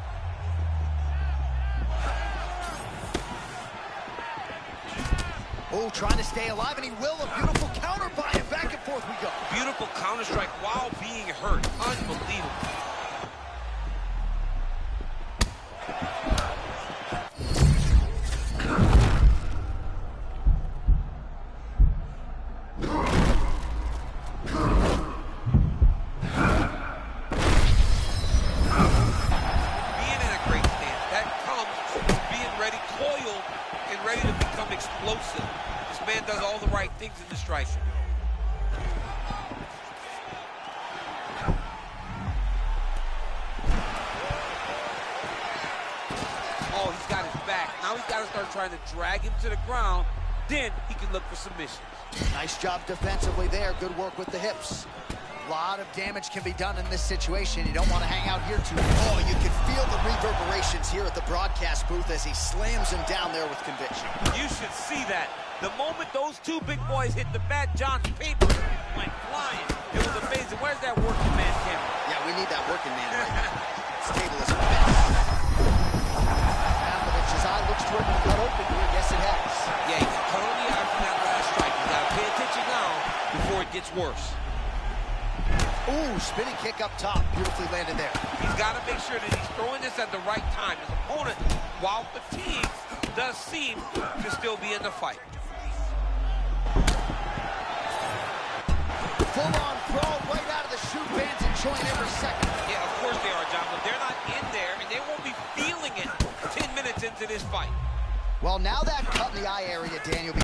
Oh, trying to stay alive, and he will. A beautiful counter by him. Back and forth we go. Beautiful counter strike while being hurt. Unbelievable. Being in a great stance, that comes from being ready, coiled, and ready to become explosive. This man does all the right things in the striking. Oh, he's got his back. Now he's got to start trying to drag him to the ground. Then he can look for submissions. Nice job defensively there. Good work with the hips. A lot of damage can be done in this situation. You don't want to hang out here too long. Oh, you can feel the reverberations here at the broadcast booth as he slams him down there with conviction. You should see that. The moment those two big boys hit the mat, John's paper went flying. It was amazing. Where's that working man camera? Yeah, we need that working man right now. This table is a mess. Pavlovich's eye looks toward the cut open here. Yes, it has. Yeah, he got cut on the eye from that last strike. You got to pay attention now before it gets worse. Ooh, spinning kick up top. Beautifully landed there. He's got to make sure that he's throwing this at the right time. His opponent, while fatigued, does seem to still be in the fight. Full-on throw right out of the shoe bands, enjoying every second. Yeah, of course they are, John, but they're not in there, and they won't be feeling it 10 minutes into this fight. Well, now that cut in the eye area, Daniel.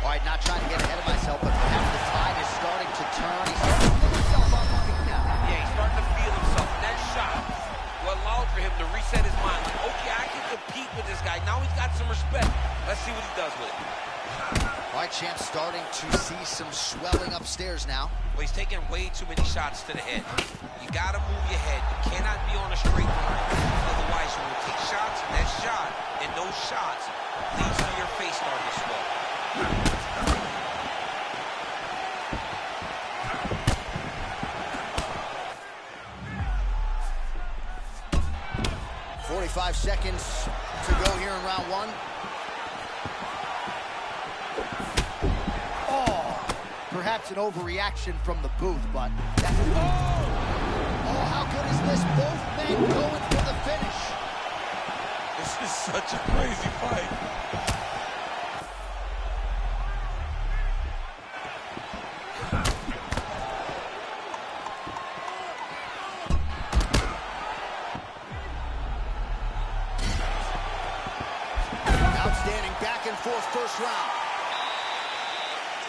All right, not trying to get ahead of myself, but perhaps the tide is starting to turn. He's starting to pick himself up on me now. Yeah, he's starting to feel himself. That shot will allow for him to reset his mind. Like, okay, I can compete with this guy. Now he's got some respect. Let's see what he does with it. All right, champ, starting to see some swelling upstairs now. Well, he's taking way too many shots to the head. You got to move your head. You cannot be on a straight line. Otherwise, you will take shots, and that shot and those shots leads to your face starting to swell. 45 seconds to go here in round one. Oh, perhaps an overreaction from the booth, but that's... Oh, how good is this? Both men going for the finish. This is such a crazy fight. Outstanding back and forth first round.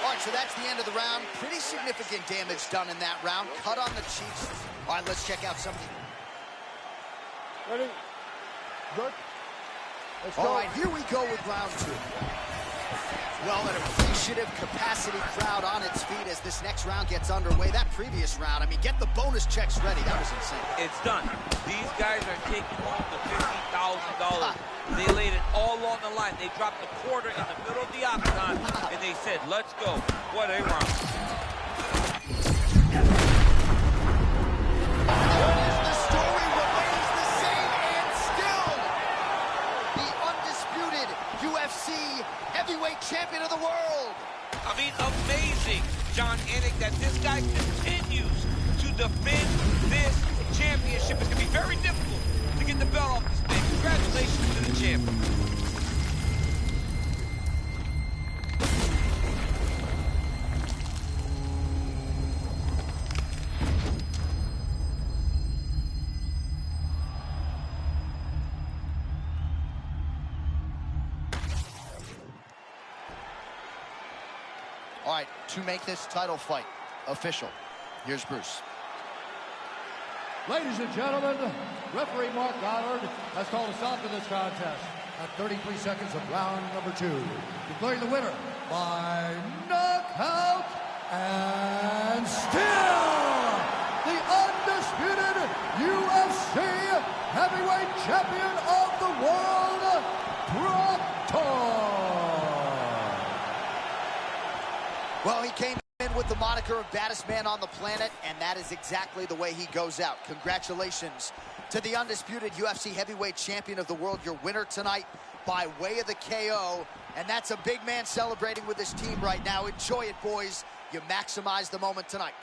All right, so that's the end of the round. Pretty significant damage done in that round. Cut on the cheeks. All right, let's check out some of the... Ready? Good. Let's go. All right, here we go with round two. Well, an appreciative capacity crowd on its feet as this next round gets underway. That previous round, I mean, get the bonus checks ready. That was insane. It's done. These guys are taking home the $50,000. They laid it all on the line. They dropped the quarter in the middle of the octagon, and they said, let's go. What a round. The story remains the same, and still the undisputed UFC heavyweight champion of the world. I mean, amazing, Jon Anik, that this guy continues to defend this championship. It's going to be very difficult to get the belt off this man. Congratulations to the champion. All right, to make this title fight official, here's Bruce. Ladies and gentlemen, referee Mark Goddard has called a stop to this contest at 33 seconds of round number 2, declaring the winner by knockout and still the undisputed UFC heavyweight champion of the world, Proctor. Well, he came in with the moniker of baddest man on the planet, and that is exactly the way he goes out. Congratulations to the undisputed UFC heavyweight champion of the world, your winner tonight by way of the KO. And that's a big man celebrating with his team right now. Enjoy it, boys. You maximize the moment tonight.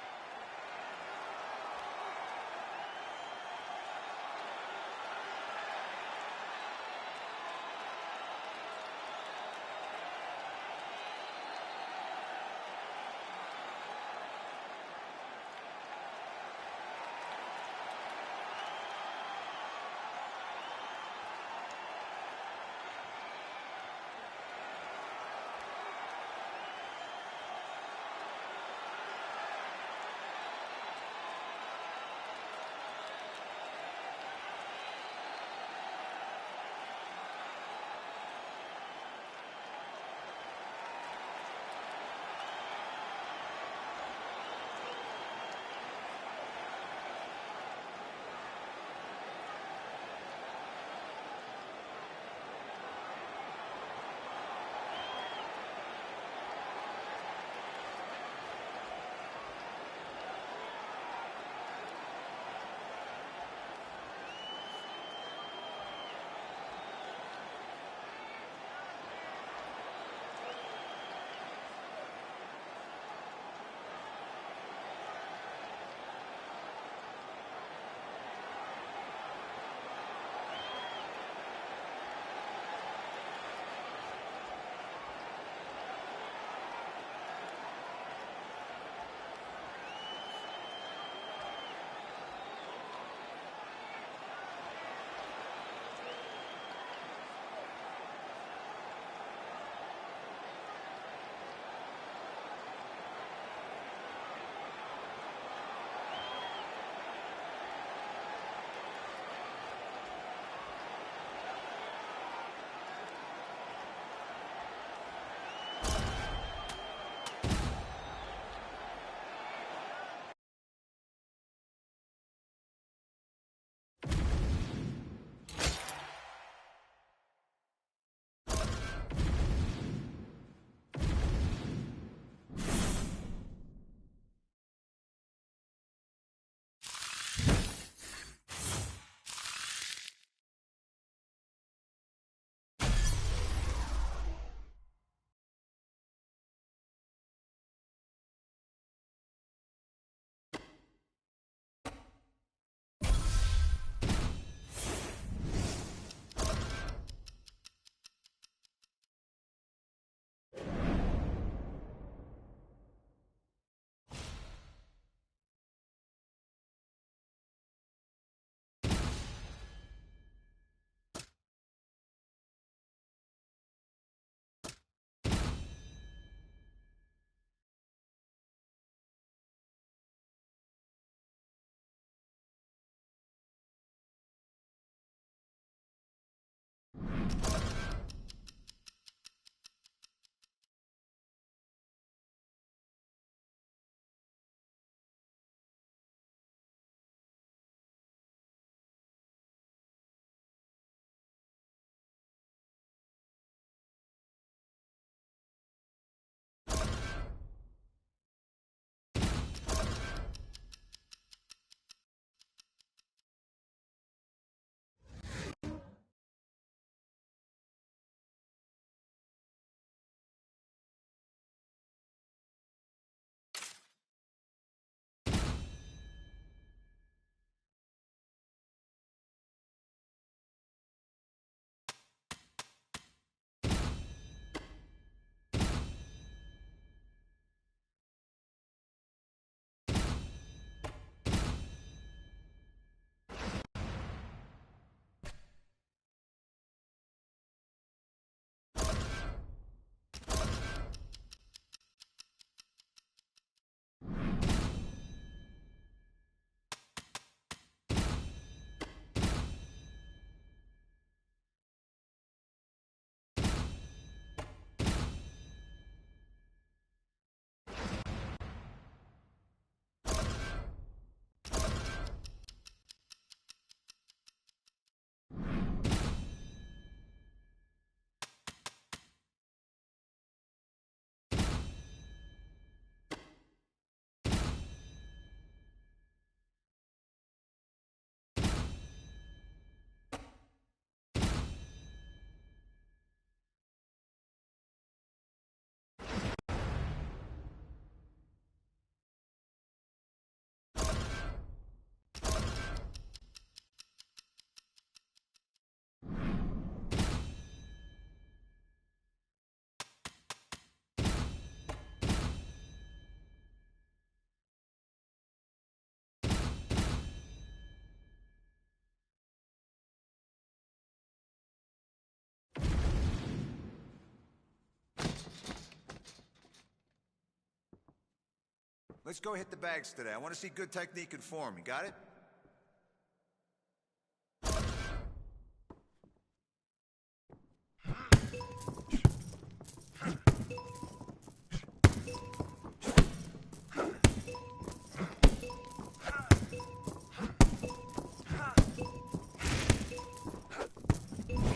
Let's go hit the bags today. I want to see good technique and form. You got it?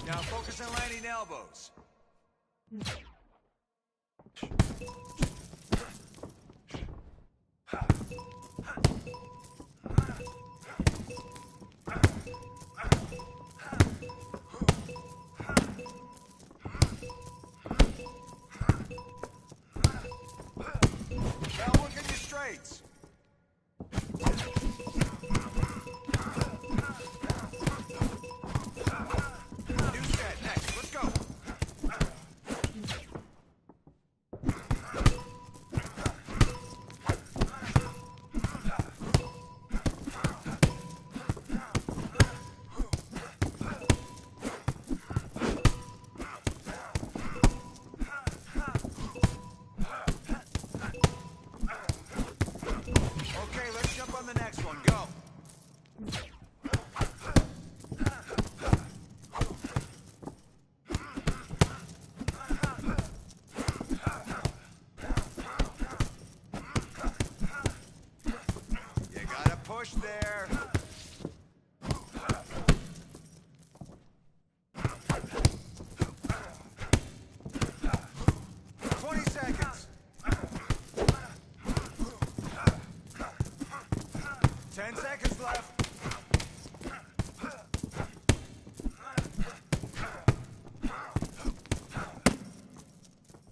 Now focus on landing elbows. Now look at your straights. New set, next, let's go. Okay, let's jump on the next one, go. You gotta push there. "20 seconds. 10 seconds left.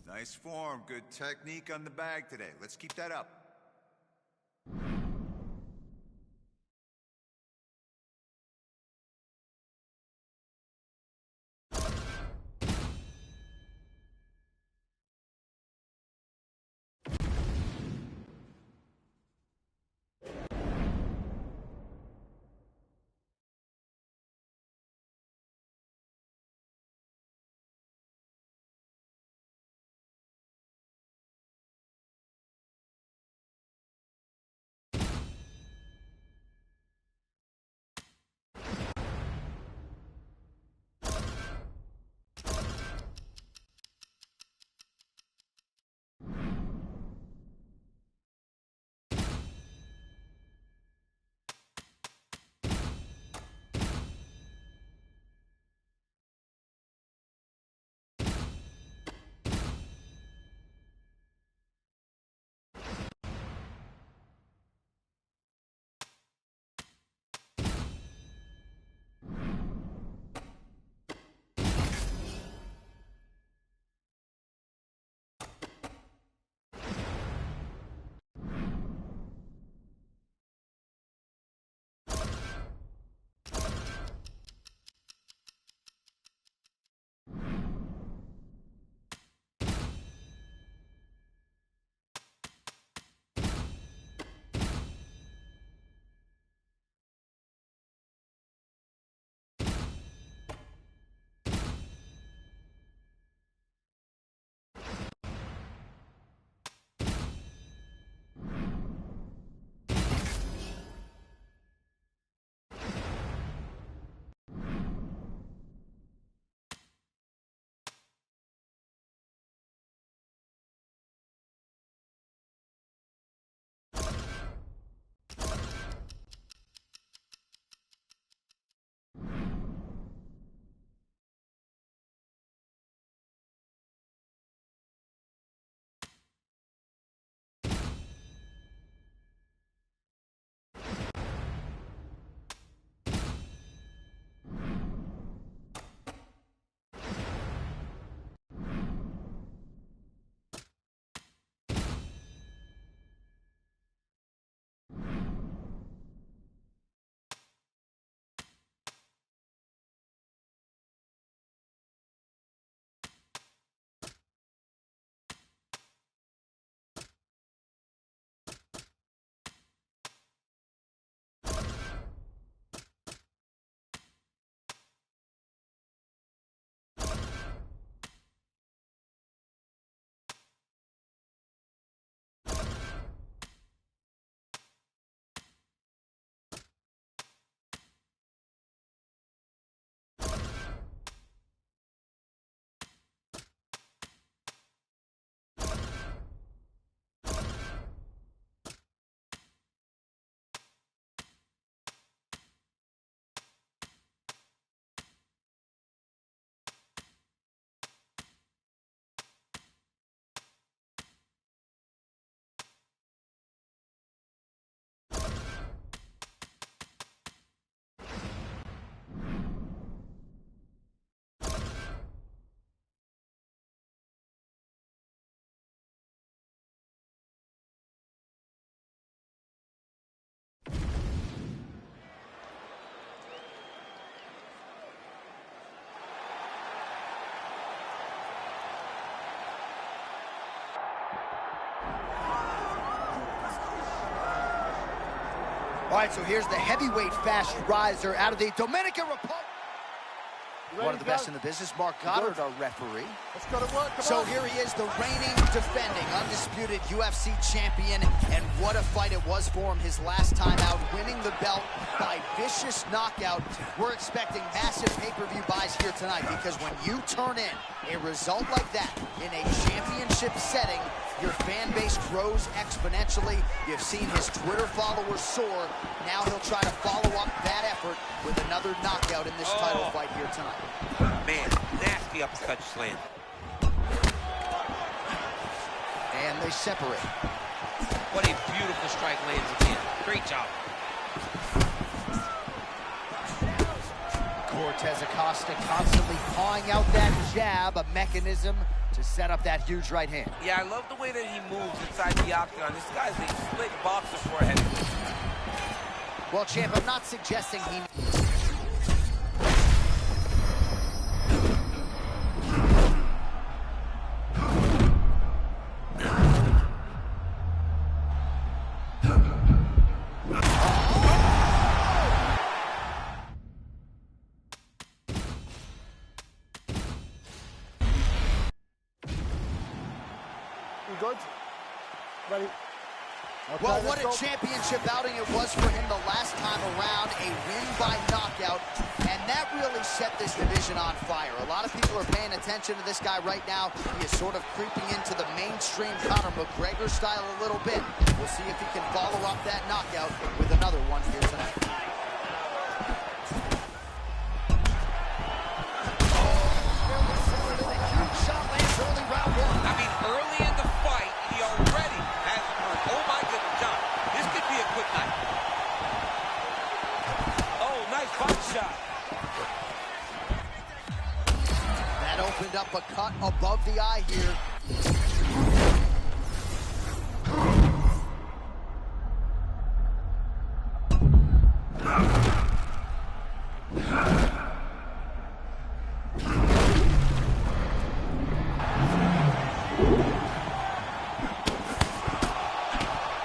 Nice form, good technique on the bag today. Let's keep that up. right, so here's the heavyweight fast riser out of the Dominican Republic. One of the best in the business, Mark Goddard, our referee. Let's go to work. So here he is, the reigning, defending, undisputed UFC champion, and what a fight it was for him his last time out, winning the belt by vicious knockout. We're expecting massive pay-per-view buys here tonight, because when you turn in a result like that in a championship setting, your fan base grows exponentially. You've seen his Twitter followers soar. Now he'll try to follow up that effort with another knockout in this title fight here tonight. Man, nasty uppercut slam. And they separate. What a beautiful strike lands again. Great job. Cortez Acosta constantly pawing out that jab, a mechanism to set up that huge right hand. Yeah, I love the way that he moves inside the octagon. This guy's a slick boxer for a heavyweight. Well, champ, I'm not suggesting he... You good? Ready? Okay, Well, what a let's go. championship outing it was for him the last time around, a win by knockout, and that really set this division on fire. A lot of people are paying attention to this guy right now. He is sort of creeping into the mainstream Conor McGregor style a little bit. We'll see if he can follow up that knockout with another one here tonight. I mean, early in the fight, he already has him hurt. Oh, my goodness, John. This could be a quick night. Oh, nice body shot. That opened up a cut above the eye here.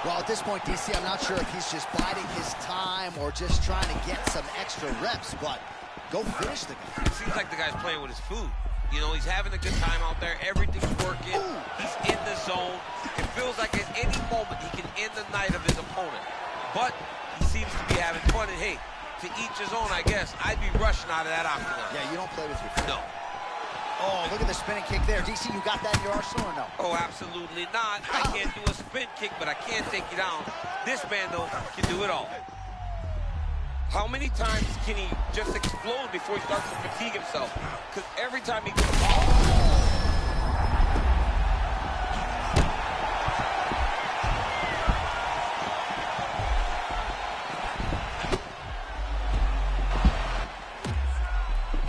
Well, at this point, DC, I'm not sure if he's just biding his time or just trying to get some extra reps, but go finish the guy. It seems like the guy's playing with his food. You know, he's having a good time out there. Everything's working. He's in the zone. It feels like at any moment he can end the night of his opponent. But he seems to be having fun. And, hey, to each his own, I guess. I'd be rushing out of that octagon. Yeah, you don't play with your food. No. Oh, look at the spinning kick there. DC, you got that in your arsenal or no? Oh, absolutely not. I can't do a spin kick, but I can take you down. This man, though, can do it all. How many times can he just explode before he starts to fatigue himself? Because every time he goes...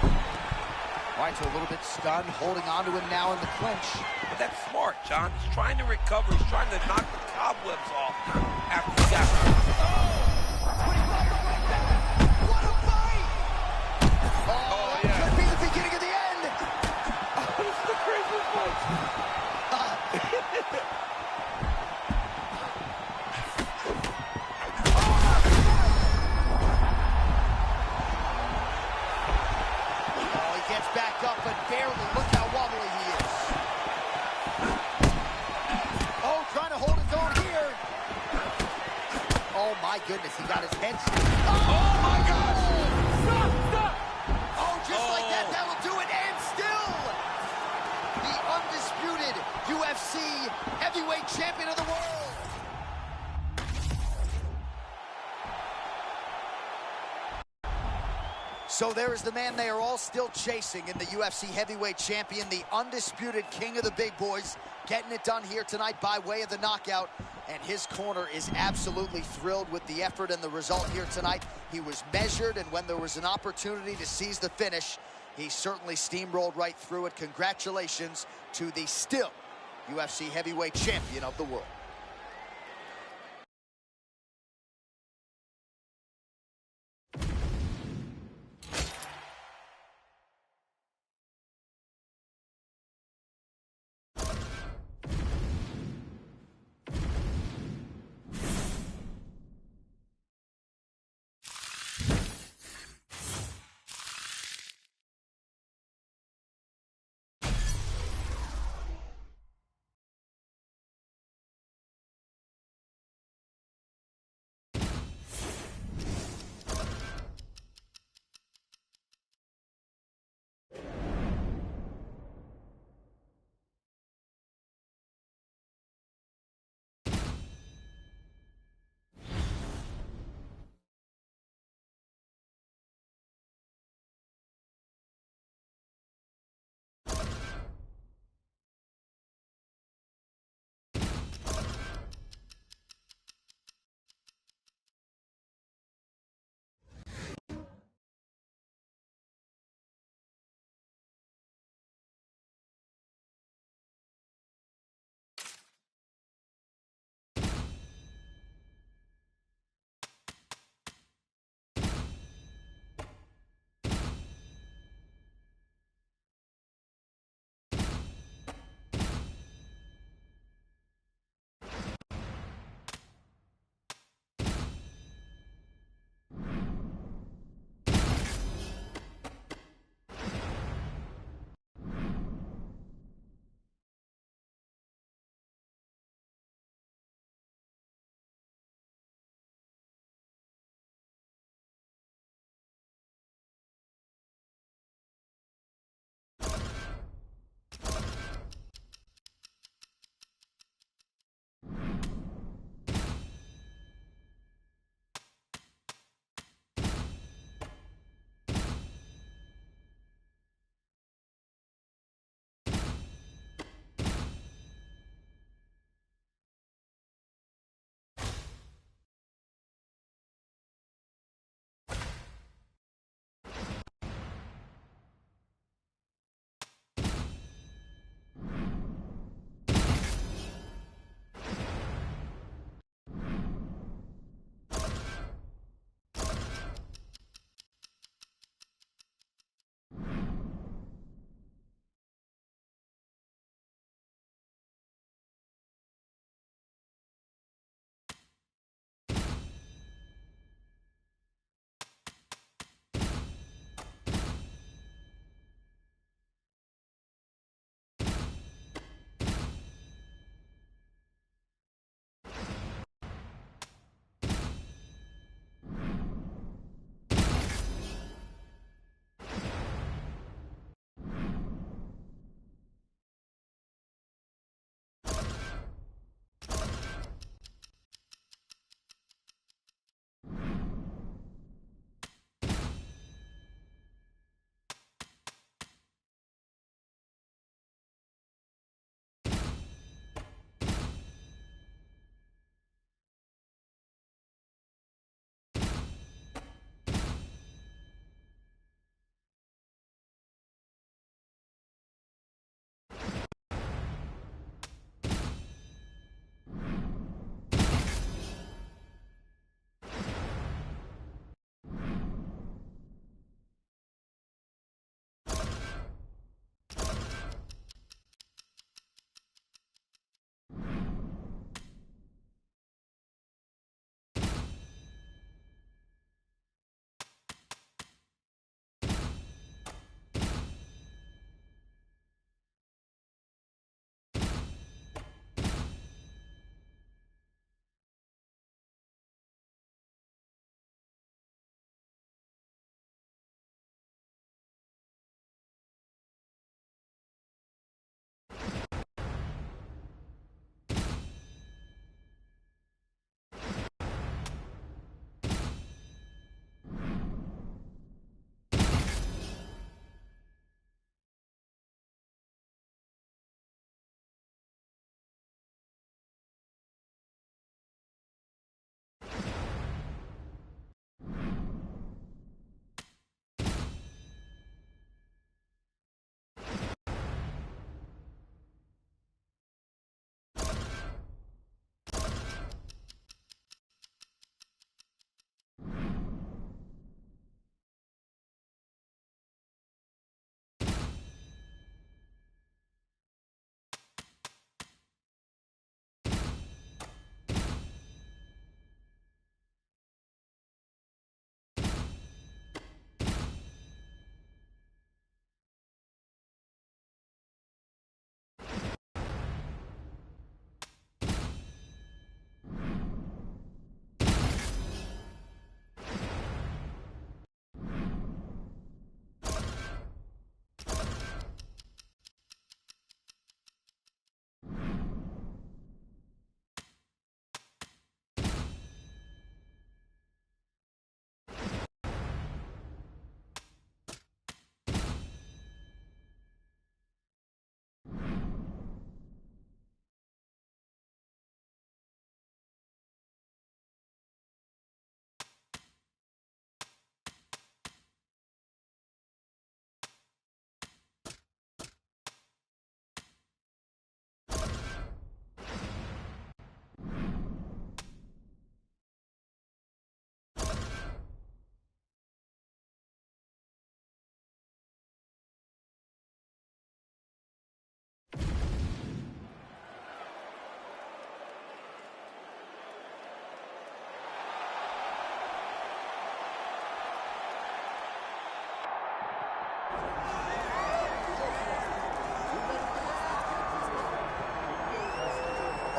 All right, so a little bit stunned, holding on to him now in the clinch. But that's smart, John. He's trying to recover. He's trying to knock the cobwebs off after he got... What a fight! Oh, It yeah. could be the beginning of the end. This is the craziest fight. Oh, he gets back up, but barely. Look how wobbly he is. Oh, trying to hold his own here. Oh, my goodness, he got his head... Oh, my gosh! Stop, stop! Oh, just like that, that'll do it, and still the undisputed UFC heavyweight champion of the world. So there is the man they are all still chasing in the UFC heavyweight champion, the undisputed king of the big boys, getting it done here tonight by way of the knockout. And his corner is absolutely thrilled with the effort and the result here tonight. He was measured, and when there was an opportunity to seize the finish, he certainly steamrolled right through it. Congratulations to the still UFC heavyweight champion of the world.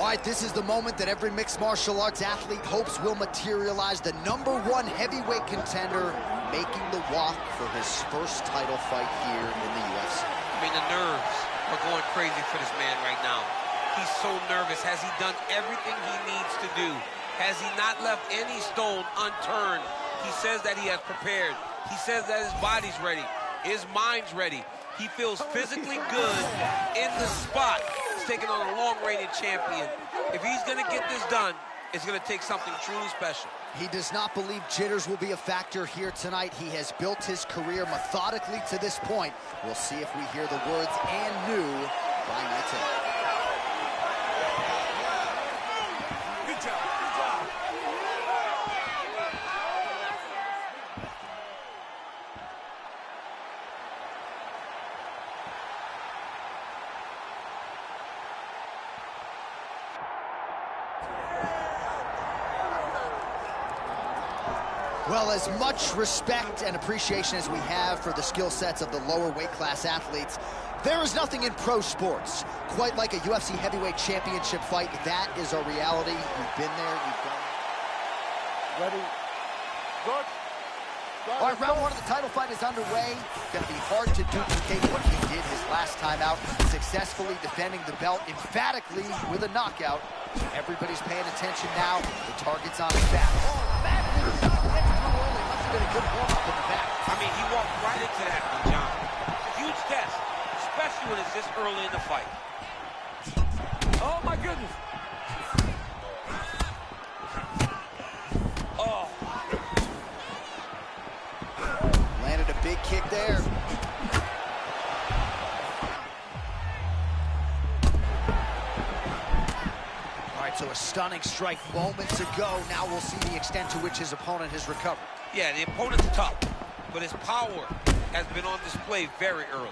All right, this is the moment that every mixed martial arts athlete hopes will materialize. The #1 heavyweight contender making the walk for his first title fight here in the UFC. I mean, the nerves are going crazy for this man right now. He's so nervous. Has he done everything he needs to do? Has he not left any stone unturned? He says that he has prepared. He says that his body's ready. His mind's ready. He feels physically good in the spot. He's taking on a long-reigning champion. If he's going to get this done, it's going to take something truly special. He does not believe jitters will be a factor here tonight. He has built his career methodically to this point. We'll see if we hear the words "and new" by night's end. Good job. Good job. Well, as much respect and appreciation as we have for the skill sets of the lower weight class athletes, there is nothing in pro sports quite like a UFC heavyweight championship fight. That is our reality. You've been there, you've done it. Ready? Good. All right, round 1 of the title fight is underway. Going to be hard to duplicate what he did his last time out, successfully defending the belt emphatically with a knockout. Everybody's paying attention now. The target's on his back. Oh, man, he too early. Must have been a good warm-up in the back. I mean, he walked right into that one, John. Huge test, especially when it's this early in the fight. Oh, my goodness. Oh. Landed a big kick there. All right, so a stunning strike moments ago. Now we'll see the extent to which his opponent has recovered. Yeah, the opponent's tough, but his power has been on display very early.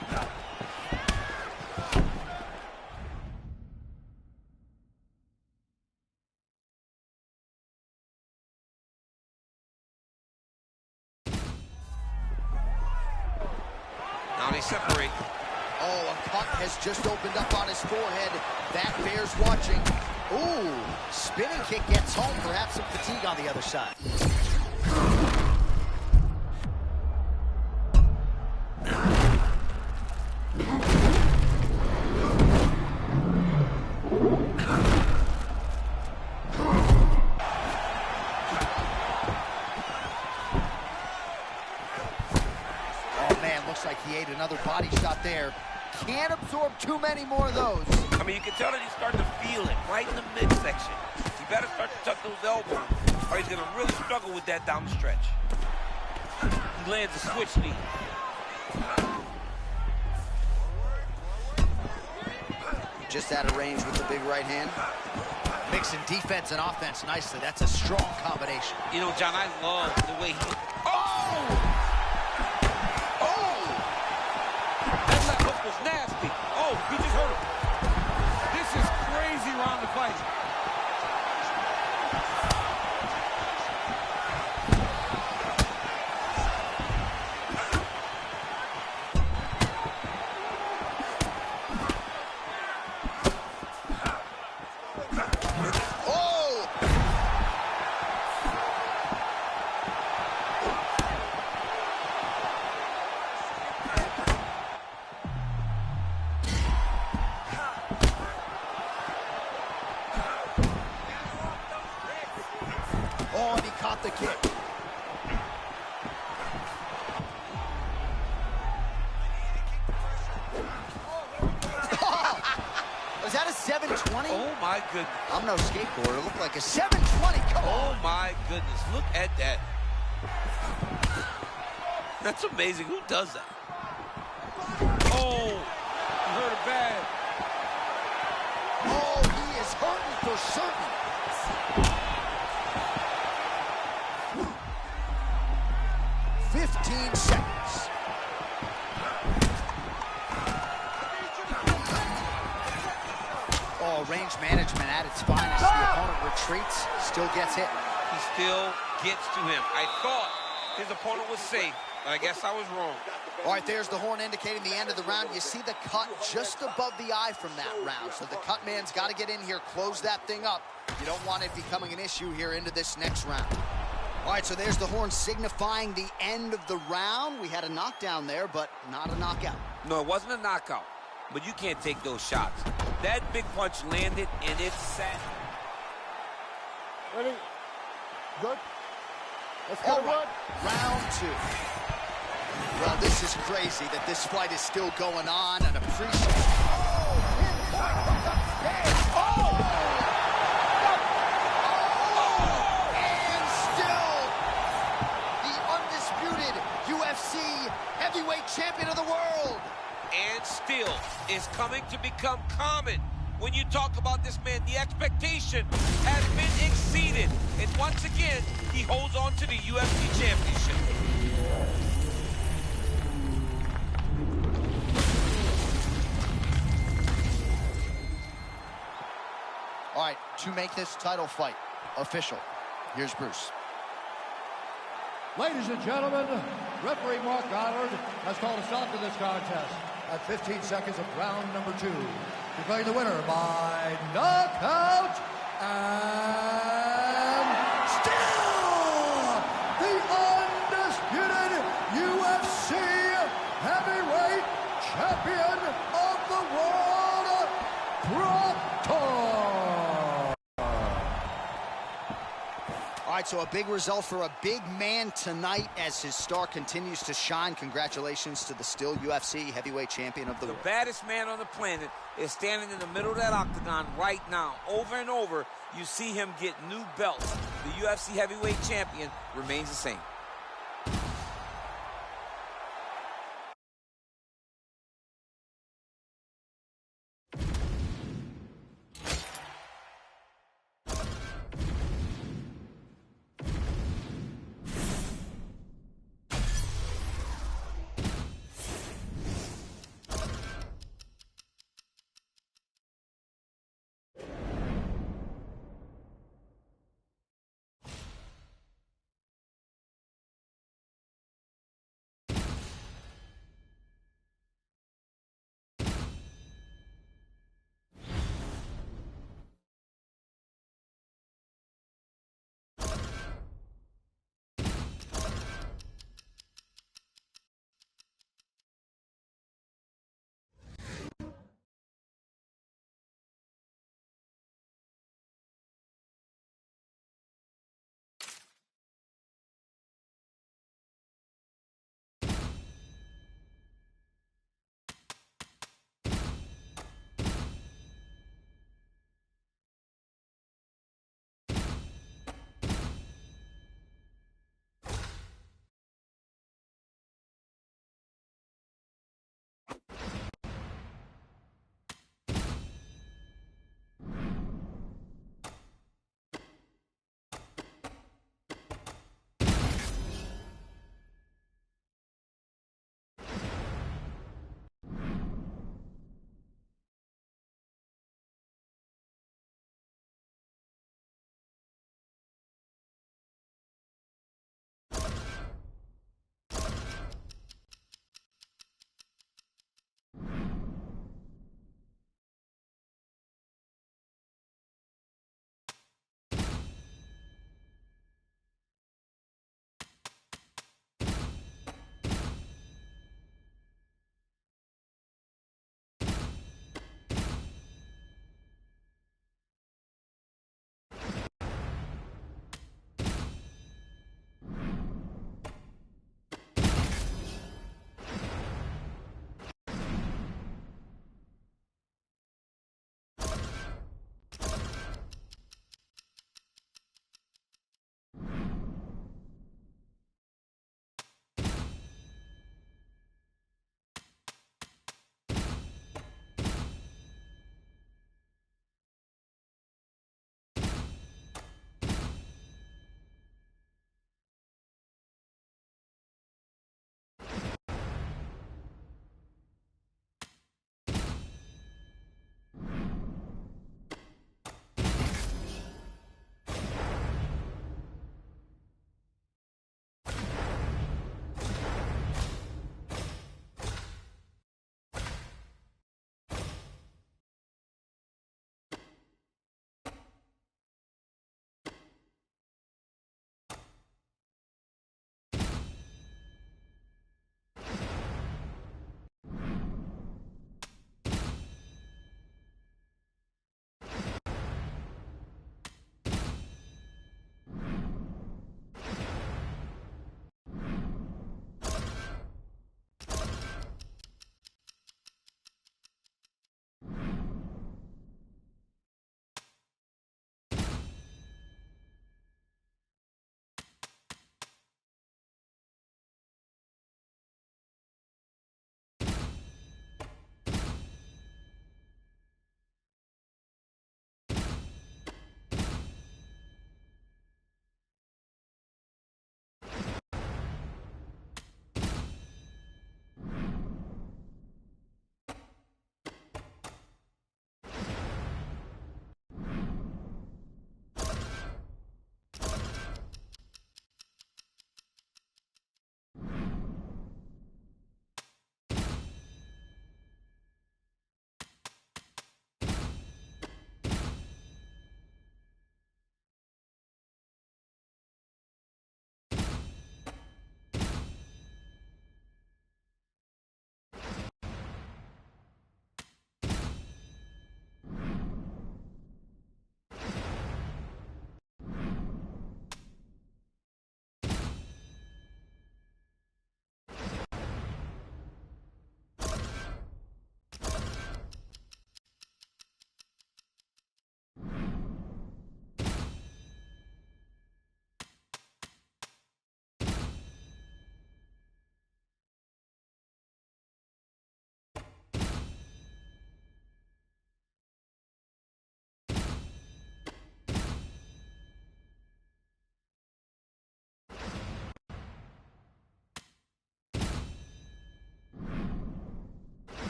Now they separate. Oh, a cut has just opened up on his forehead. That bears watching. Ooh, spinning kick gets home. Perhaps some fatigue on the other side. Oh, man, looks like he ate another body shot there. Can't absorb too many more of those. I mean, you can tell that he's starting to feel it right in the midsection. He better start to tuck those elbows, or he's going to really struggle with that down the stretch. He lands a switch knee. Just out of range with the big right hand. Mixing defense and offense nicely. That's a strong combination. You know, John, I love the way he... Oh! Oh! That left hook was nasty. Oh, he just hurt him. This is crazy round of fight. Oh! Oh, and he caught the kick. Was that a 720? Oh, my goodness. I'm no skateboarder. It looked like a 720. Come Oh, on. my goodness. Look at that. That's amazing. Who does that? Oh, he hurt it bad. Oh, he is hurting for certain. "15 seconds. Oh, range management at its finest. The opponent retreats, still gets hit. He still gets to him. I thought his opponent was safe, I guess I was wrong. All right, there's the horn indicating the end of the round. You see the cut just above the eye from that round. So the cut man's got to get in here, close that thing up. You don't want it becoming an issue here into this next round. All right, so there's the horn signifying the end of the round. We had a knockdown there, but not a knockout. No, it wasn't a knockout, but you can't take those shots. That big punch landed, and it sat. Ready? Good. Let's All go. right, round two. Well, this is crazy that this fight is still going on and appreciate. And still the undisputed UFC heavyweight champion of the world. And still is coming to become common. When you talk about this man, the expectation has been exceeded. And once again, he holds on to the UFC championship. All right, to make this title fight official, here's Bruce. Ladies and gentlemen, referee Mark Goddard has called a stop to this contest at 15 seconds of round number 2. Declaring the winner by knockout and still the undisputed UFC heavyweight champion of the world, Proctor. All right, so a big result for a big man tonight as his star continues to shine. Congratulations to the still UFC heavyweight champion of the world. The baddest man on the planet is standing in the middle of that octagon right now. Over and over, you see him get new belts. The UFC heavyweight champion remains the same.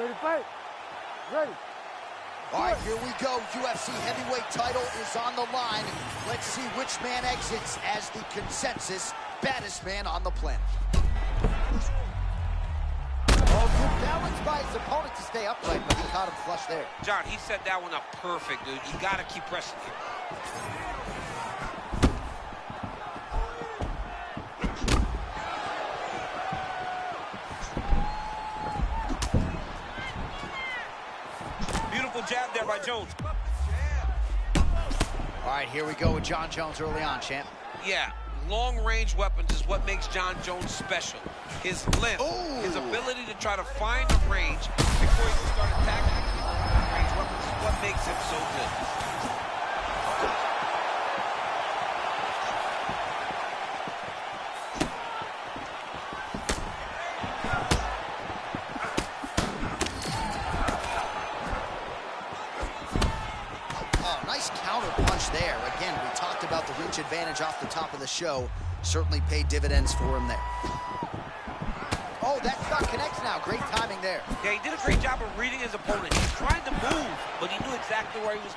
Ready to fight? Ready. All right, here we go. UFC heavyweight title is on the line. Let's see which man exits as the consensus baddest man on the planet. Oh, good balance by his opponent to stay upright, but he caught him flush there. John, he set that one up perfect, dude. You got to keep pressing here. Beautiful jab there by Jones. All right, here we go with Jon Jones early on, champ. Yeah, long-range weapons is what makes Jon Jones special. His length, his ability to try to find a range before he can start attacking long-range weapons is what makes him so good. Nice counter punch there. Again, we talked about the reach advantage off the top of the show. Certainly paid dividends for him there. Oh, that shot connects now. Great timing there. Yeah, he did a great job of reading his opponent. He was trying to move, but he knew exactly where he was.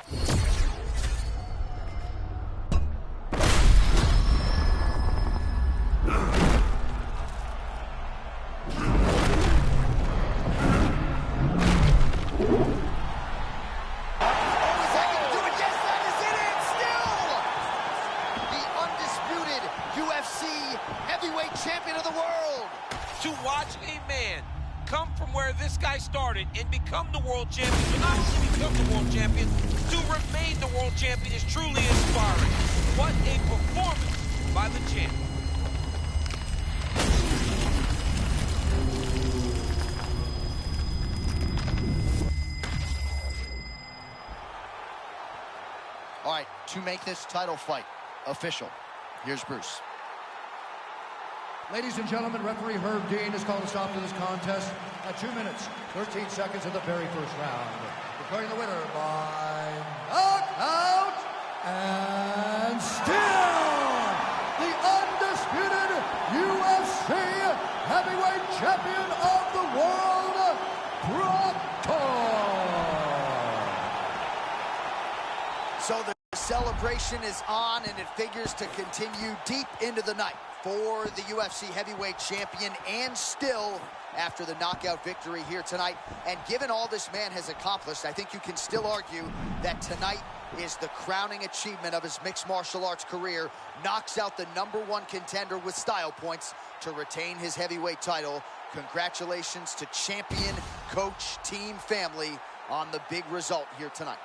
Heavyweight champion of the world. To watch a man come from where this guy started and become the world champion, to not only become the world champion, to remain the world champion is truly inspiring. What a performance by the champ. All right, to make this title fight official, here's Bruce. Ladies and gentlemen, referee Herb Dean has called a stop to this contest at 2 minutes, 13 seconds of the very first round. Declaring the winner by knockout and still the undisputed UFC heavyweight champion of the world, Proctor. So the celebration is on, and it figures to continue deep into the night for the UFC heavyweight champion, and still after the knockout victory here tonight. And given all this man has accomplished, I think you can still argue that tonight is the crowning achievement of his mixed martial arts career. Knocks out the #1 contender with style points to retain his heavyweight title. Congratulations to champion, coach, team, family on the big result here tonight.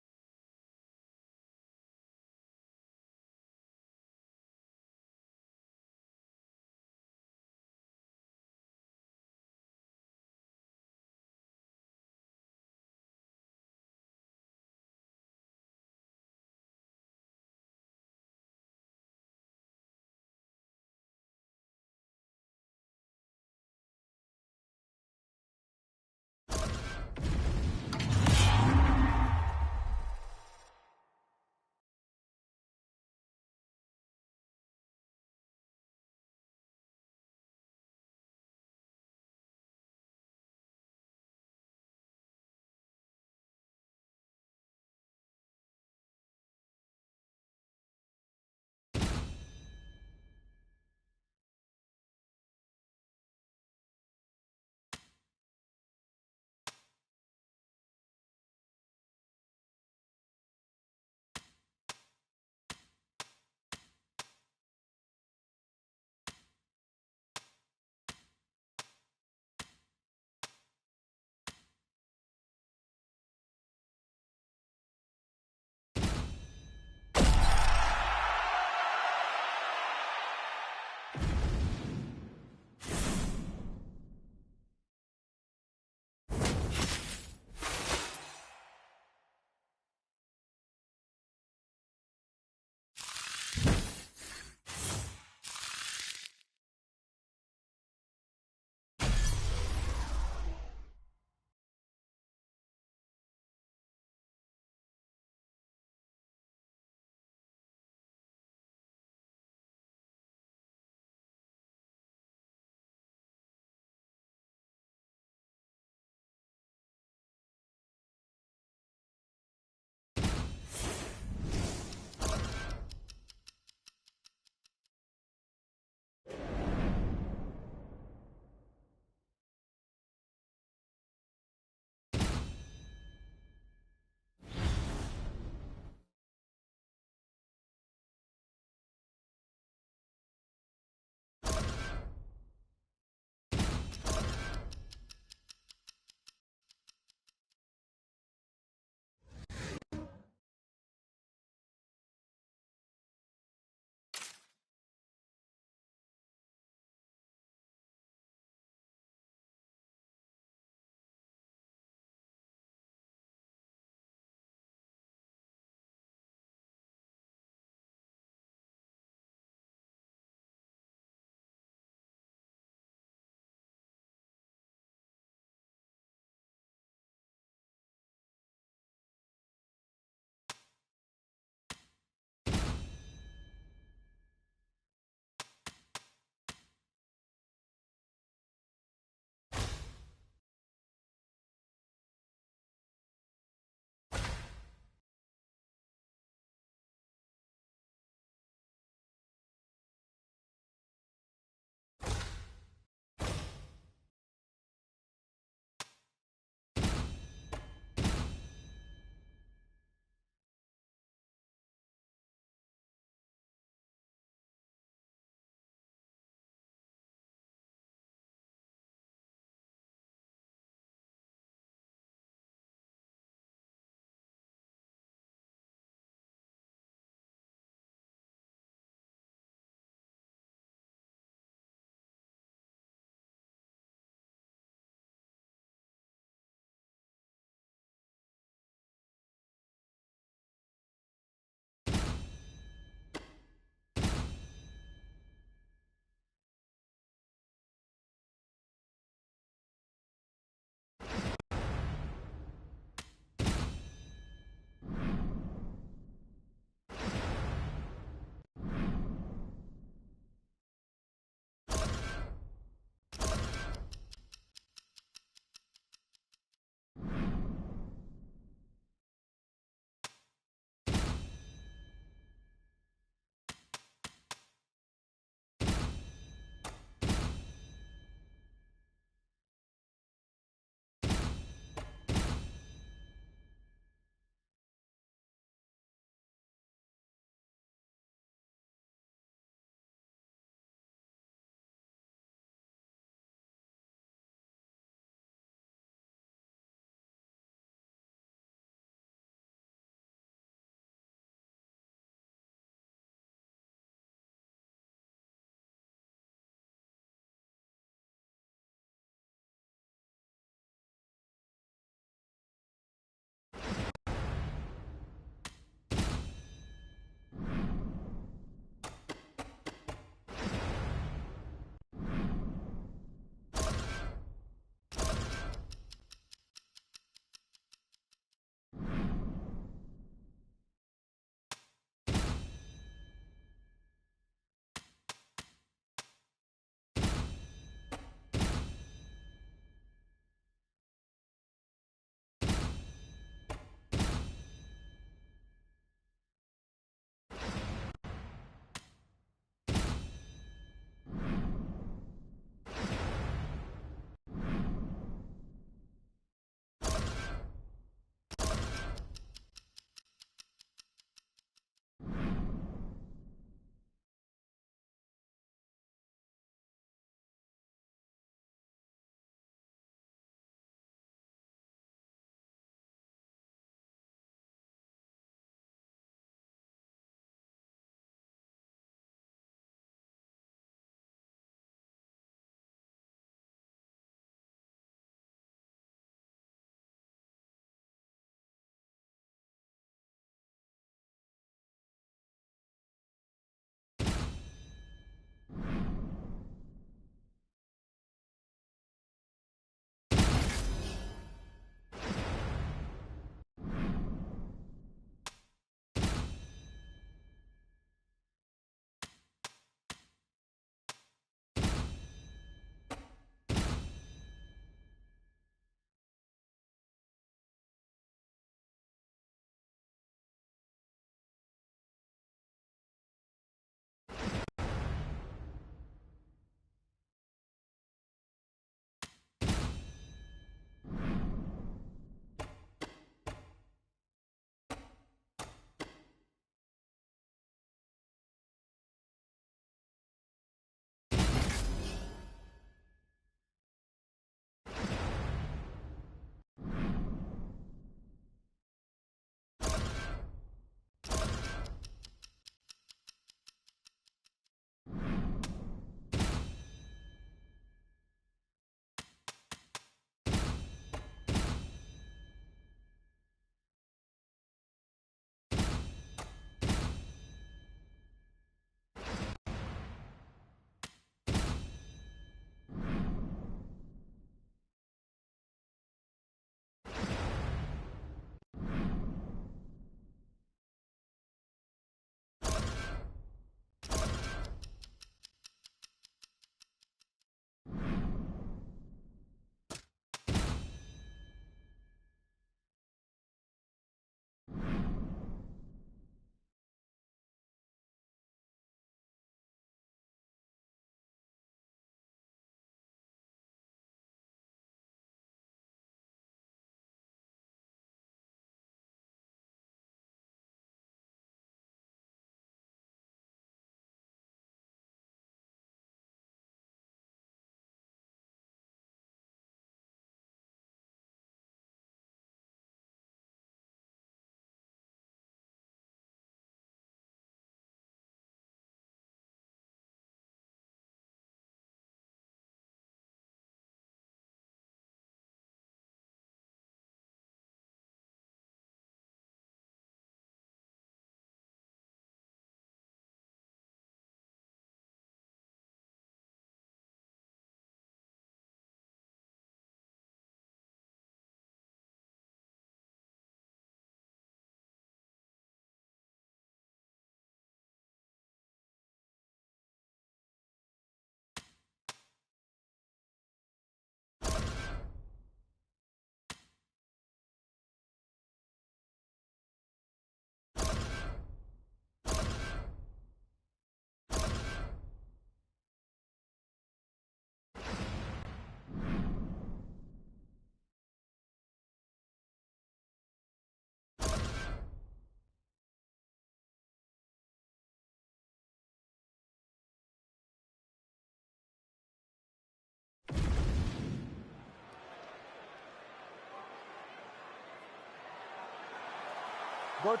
Good.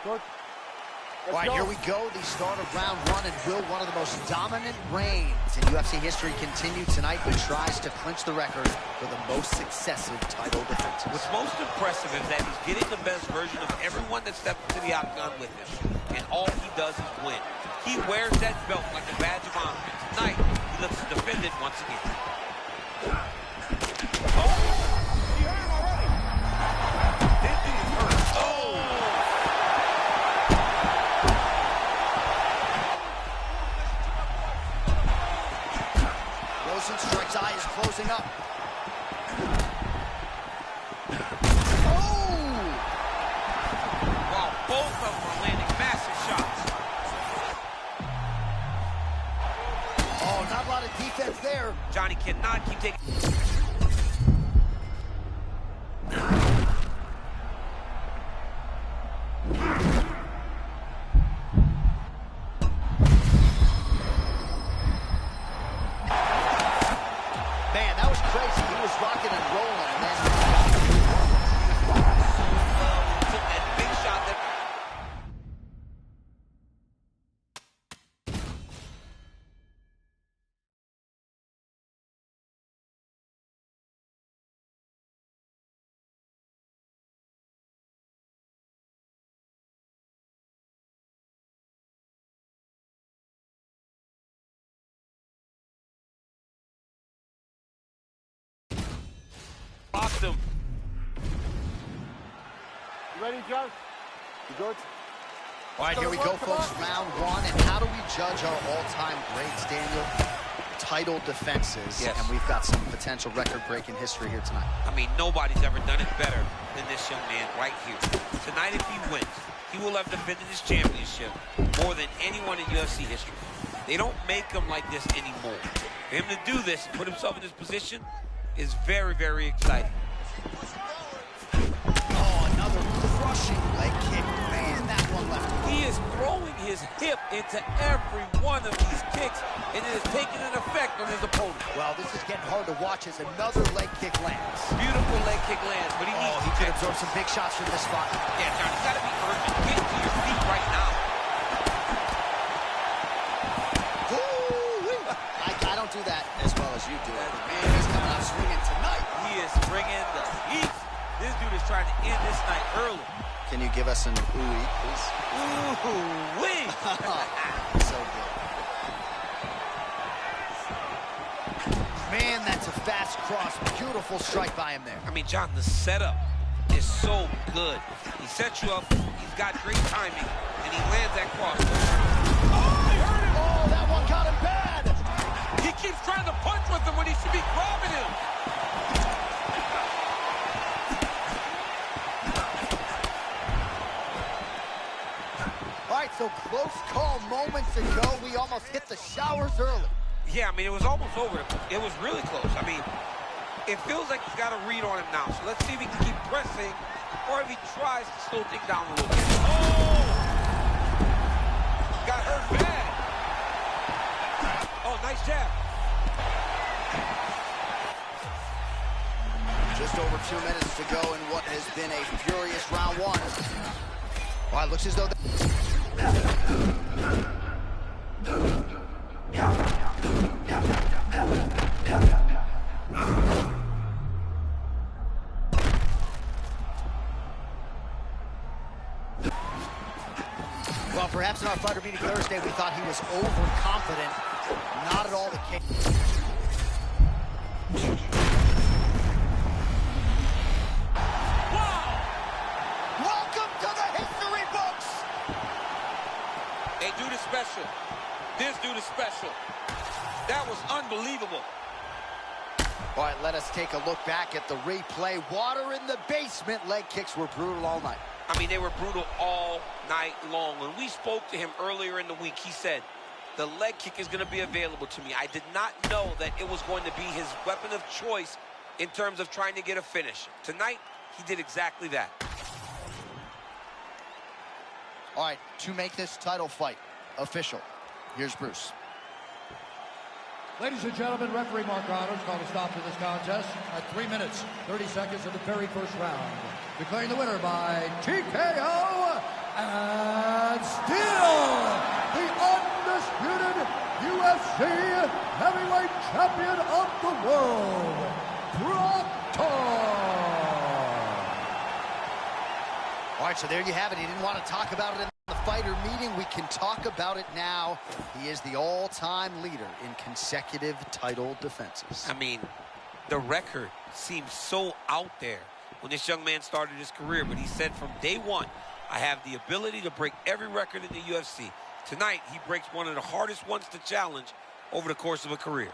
Good. All right, here we go, the start of round one, and will one of the most dominant reigns in UFC history continue tonight, but tries to clinch the record for the most successive title defenses. What's most impressive is that he's getting the best version of everyone that steps into the octagon with him, and all he does is win. He wears that belt like a badge of honor, and tonight he looks to defend it once again. Strike's eye is closing up. Wow, both of them are landing massive shots. Oh, not a lot of defense there. Johnny cannot keep taking... Awesome. You ready, Joe? You good? All right, here we go, folks. Round one. And how do we judge our all-time greats, Daniel? Title defenses. Yes. And we've got some potential record-breaking history here tonight. I mean, nobody's ever done it better than this young man right here. Tonight, if he wins, he will have defended his championship more than anyone in UFC history. They don't make him like this anymore. For him to do this and put himself in this position is very, very exciting. Oh, another crushing leg kick. Man, that one left. He is throwing his hip into every one of these kicks, and it is taking an effect on his opponent. Well, this is getting hard to watch as another leg kick lands. Beautiful leg kick lands, but he needs he could absorb some big shots from this spot. Yeah, Johnny, you gotta be urgent. Get to your feet right now. I don't do that as well as you do it. Man, he's coming out swinging tonight. He is bringing the heat. This dude is trying to end this night early. Can you give us an ooh-wee, please? Ooh-wee. So good. Man, that's a fast cross. Beautiful strike by him there. I mean, John, the setup is so good. He sets you up, he's got great timing, and he lands that cross. Oh, he hurt him! Oh, that one got him bad! He keeps trying to punch with him when he should be grabbing him. All right, so close call moments ago. We almost hit the showers early. Yeah, I mean, it was almost over. It was really close. I mean, it feels like he's got a read on him now. So let's see if he can keep pressing or if he tries to slow things down a little bit. Oh! Got hurt bad. Oh, nice jab. Just over 2 minutes to go in what has been a furious round one. All right, looks as though... Well, perhaps in our fighter meeting Thursday, we thought he was overconfident. Not at all the case. Wow! Welcome to the history books! Hey, dude is special. This dude is special. That was unbelievable. All right, let us take a look back at the replay. Water in the basement. Leg kicks were brutal all night. I mean, they were brutal all night long. When we spoke to him earlier in the week, he said, the leg kick is going to be available to me. I did not know that it was going to be his weapon of choice in terms of trying to get a finish. Tonight, he did exactly that. All right, to make this title fight official, here's Bruce. Ladies and gentlemen, referee Mark Goddard called a stop to this contest at 3 minutes, 30 seconds of the very first round. Declaring the winner by TKO and still the undisputed UFC heavyweight champion of the world, Proctor. All right, so there you have it. He didn't want to talk about it in the fighter meeting. We can talk about it now. He is the all-time leader in consecutive title defenses. I mean, the record seems so out there when this young man started his career, but he said from day one, I have the ability to break every record in the UFC. Tonight, he breaks one of the hardest ones to challenge over the course of a career.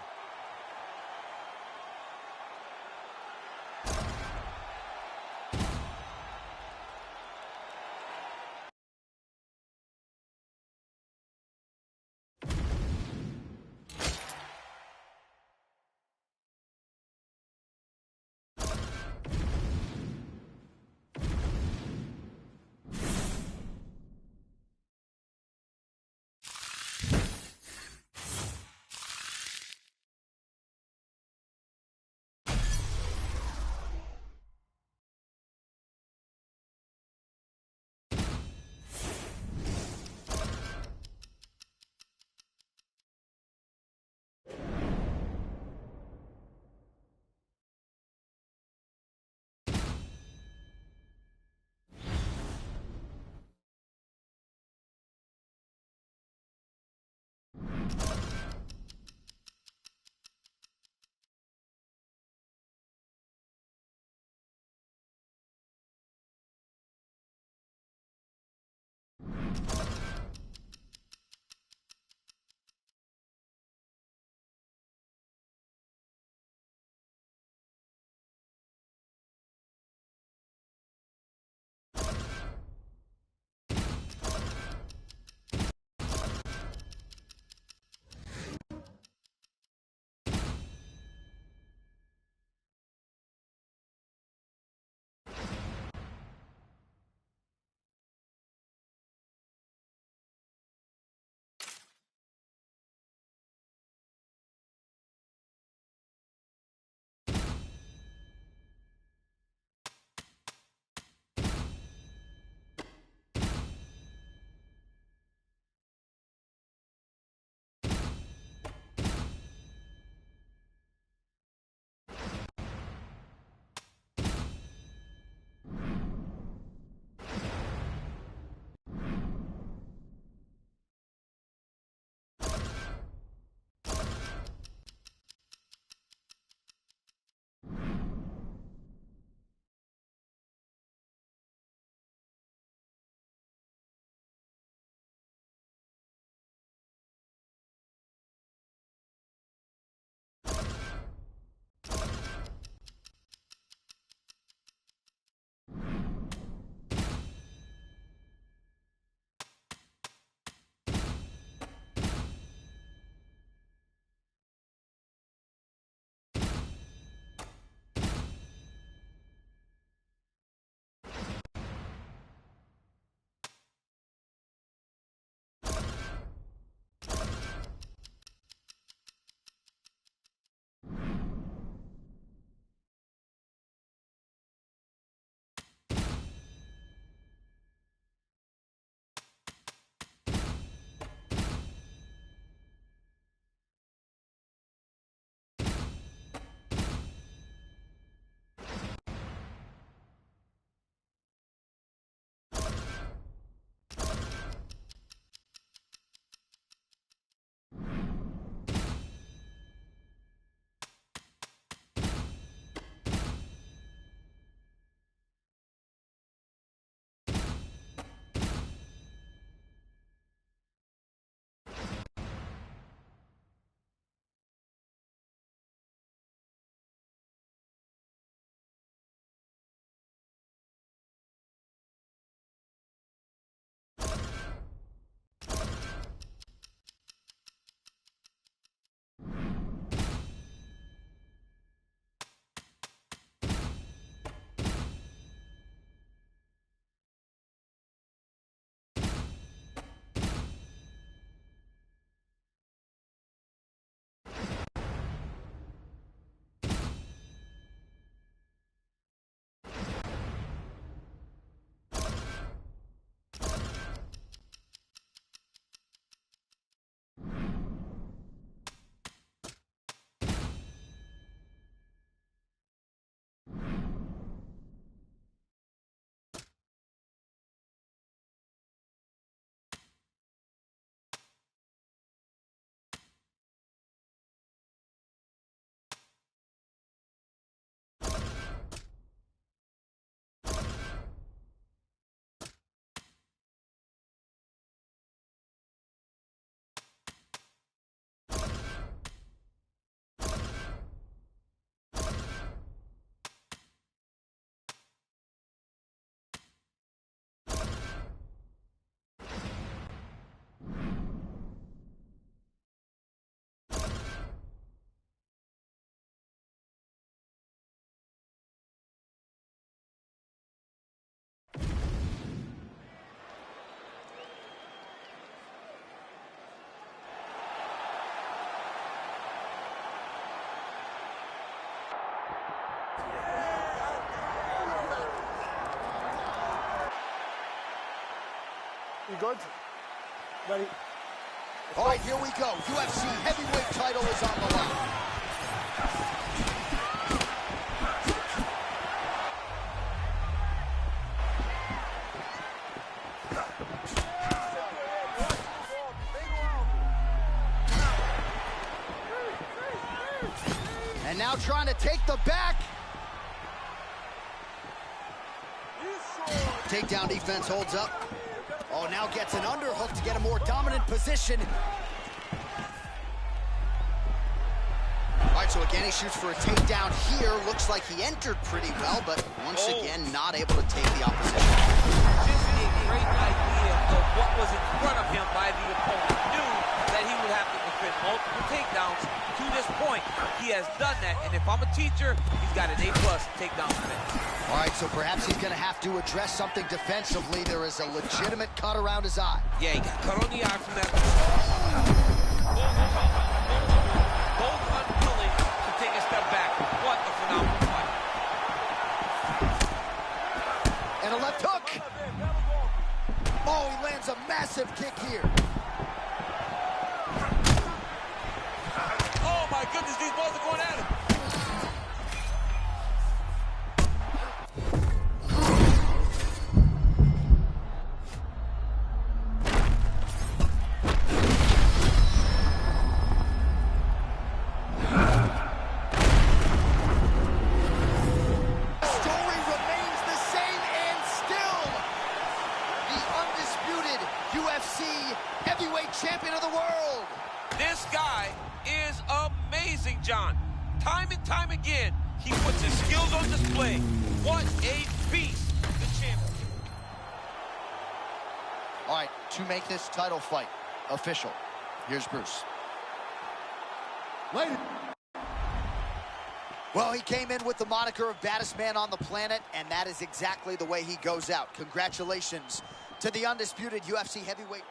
You good? Ready? All right, here we go. UFC heavyweight title is on the line. And now trying to take the back. Takedown defense holds up. Oh, now gets an underhook to get a more dominant position. All right, so again, he shoots for a takedown here. Looks like he entered pretty well, but once again, not able to take the opposition. Just a great idea of what was in front of him by the opponent. Knew that he would have to defend multiple takedowns to this point. He has done that, and if I'm a teacher, he's got an A+ takedown defense. All right, so perhaps he's going to have to address something defensively. There is a legitimate cut around his eye. Yeah, he got cut on the eye from that. Both unwilling to take a step back. What a phenomenal fight. And a left hook. Oh, he lands a massive kick here. Oh my goodness, these boys are going at it. UFC heavyweight champion of the world. This guy is amazing, John. Time and time again, he puts his skills on display. What a beast, the champion. All right, to make this title fight official, here's Bruce. Ladies. Well, he came in with the moniker of baddest man on the planet, and that is exactly the way he goes out. Congratulations to the undisputed UFC heavyweight.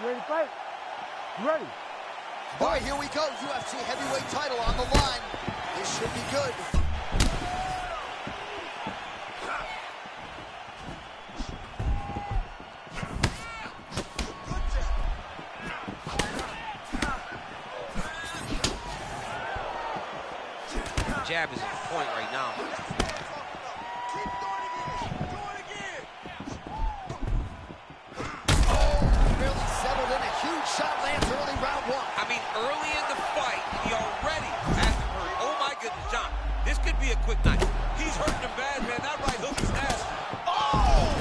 You ready to fight? You ready? All right, here we go. UFC heavyweight title on the line. This should be good. Jab is on point right now. Really settled in. A huge shot lands early round one. I mean, early in the fight, he already has him hurt. Oh my goodness, John. This could be a quick night. He's hurting him bad, man. That right hook is nasty. Oh!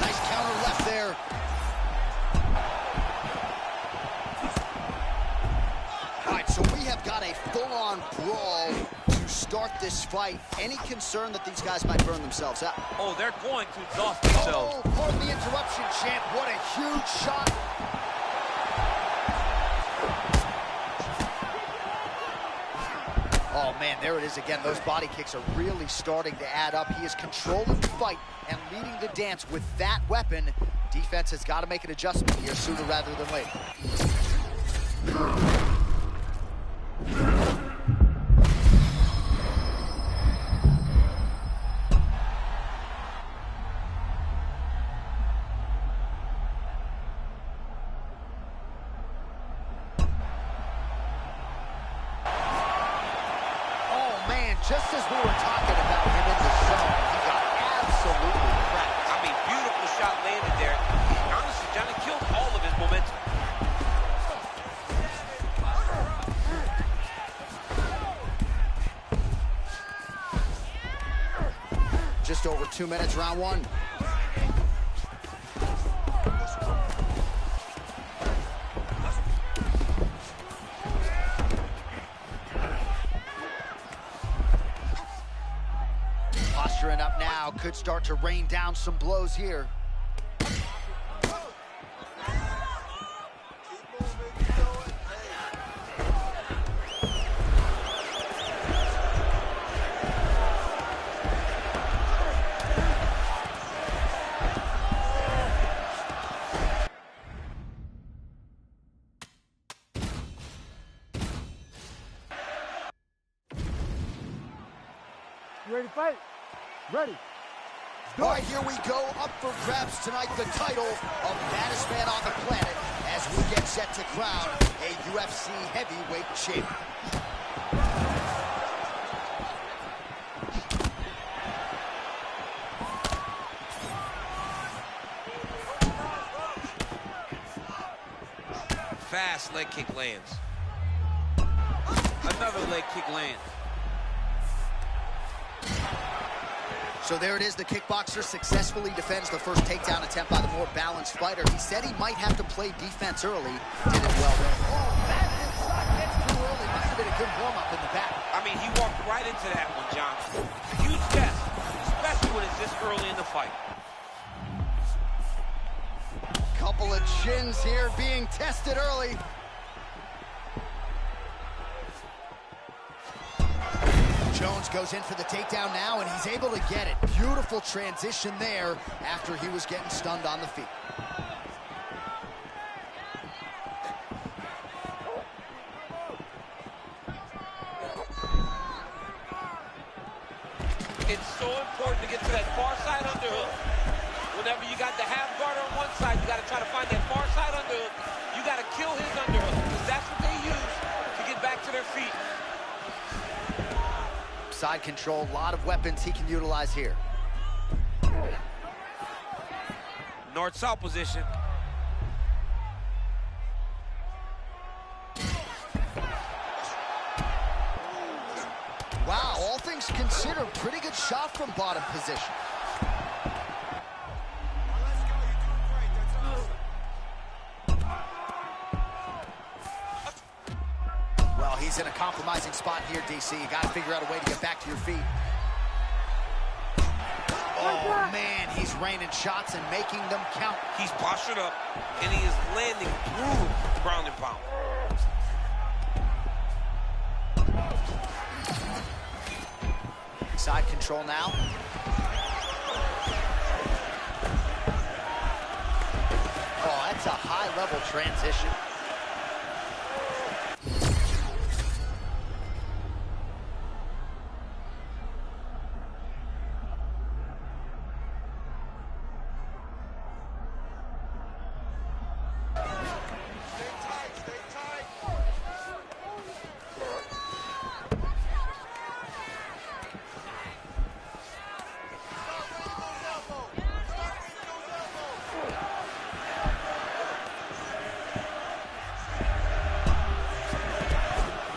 Nice counter left there. All right, so we have got a full-on brawl to start this fight. Any concern that these guys might burn themselves out? Oh, they're going to exhaust themselves. Oh, pardon the interruption, champ. What a huge shot. Oh, man, there it is again. Those body kicks are really starting to add up. He is controlling the fight and leading the dance with that weapon. Defense has got to make an adjustment here sooner rather than later. Just as we were talking about him in the zone, he got absolutely cracked. I mean, beautiful shot landed there. Honestly, Johnny killed all of his momentum. Just over 2 minutes, round one. Posturing up now, could start to rain down some blows here. You ready to fight? Ready. All right, here we go. Up for grabs tonight, the title of baddest man on the planet as we get set to crown a UFC heavyweight champion. Fast leg kick lands. Another leg kick lands. So there it is. The kickboxer successfully defends the first takedown attempt by the more balanced fighter. He said he might have to play defense early. Did it well there. Oh, that shot gets too early. Might have been a good warm-up in the back. I mean, he walked right into that one, John. Huge test, especially when it's this early in the fight. Couple of chins here being tested early. Jones goes in for the takedown now, and he's able to get it. Beautiful transition there after he was getting stunned on the feet. It's so important to get to that far side underhook. Whenever you got the half guard on one side, you got to try to find that far side underhook. You got to kill his underhook, because that's what they use to get back to their feet. Side control, a lot of weapons he can utilize here. North-south position. Wow, all things considered, pretty good shot from bottom position. Well, he's in a compromising spot here, DC. You got to figure out a way to get back to your feet. Oh, man, he's raining shots and making them count. He's postured up, and he is landing through ground and pound. Side control now. transition.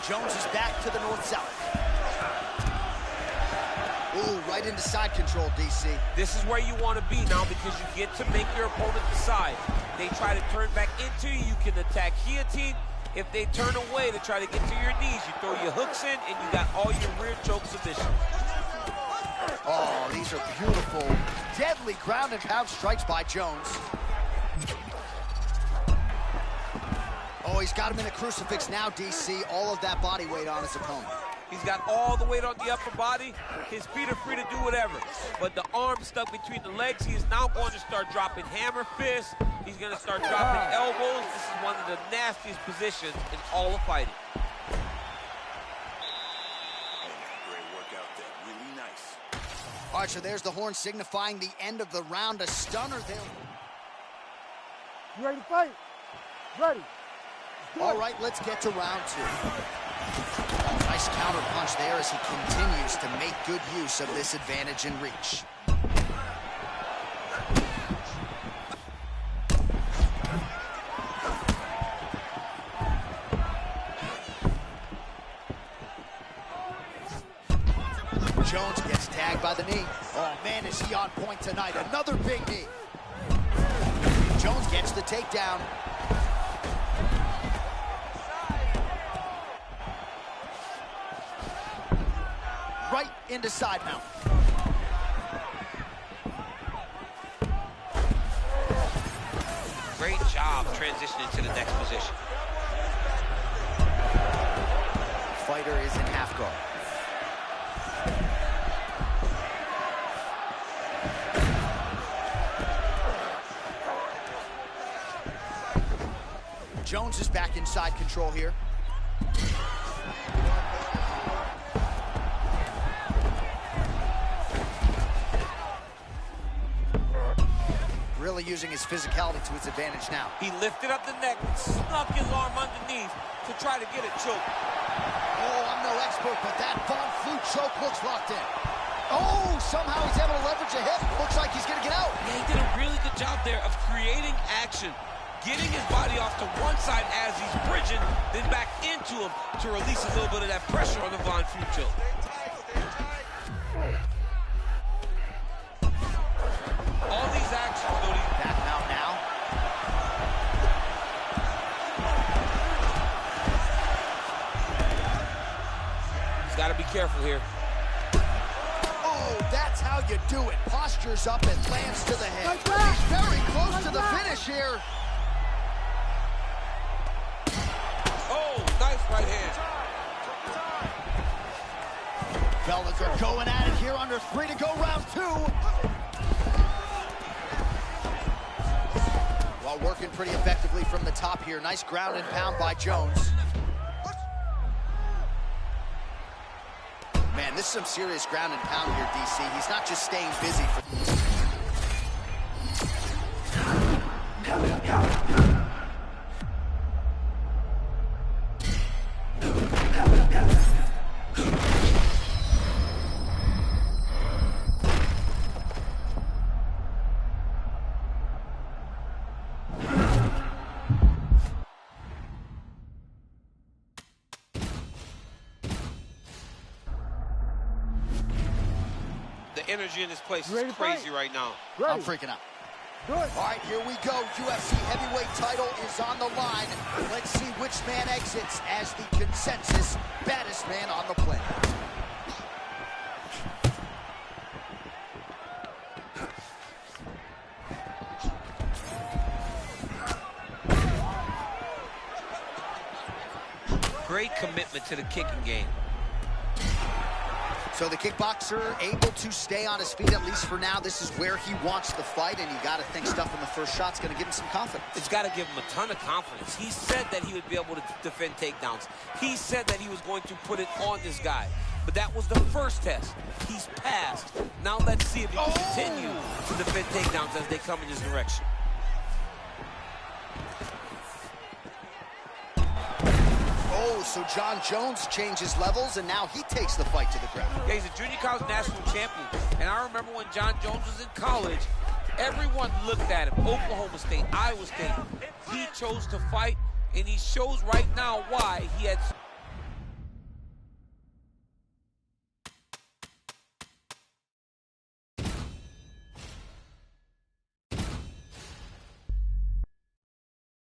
Jones is back to the north-south. Ooh, right into side control, DC. This is where you want to be now because you get to make your opponent decide. They try to turn back into you, you can attack guillotine. If they turn away to try to get to your knees, you throw your hooks in and you got all your rear choke submission. Oh, these are beautiful, deadly ground and pound strikes by Jones. Oh, he's got him in a crucifix now, DC. All of that body weight on his opponent. He's got all the weight on the upper body. His feet are free to do whatever. But the arm stuck between the legs. He is now going to start dropping hammer fists. He's going to start dropping elbows. This is one of the nastiest positions in all of fighting. Great workout there. Really nice. All right, so there's the horn signifying the end of the round. A stunner there. You ready to fight? Ready. All right, let's get to round two. Oh, nice counter punch there as he continues to make good use of this advantage in reach. Jones gets tagged by the knee. Oh, man, is he on point tonight. Another big knee. Jones gets the takedown. Right into side mount. Great job transitioning to the next position. Fighter is in half guard. Jones is back inside control here. Really using his physicality to his advantage now. He lifted up the neck, snuck his arm underneath to try to get a choke. Oh, I'm no expert, but that Von Flue choke looks locked in. Oh, somehow he's able to leverage a hip. Looks like he's gonna get out. Yeah, he did a really good job there of creating action, getting his body off to one side as he's bridging, then back into him to release a little bit of that pressure on the Von Flue choke. All these actions, Cody. Back out now. He's got to be careful here. Oh, that's how you do it. Postures up and lands to the head. He's very close to the finish here. Oh, nice right hand. Fellas are going at it here under 3 to go, round 2. While working pretty effectively from the top here. Nice ground and pound by Jones. Man, this is some serious ground and pound here, DC. He's not just staying busy for... The energy in this place is crazy right now. I'm freaking out. Good. All right, here we go. UFC heavyweight title is on the line. Let's see which man exits as the consensus baddest man on the planet. Great commitment to the kicking game. So the kickboxer able to stay on his feet, at least for now. This is where he wants the fight, and you got to think stuff in the first shot's going to give him some confidence. It's got to give him a ton of confidence. He said that he would be able to defend takedowns. He said that he was going to put it on this guy. But that was the first test. He's passed. Now let's see if he can continue to defend takedowns as they come in his direction. Oh, so John Jones changes levels, and now he takes the fight to the ground. Yeah, he's a junior college national champion. And I remember when John Jones was in college, everyone looked at him. Oklahoma State, Iowa State. He chose to fight, and he shows right now why he had